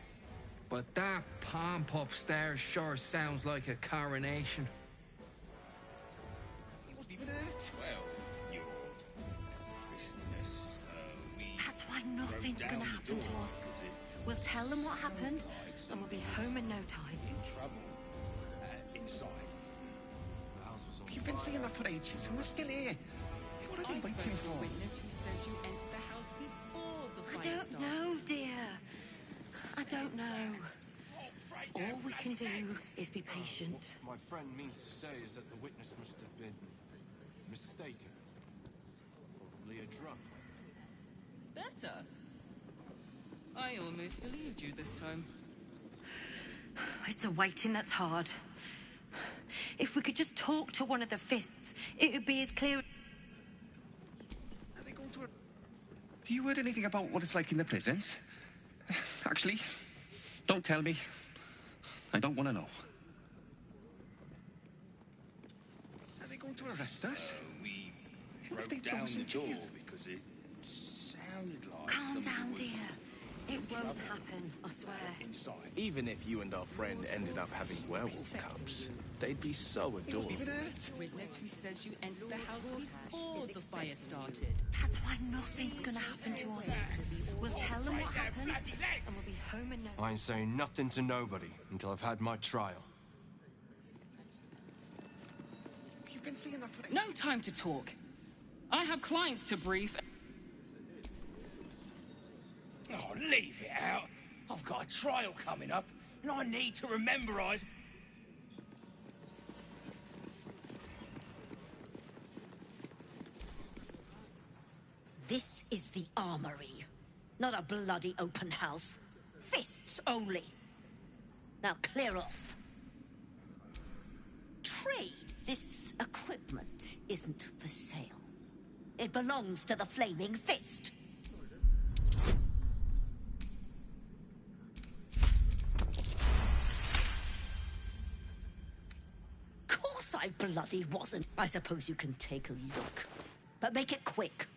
but that pomp upstairs sure sounds like a coronation. He wasn't even hurt. Well, your officialness, That's why nothing's gonna happen to us. We'll tell them what happened, and we'll be home in no time. in trouble. Inside. You've been saying that for ages, and we're still here. What are they waiting for? Witness who says you entered the house before the I fire don't started. know, dear. I don't know. All we can do is be patient. What my friend means to say is that the witness must have been mistaken. Probably a drunk. Better. I almost believed you this time. It's the waiting that's hard. If we could just talk to one of the fists, it would be as clear... Are they going to... Have you heard anything about what it's like in the prisons? Actually, don't tell me. I don't want to know. Are they going to arrest us? We What if broke they throw down us the in jail? door because it sounded like Calm down, someone was dear. It won't happen, I swear. inside. Even if you and our friend ended up having werewolf cubs, they'd be so adorable. Witness who says you entered the house before the fire started. That's why nothing's gonna happen to us. We'll tell them what happened, and we'll be home in no... I ain't saying nothing to nobody until I've had my trial. You've been saying that for... No time to talk. I have clients to brief. Oh, leave it out. I've got a trial coming up, and I need to rememberize. This is the armory, not a bloody open house. Fists only. Now clear off. Trade. This equipment isn't for sale. It belongs to the Flaming Fist. Course I bloody wasn't. I suppose you can take a look, but make it quick.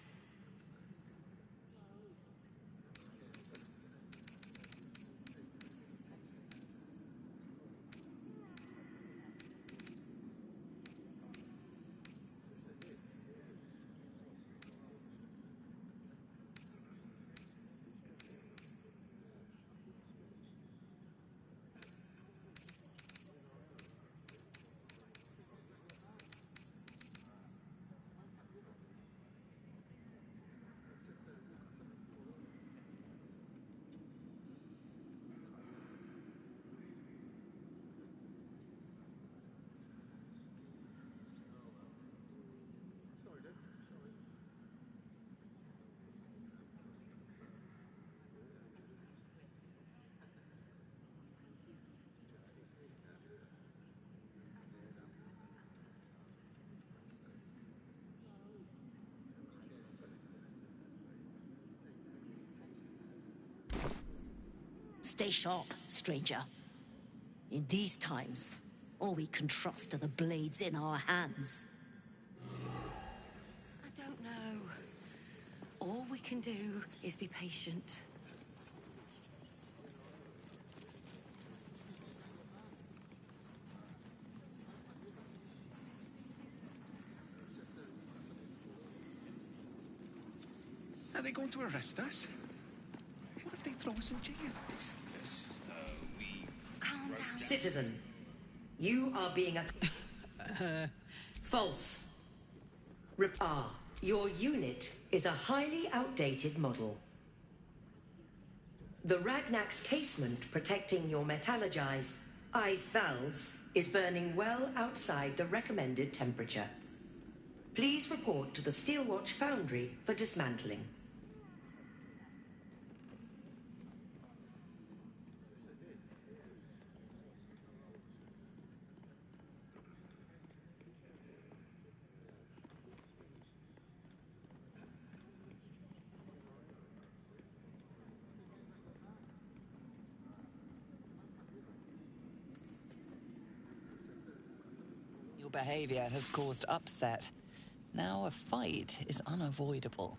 Stay sharp, stranger. In these times, all we can trust are the blades in our hands. I don't know. All we can do is be patient. Are they going to arrest us? What if they throw us in jail? Calm down. Citizen, you are being false. Your unit is a highly outdated model. The Ragnak's casement protecting your metallurgized eyes valves is burning well outside the recommended temperature. Please report to the Steelwatch Foundry for dismantling. Your behavior has caused upset. Now a fight is unavoidable.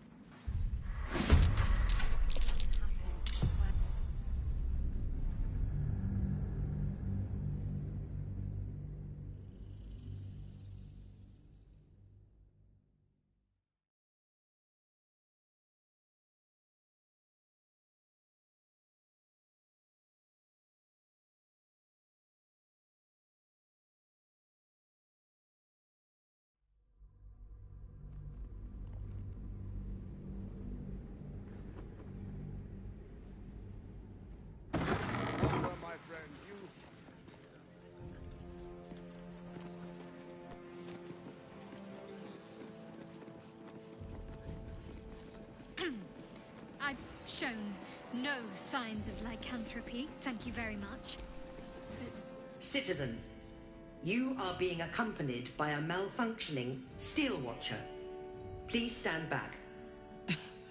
My friend, I've shown no signs of lycanthropy, thank you very much. Citizen, you are being accompanied by a malfunctioning steel watcher. Please stand back.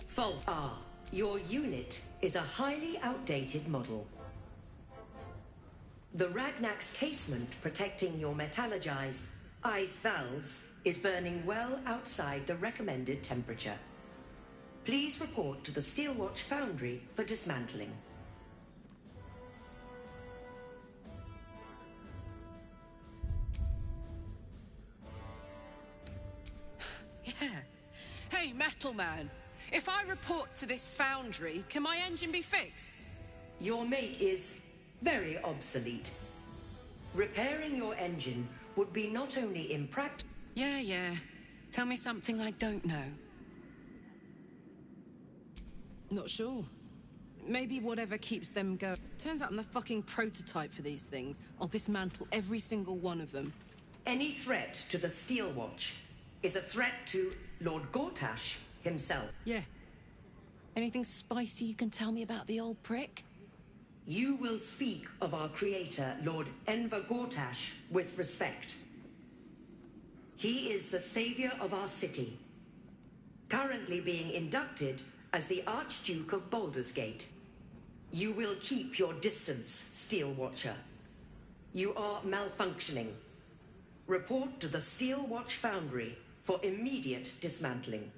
False. Your unit is a highly outdated model. The Ragnak's casement protecting your metallurgized eyes valves is burning well outside the recommended temperature. Please report to the Steelwatch Foundry for dismantling. Yeah. Hey, Metal Man. If I report to this foundry, can my engine be fixed? Your make is very obsolete. Repairing your engine would be not only impractical... Yeah. Tell me something I don't know. Not sure. Maybe whatever keeps them going. Turns out I'm the fucking prototype for these things. I'll dismantle every single one of them. Any threat to the Steelwatch is a threat to Lord Gortash himself. Yeah. Anything spicy you can tell me about the old prick? You will speak of our creator, Lord Enver Gortash, with respect. He is the savior of our city, currently being inducted as the Archduke of Baldur's Gate. You will keep your distance, Steel Watcher. You are malfunctioning. Report to the Steel Watch Foundry for immediate dismantling.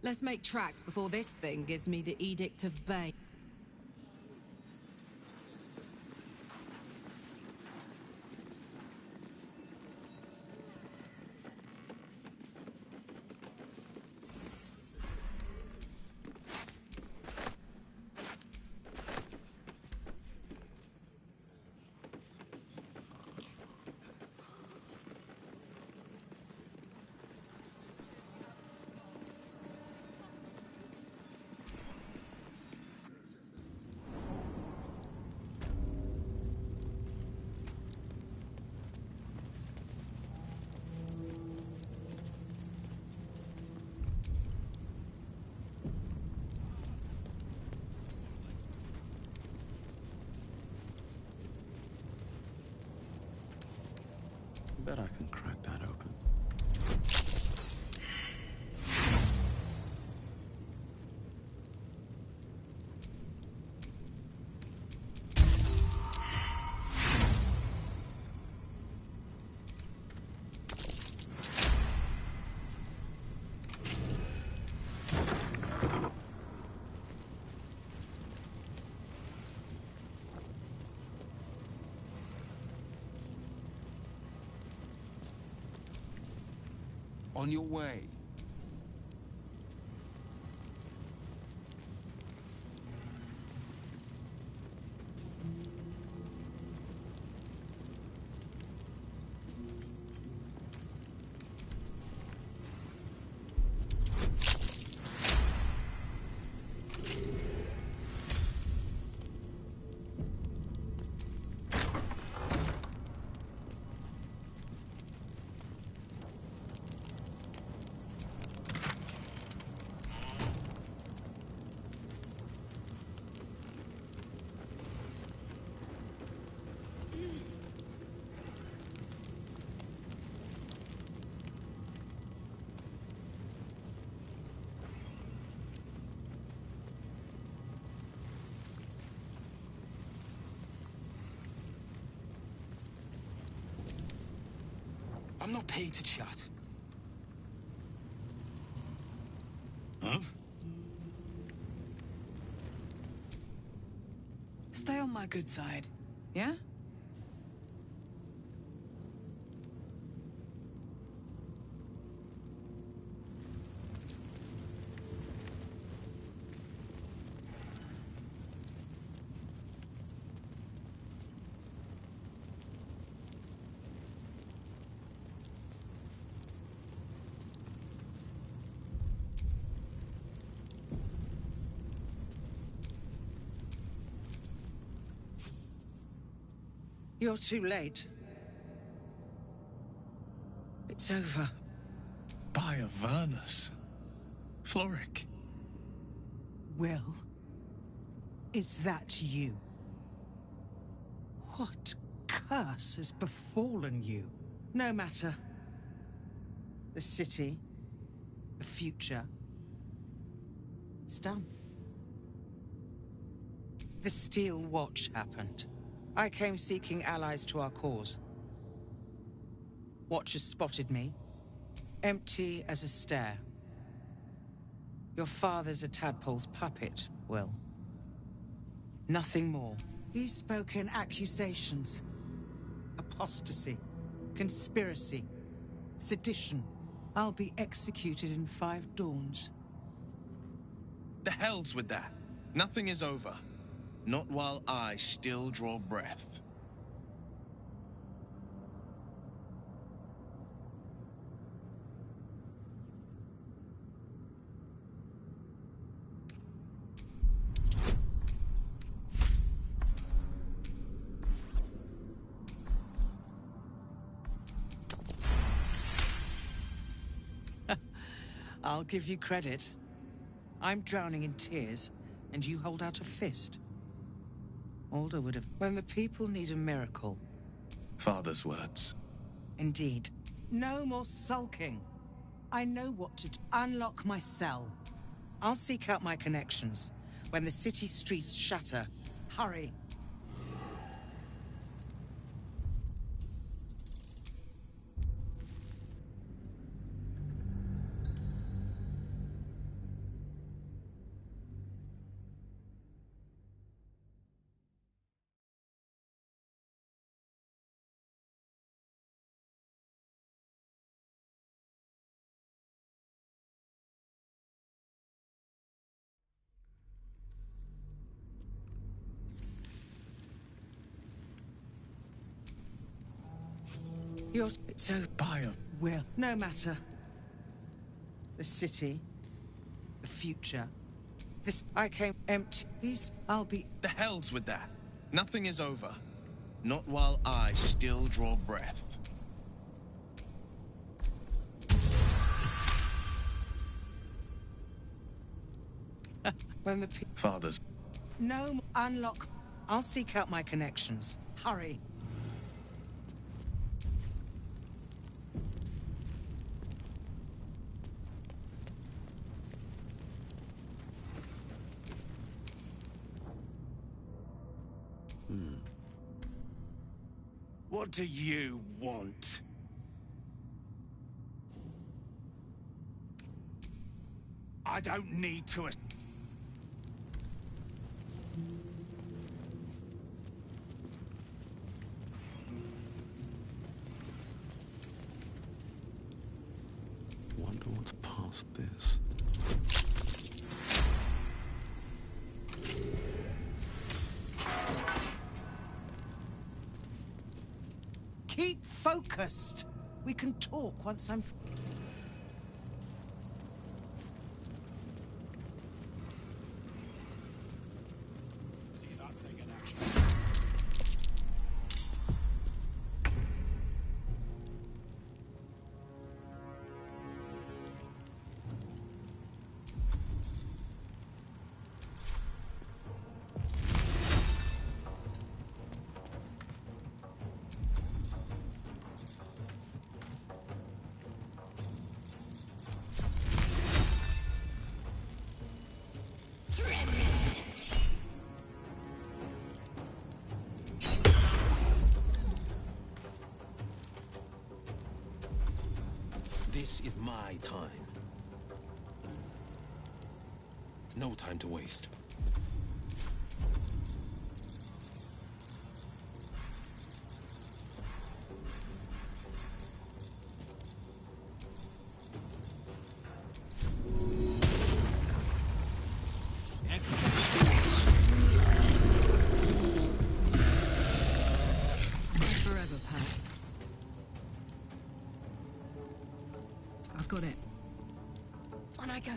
Let's make tracks before this thing gives me the Edict of Bay. Bet I can crack that open. On your way. I'm not paid to chat. Huh? Stay on my good side, yeah? You're too late. It's over. By Avernus. Floric. Will, is that you? What curse has befallen you? No matter. The city, the future, it's done. The Steel Watch happened. I came seeking allies to our cause. Watchers spotted me, empty as a stare. Your father's a tadpole's puppet, Will. Nothing more. You spoke in accusations. Apostasy, conspiracy, sedition. I'll be executed in 5 dawns. The hell's with that. Nothing is over. Not while I still draw breath. I'll give you credit. I'm drowning in tears, and you hold out a fist. Alder would have... When the people need a miracle. Father's words. Indeed. No more sulking. I know what to do. Unlock my cell. I'll seek out my connections. When the city streets shatter, hurry. You're so bio. Will. No matter. The city. The future. This... I came empty. I'll be... The hell's with that. Nothing is over. Not while I still draw breath. When the... Father's... No, unlock... I'll seek out my connections. Hurry. What do you want? I don't need to... what's past this. Keep focused. We can talk once I'm... This is my time. No time to waste. Forever, pal. I've got it. On I go.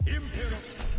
Imperos!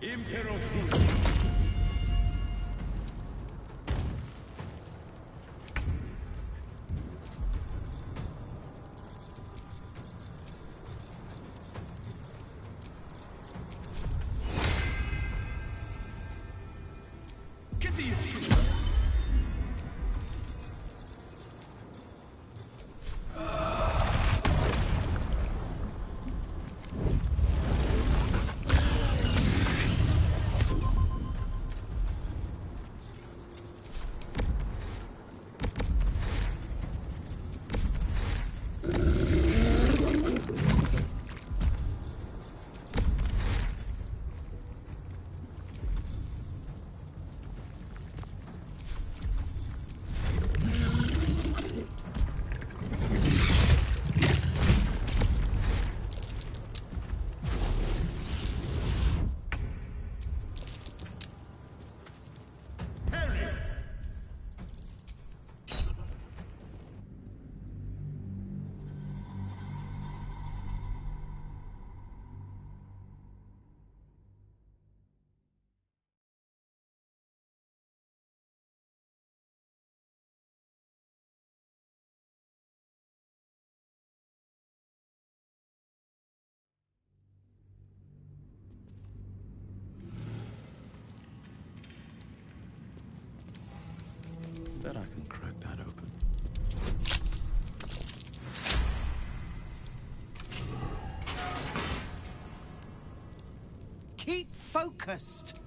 Imperos! Bet I can crack that open. Keep focused.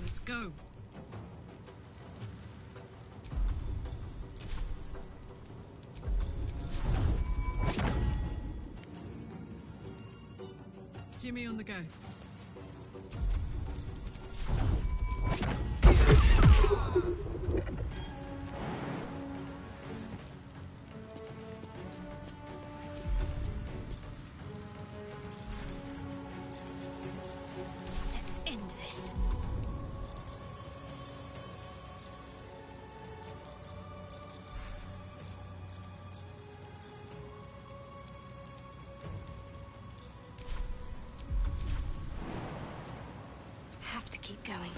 Let's go. Jimmy on the go. Let's end this. Have to keep going.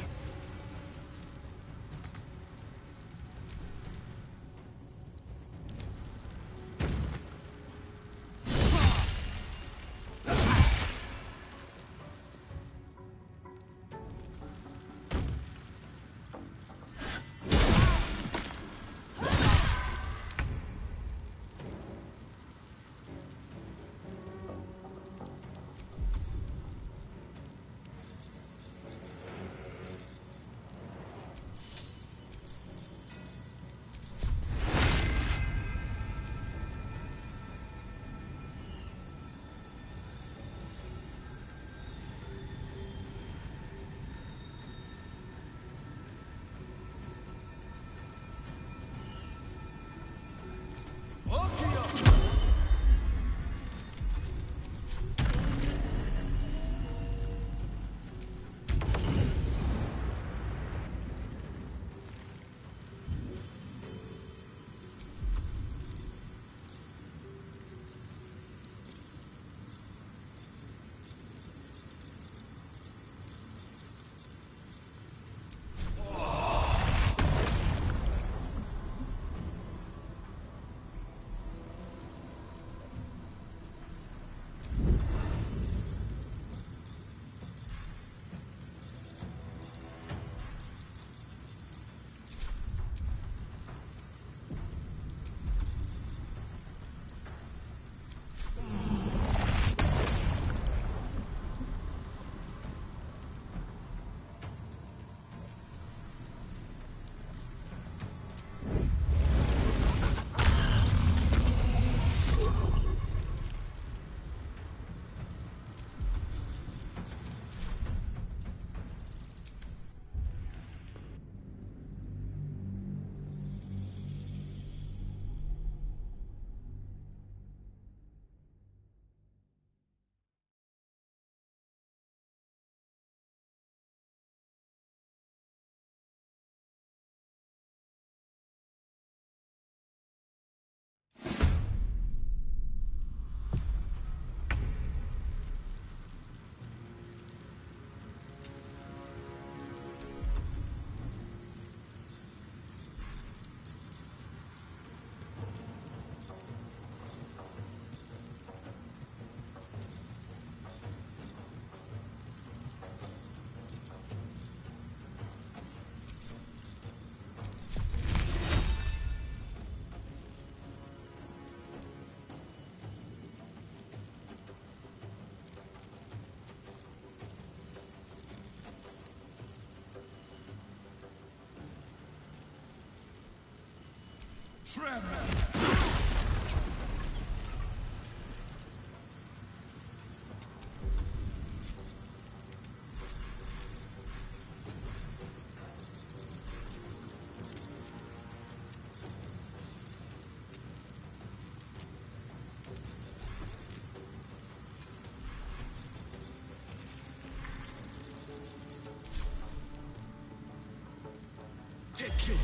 Take you.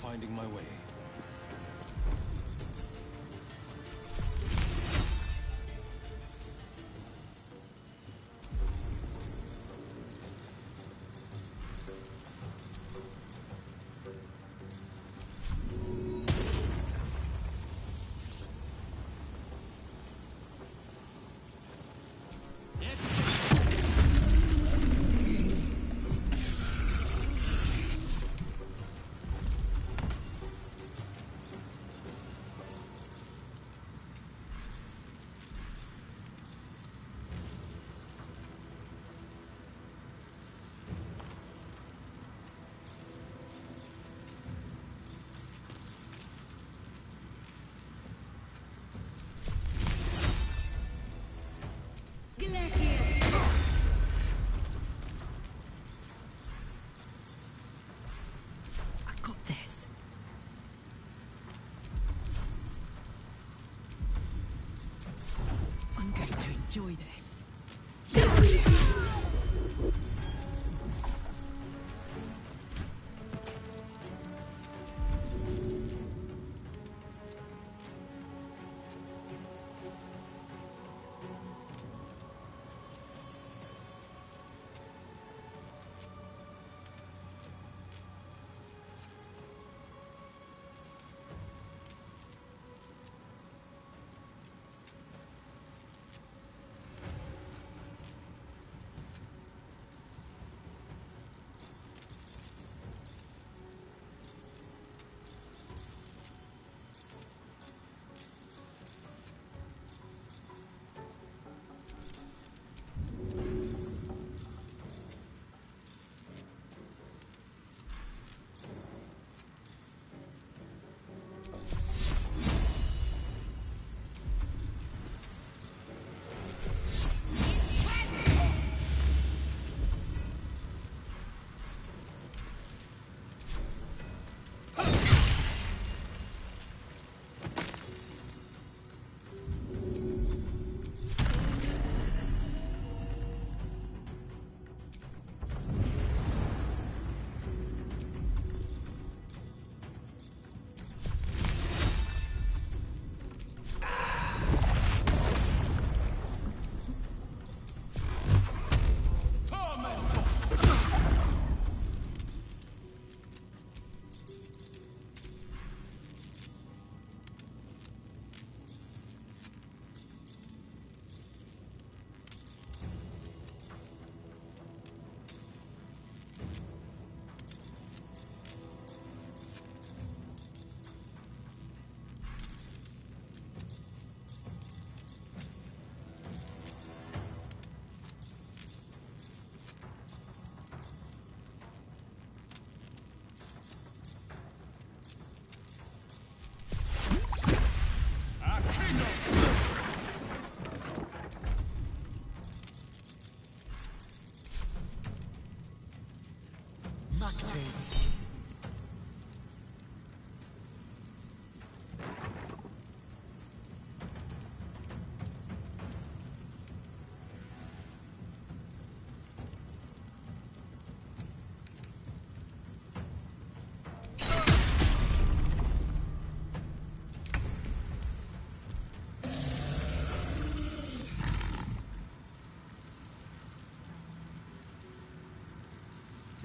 Finding my way. I got this. I'm going to enjoy this.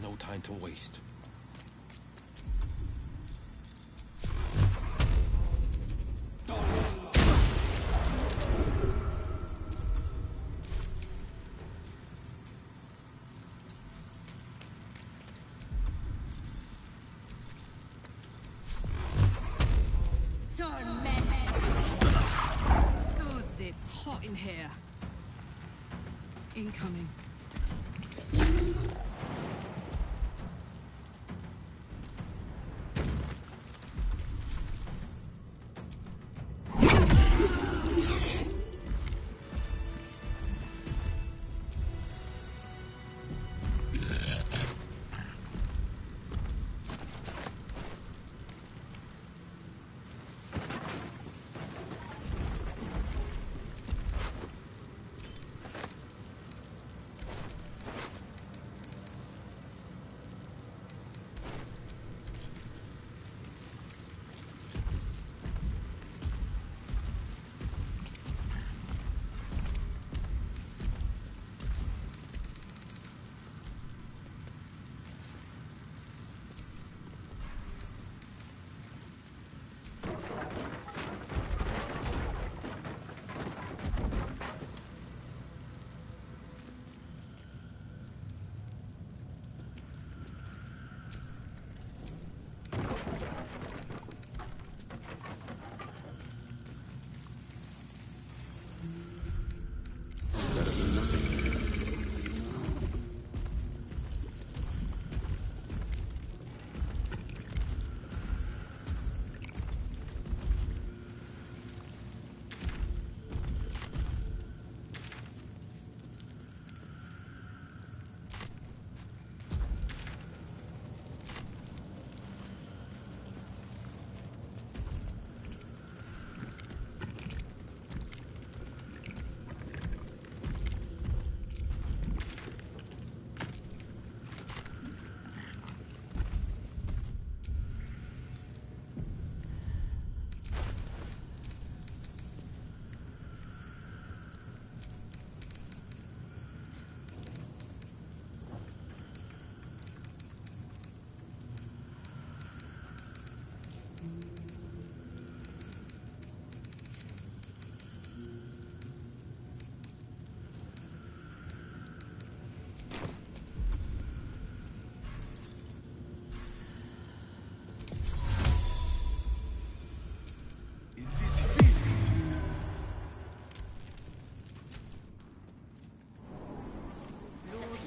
No time to waste. Torment. it's hot in here. Incoming.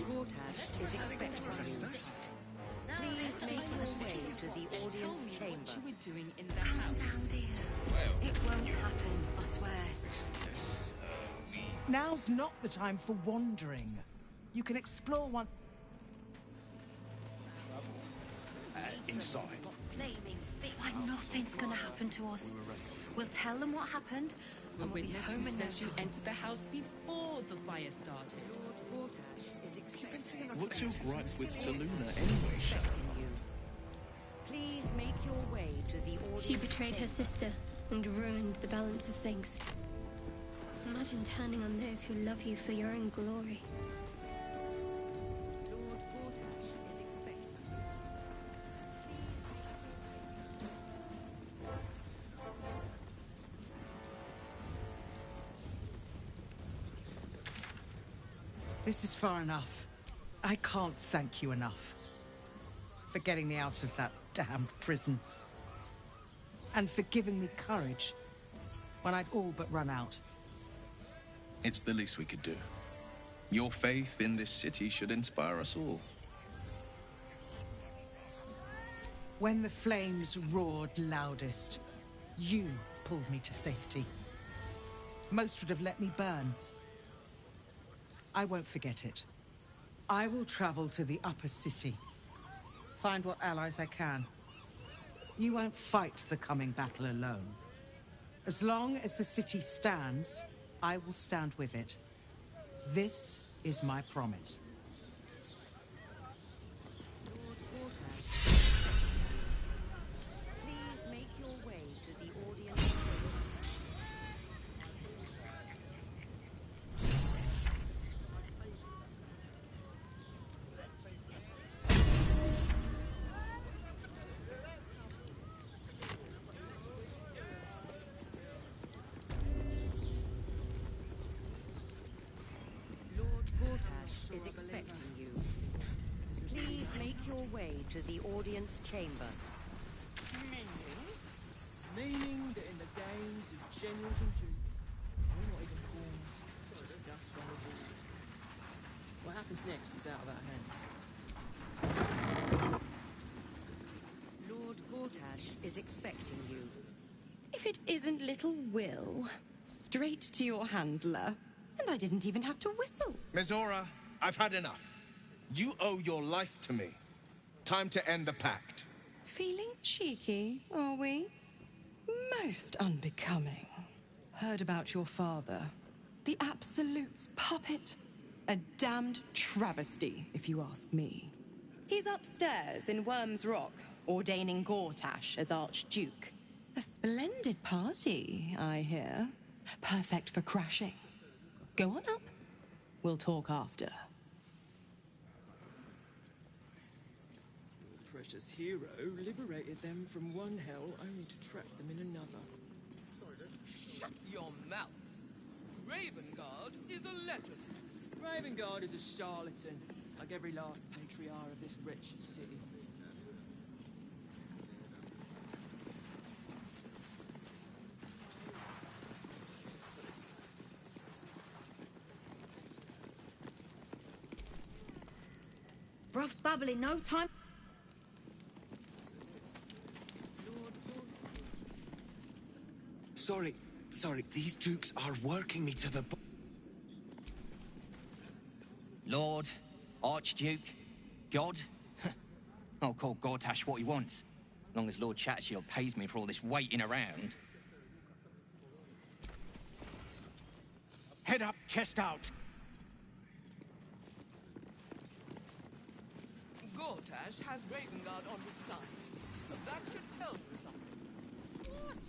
Gortash is expecting you. Please make your way to the audience chamber. What you were doing in the Calm house. down, dear. It won't happen, I swear. Now's not the time for wandering. You can explore one... Inside. Why, nothing's gonna happen to us. We'll tell them what happened, The and we'll be witness home who in no says you time. entered the house before the fire started. Lord Gortash is expecting What's your gripe with Saluna anyway, Shadow? you. Please make your way to the audience She betrayed her chamber. sister and ruined the balance of things. Imagine turning on those who love you for your own glory. Lord Gortash is expecting you. This is far enough. I can't thank you enough for getting me out of that damned prison. And for giving me courage when I'd all but run out. It's the least we could do. Your faith in this city should inspire us all. When the flames roared loudest, you pulled me to safety. Most would have let me burn. I won't forget it. I will travel to the upper city. Find what allies I can. You won't fight the coming battle alone. As long as the city stands, I will stand with it. This is my promise. Lord Gortash. Please make your way to the audience chamber. Lord Gortash is expecting you. Please make your way to the audience chamber. Meaning that in the days of generals and dukes, we're not even dust on the wall. What happens next is out of our hands. Lord Gortash is expecting you. If it isn't little Will, straight to your handler. And I didn't even have to whistle. Mizora, I've had enough. You owe your life to me. Time to end the pact. Feeling cheeky, are we? Most unbecoming. Heard about your father. The Absolute's puppet. A damned travesty, if you ask me. He's upstairs in Worm's Rock, ordaining Gortash as Archduke. A splendid party, I hear. Perfect for crashing. Go on up. We'll talk after. Your precious hero liberated them from one hell only to trap them in another. Shut your mouth. Ravengard is a legend. Ravengard is a charlatan, like every last patriarch of this wretched city. Bruff's babbling, no time. Sorry, these dukes are working me to the Lord, Archduke, God. I'll call Gortash what he wants, as long as Lord Chatshield pays me for all this waiting around. Head up, chest out. Gortash has Ravengard on his side. That should tell you something. What?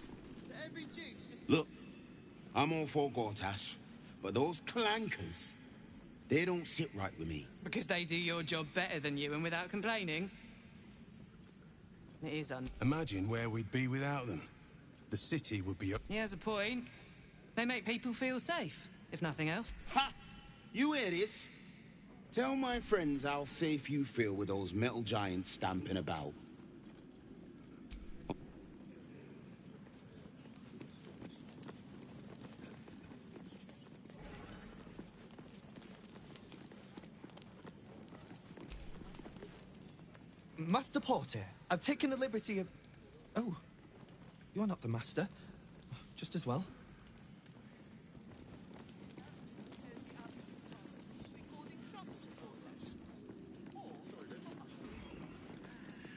Every duke's just... Look, I'm all for Gortash, but those clankers, they don't sit right with me. Because they do your job better than you and without complaining? It is Imagine where we'd be without them. The city would be... He has a point. They make people feel safe, if nothing else. Ha! You hear this? Tell my friends how safe you feel with those metal giants stamping about. Master Porter, I've taken the liberty of... Oh, you're not the master. Just as well.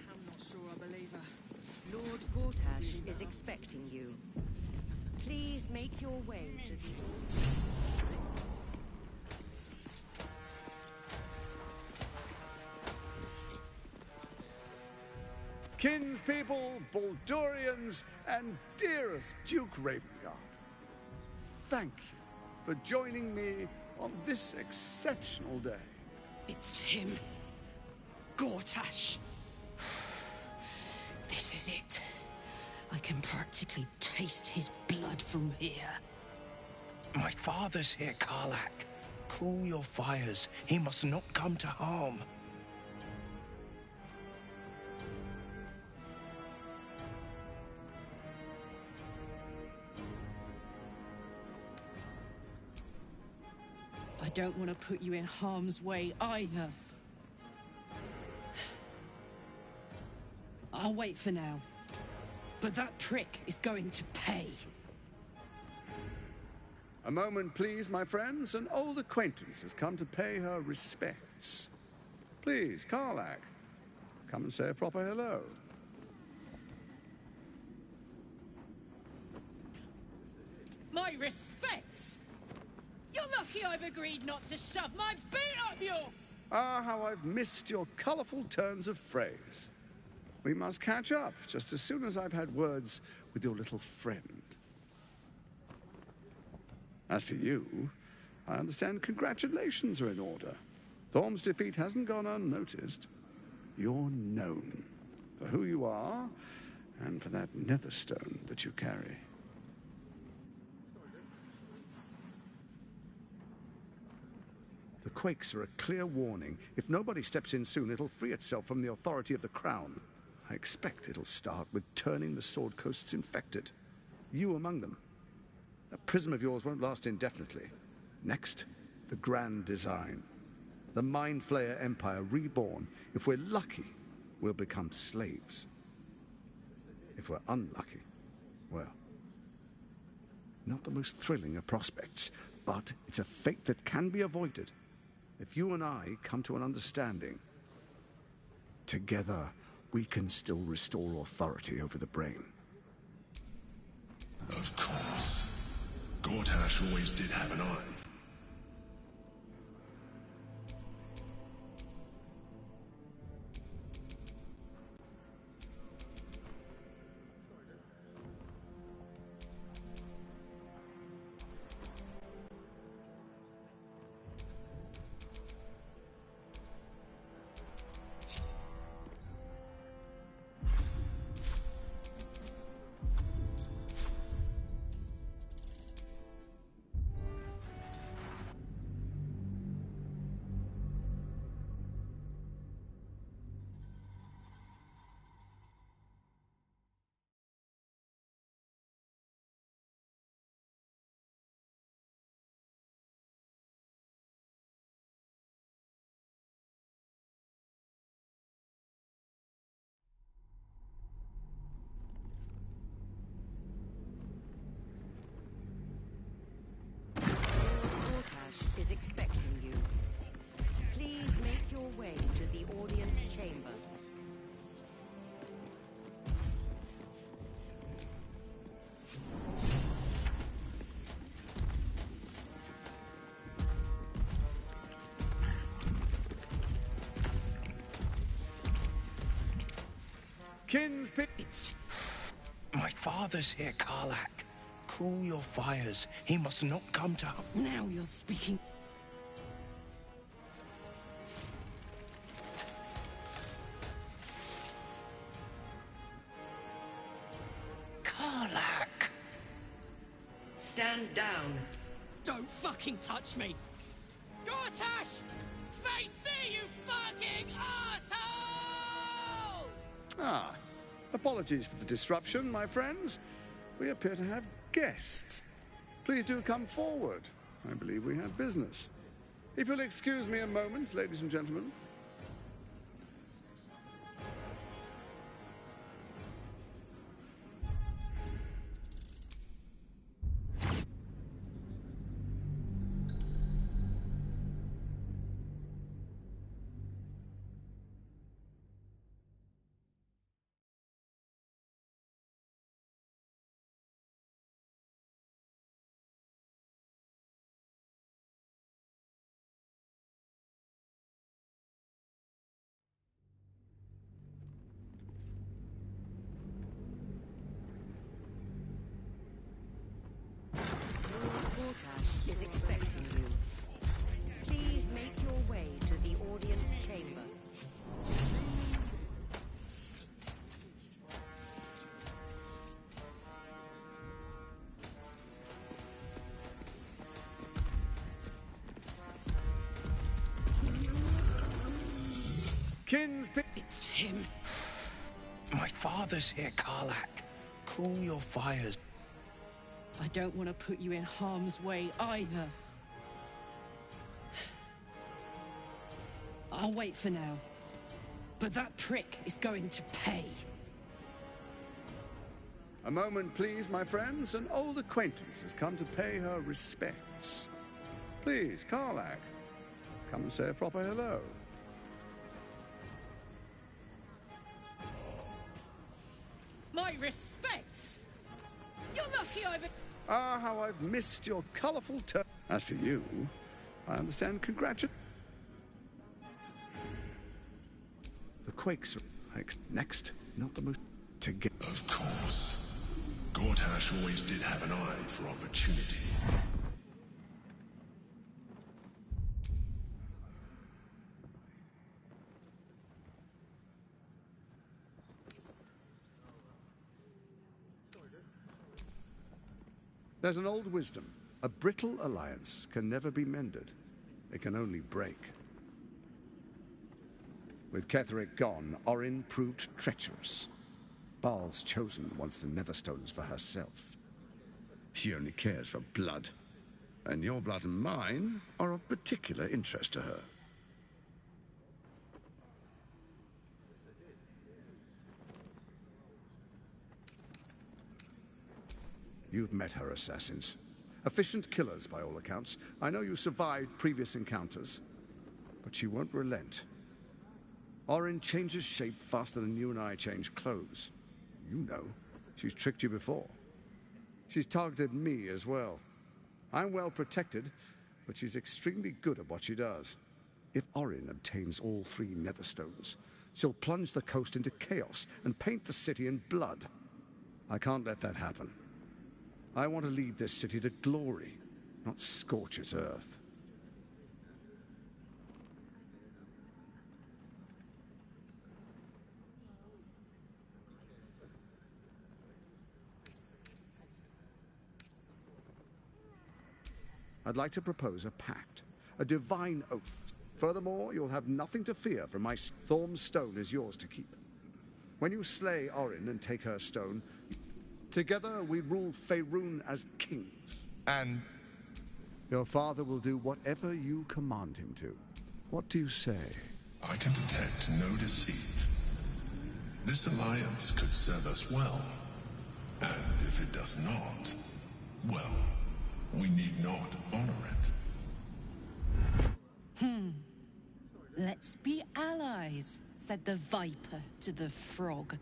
I'm not sure I believe her. Lord Gortash is expecting you. Please make your way to the... Kinspeople, Baldurians, and dearest Duke Ravengard, thank you for joining me on this exceptional day. It's him. Gortash. This is it. I can practically taste his blood from here. My father's here, Karlach. Cool your fires. He must not come to harm. I don't want to put you in harm's way either. I'll wait for now. But that prick is going to pay. A moment, please, my friends. An old acquaintance has come to pay her respects. Please, Karlach, come and say a proper hello. My respects! You're lucky I've agreed not to shove my boot up your... Ah, how I've missed your colourful turns of phrase. We must catch up just as soon as I've had words with your little friend. As for you, I understand congratulations are in order. Thorm's defeat hasn't gone unnoticed. You're known for who you are and for that netherstone that you carry. The quakes are a clear warning. If nobody steps in soon, it'll free itself from the authority of the Crown. I expect it'll start with turning the Sword Coasts infected. You among them. That prism of yours won't last indefinitely. Next, the grand design. The Mind Flayer Empire reborn. If we're lucky, we'll become slaves. If we're unlucky, well, not the most thrilling of prospects, but it's a fate that can be avoided if you and I come to an understanding. Together, we can still restore authority over the brain. Of course. Gortash always did have an eye. Is expecting you. Please make your way to the audience chamber. It's... My father's here, Karlak. Cool your fires. He must not come to... Now you're speaking. Karlak! Stand down. Don't fucking touch me! Gortash! Face me, you fucking asshole! Ah, apologies for the disruption, my friends. We appear to have guests. Please do come forward. I believe we have business. If you'll excuse me a moment, ladies and gentlemen. Gortash is expecting you. Please make your way to the audience chamber. It's him. My father's here, Karlak. Cool your fires. I don't want to put you in harm's way either. I'll wait for now. But that prick is going to pay. A moment, please, my friends. An old acquaintance has come to pay her respects. Please, Karlak, come and say a proper hello. My respects! You're lucky I've... Ah, how I've missed your colourful turn. As for you, I understand congratulations. The Quakes are next, not the most... to get... Of course. Gortash always did have an eye for opportunity. There's an old wisdom. A brittle alliance can never be mended. It can only break. With Ketheric gone, Orin proved treacherous. Baal's chosen wants the Netherstones for herself. She only cares for blood. And your blood and mine are of particular interest to her. You've met her assassins. Efficient killers, by all accounts. I know you survived previous encounters, but she won't relent. Orin changes shape faster than you and I change clothes. You know, she's tricked you before. She's targeted me as well. I'm well protected, but she's extremely good at what she does. If Orin obtains all 3 Netherstones, she'll plunge the coast into chaos and paint the city in blood. I can't let that happen. I want to lead this city to glory, not scorch its earth. I'd like to propose a pact, a divine oath. Furthermore, you'll have nothing to fear from my Thorm's stone is yours to keep. When you slay Orin and take her stone, together we rule Faerun as kings. And your father will do whatever you command him to. What do you say? I can detect no deceit. This alliance could serve us well. And if it does not, well, we need not honor it. Let's be allies, said the viper to the frog.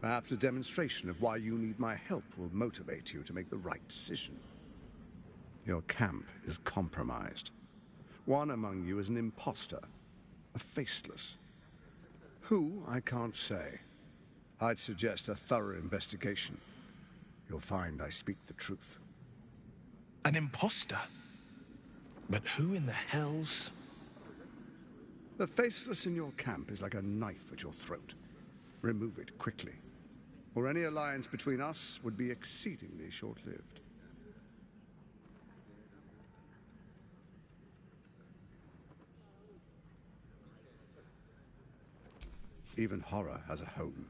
Perhaps a demonstration of why you need my help will motivate you to make the right decision. Your camp is compromised. One among you is an imposter, a faceless. Who, I can't say. I'd suggest a thorough investigation. You'll find I speak the truth. An imposter? But who in the hell's... The faceless in your camp is like a knife at your throat. Remove it quickly, or any alliance between us would be exceedingly short-lived. Even horror has a home.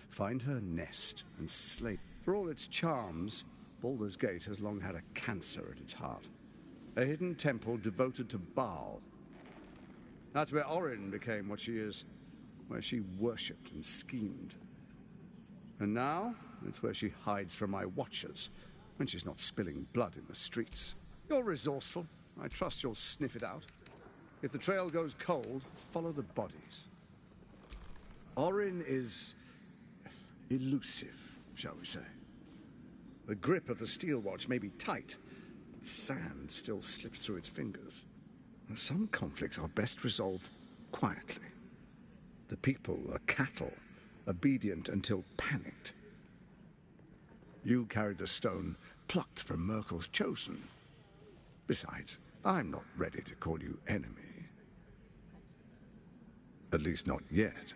Find her nest and slay. For all its charms, Baldur's Gate has long had a cancer at its heart. A hidden temple devoted to Baal. That's where Orin became what she is, where she worshipped and schemed. And now, it's where she hides from my watchers, when she's not spilling blood in the streets. You're resourceful. I trust you'll sniff it out. If the trail goes cold, follow the bodies. Orin is elusive, shall we say. The grip of the steel watch may be tight, but sand still slips through its fingers. And some conflicts are best resolved quietly. The people are cattle, obedient until panicked. You carry the stone plucked from Merkel's chosen. Besides, I'm not ready to call you enemy. At least not yet.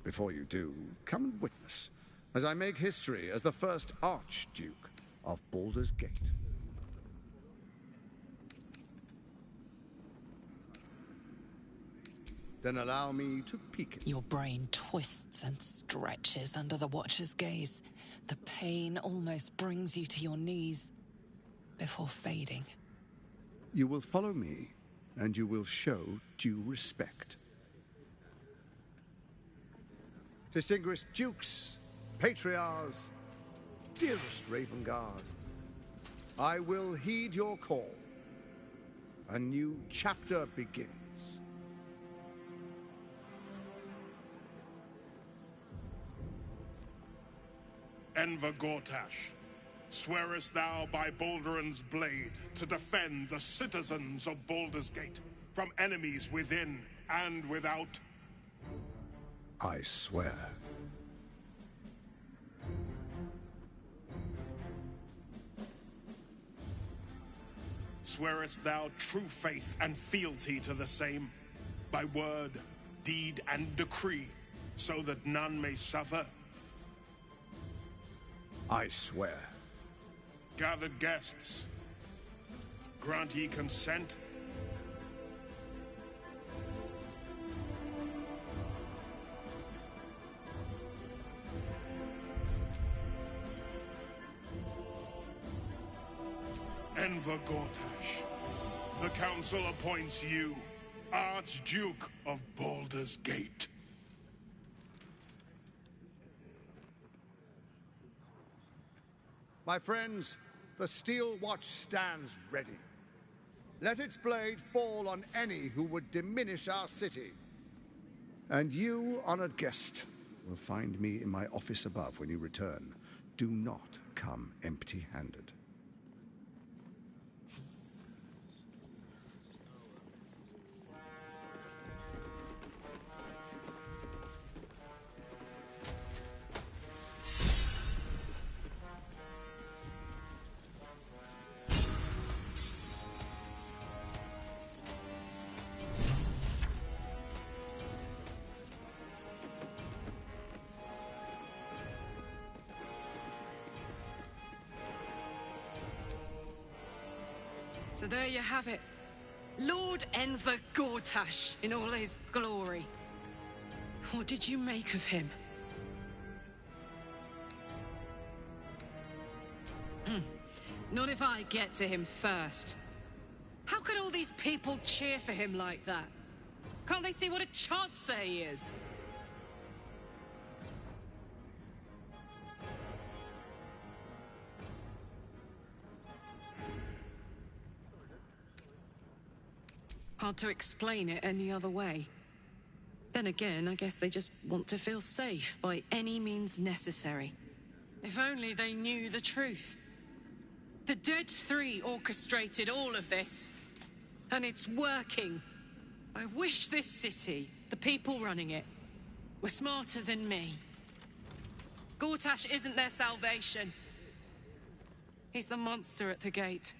Before you do, come and witness, as I make history as the first Archduke of Baldur's Gate. Then allow me to peek at Your brain twists and stretches under the Watcher's gaze. The pain almost brings you to your knees before fading. You will follow me, and you will show due respect. Distinguished dukes, patriarchs, dearest Ravengard, I will heed your call. A new chapter begins. Enver Gortash, swearest thou by Balduran's blade to defend the citizens of Baldur's Gate from enemies within and without? I swear. Swearest thou true faith and fealty to the same, by word, deed, and decree, so that none may suffer? I swear. Gathered guests, grant ye consent? Enver Gortash, the Council appoints you Archduke of Baldur's Gate. My friends, the Steel Watch stands ready. Let its blade fall on any who would diminish our city. And you, honored guest, will find me in my office above when you return. Do not come empty-handed. So there you have it. Lord Enver Gortash in all his glory. What did you make of him? Not if I get to him first. How could all these people cheer for him like that? Can't they see what a chancer he is? Hard to explain it any other way. Then again, I guess they just want to feel safe by any means necessary. If only they knew the truth. The Dead Three orchestrated all of this. And it's working. I wish this city, the people running it, were smarter than me. Gortash isn't their salvation. He's the monster at the gate.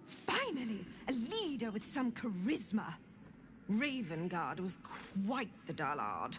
Finally, a leader with some charisma. Ravengard was quite the dullard.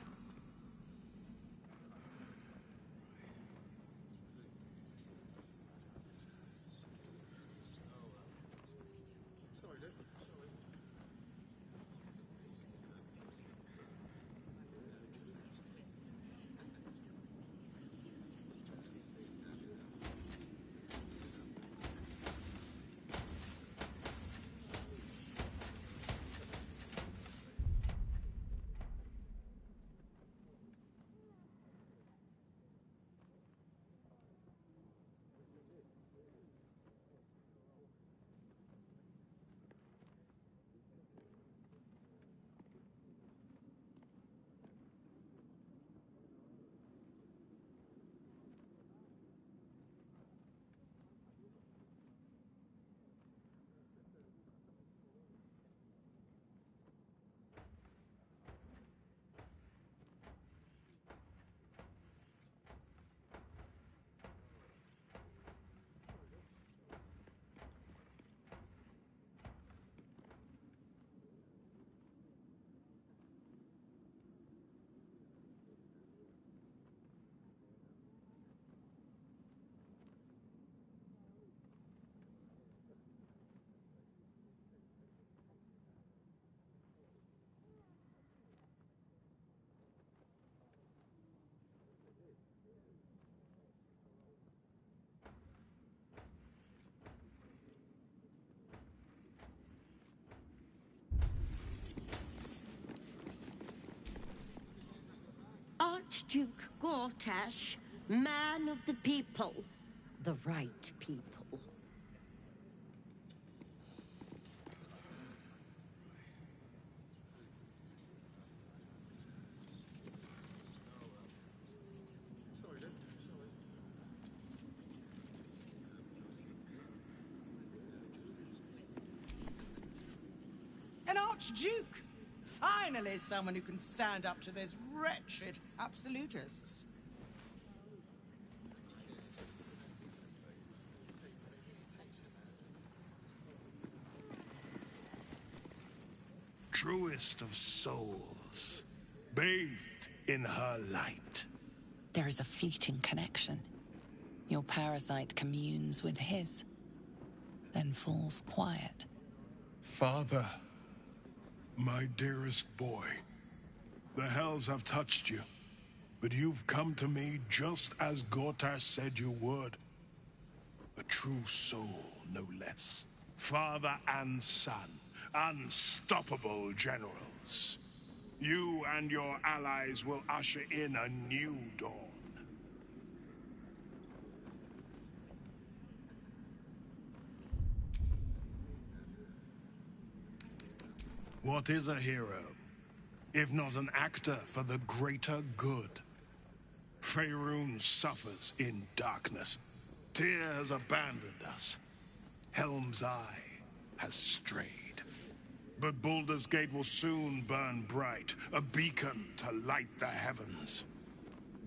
Archduke Gortash, man of the people. The right people. An Archduke! Finally, someone who can stand up to those wretched absolutists. Truest of souls, bathed in her light. There is a fleeting connection. Your parasite communes with his, then falls quiet. Father, my dearest boy, the hells have touched you, but you've come to me just as Gortash said you would. A true soul, no less. Father and son, unstoppable generals. You and your allies will usher in a new dawn. What is a hero, if not an actor for the greater good? Faerun suffers in darkness. Tyr has abandoned us. Helm's Eye has strayed. But Baldur's Gate will soon burn bright, a beacon to light the heavens.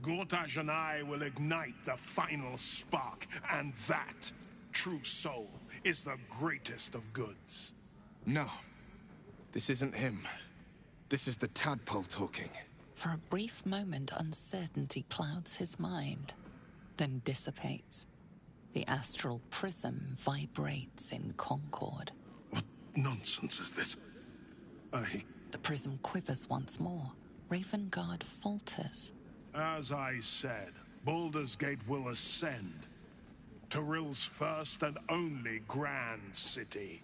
Gortash and I will ignite the final spark, and that, true soul, is the greatest of goods. No. This isn't him. This is the tadpole talking. For a brief moment, uncertainty clouds his mind, then dissipates. The astral prism vibrates in concord. What nonsense is this? The prism quivers once more. Ravengard falters. As I said, Baldur's Gate will ascend. Tyrill's first and only grand city.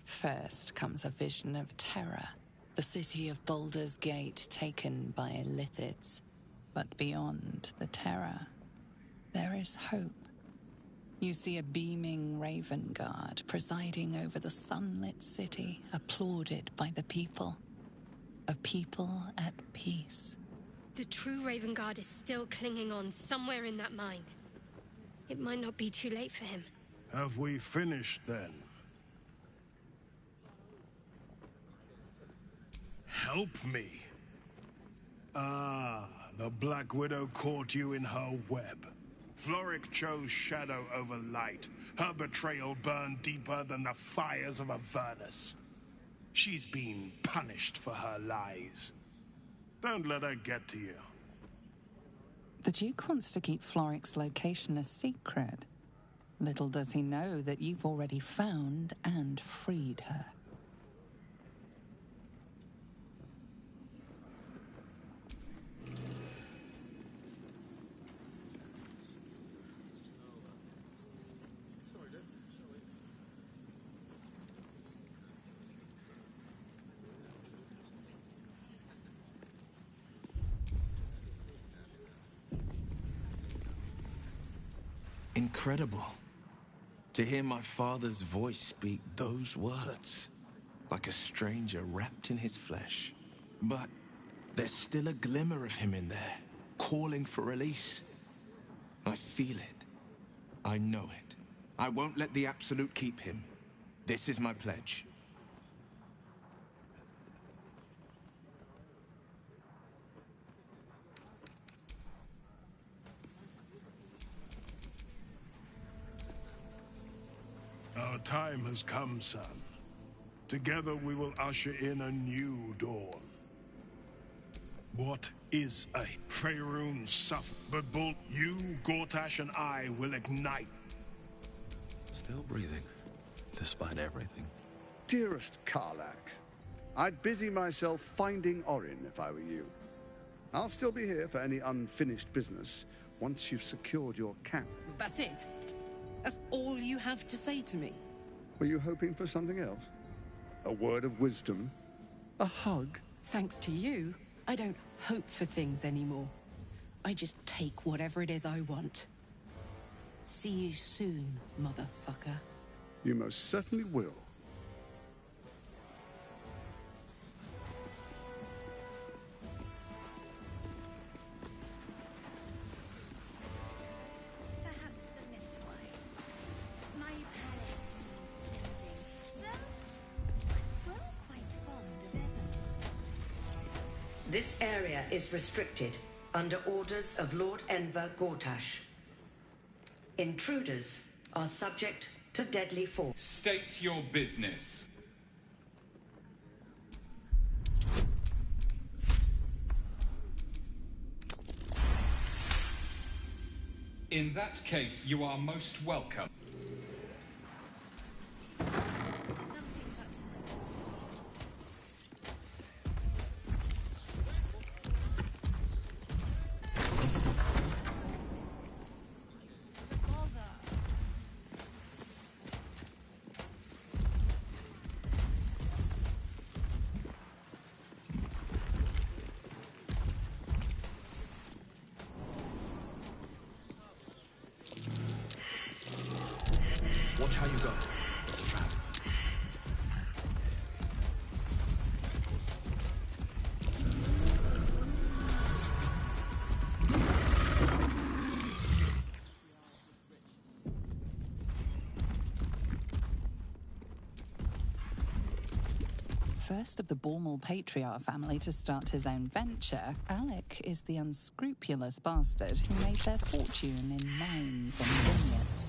First comes a vision of terror, the city of Baldur's Gate taken by lithids. But beyond the terror, there is hope. You see a beaming Ravengard presiding over the sunlit city, applauded by the people. A people at peace. The true Ravengard is still clinging on somewhere in that mine. It might not be too late for him. Have we finished then? Help me. Ah, the Black Widow caught you in her web. Floric chose shadow over light. Her betrayal burned deeper than the fires of Avernus. She's been punished for her lies. Don't let her get to you. The Duke wants to keep Floric's location a secret. Little does he know that you've already found and freed her. Incredible. To hear my father's voice speak those words, like a stranger wrapped in his flesh. But there's still a glimmer of him in there, calling for release. I feel it. I know it. I won't let the Absolute keep him. This is my pledge. Our time has come, son. Together we will usher in a new dawn. What is a Faerun suffer? But you, Gortash, and I will ignite. Still breathing, despite everything. Dearest Karlak, I'd busy myself finding Orin if I were you. I'll still be here for any unfinished business once you've secured your camp. That's it? That's all you have to say to me? Were you hoping for something else? A word of wisdom? A hug? Thanks to you, I don't hope for things anymore. I just take whatever it is I want. See you soon, motherfucker. You most certainly will. Perhaps a midwife. My palate needs cleansing, though I've grown quite fond of Evan. This area is restricted under orders of Lord Enver Gortash. Intruders are subject to deadly force. State your business. In that case, you are most welcome. Watch how you go. It's a trap. First of the Bormal patriarch family to start his own venture, Alec is the unscrupulous bastard who made their fortune in mines and vineyards.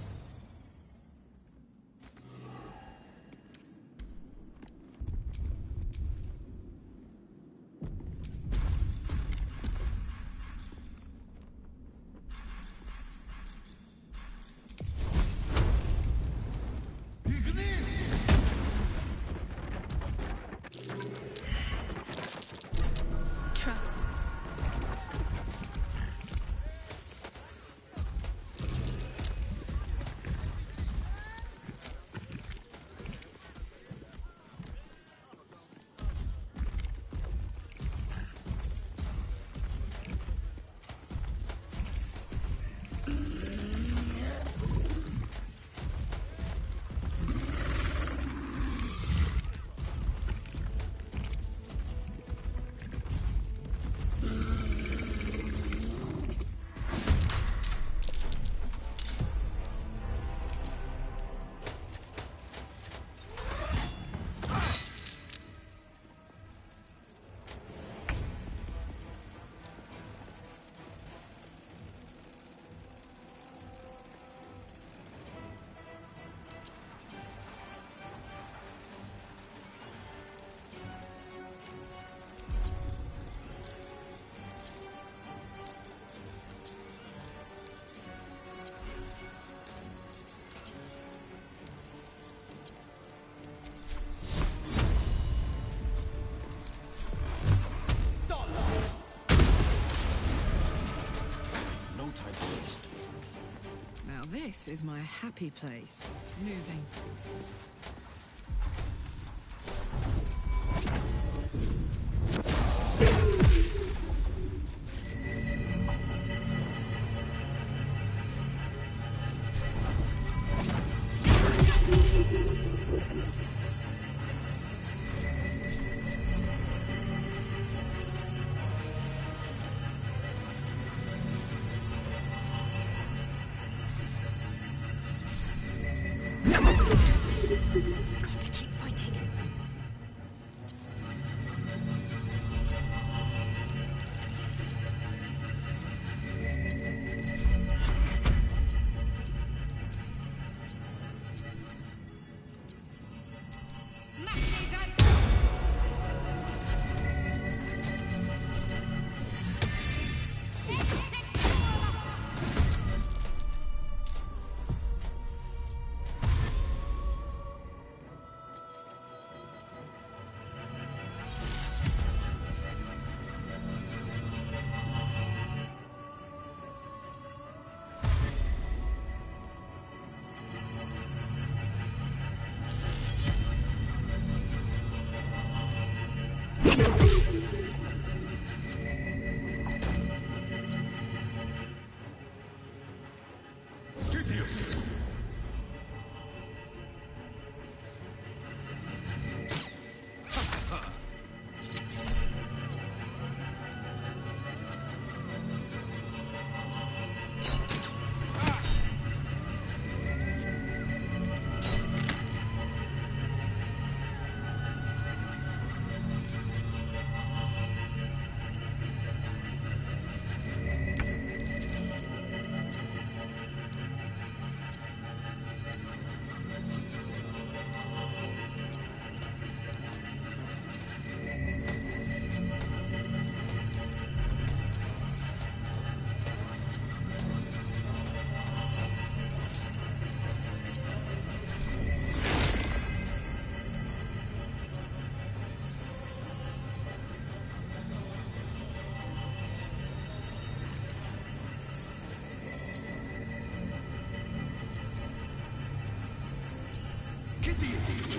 Now this is my happy place. Moving. deity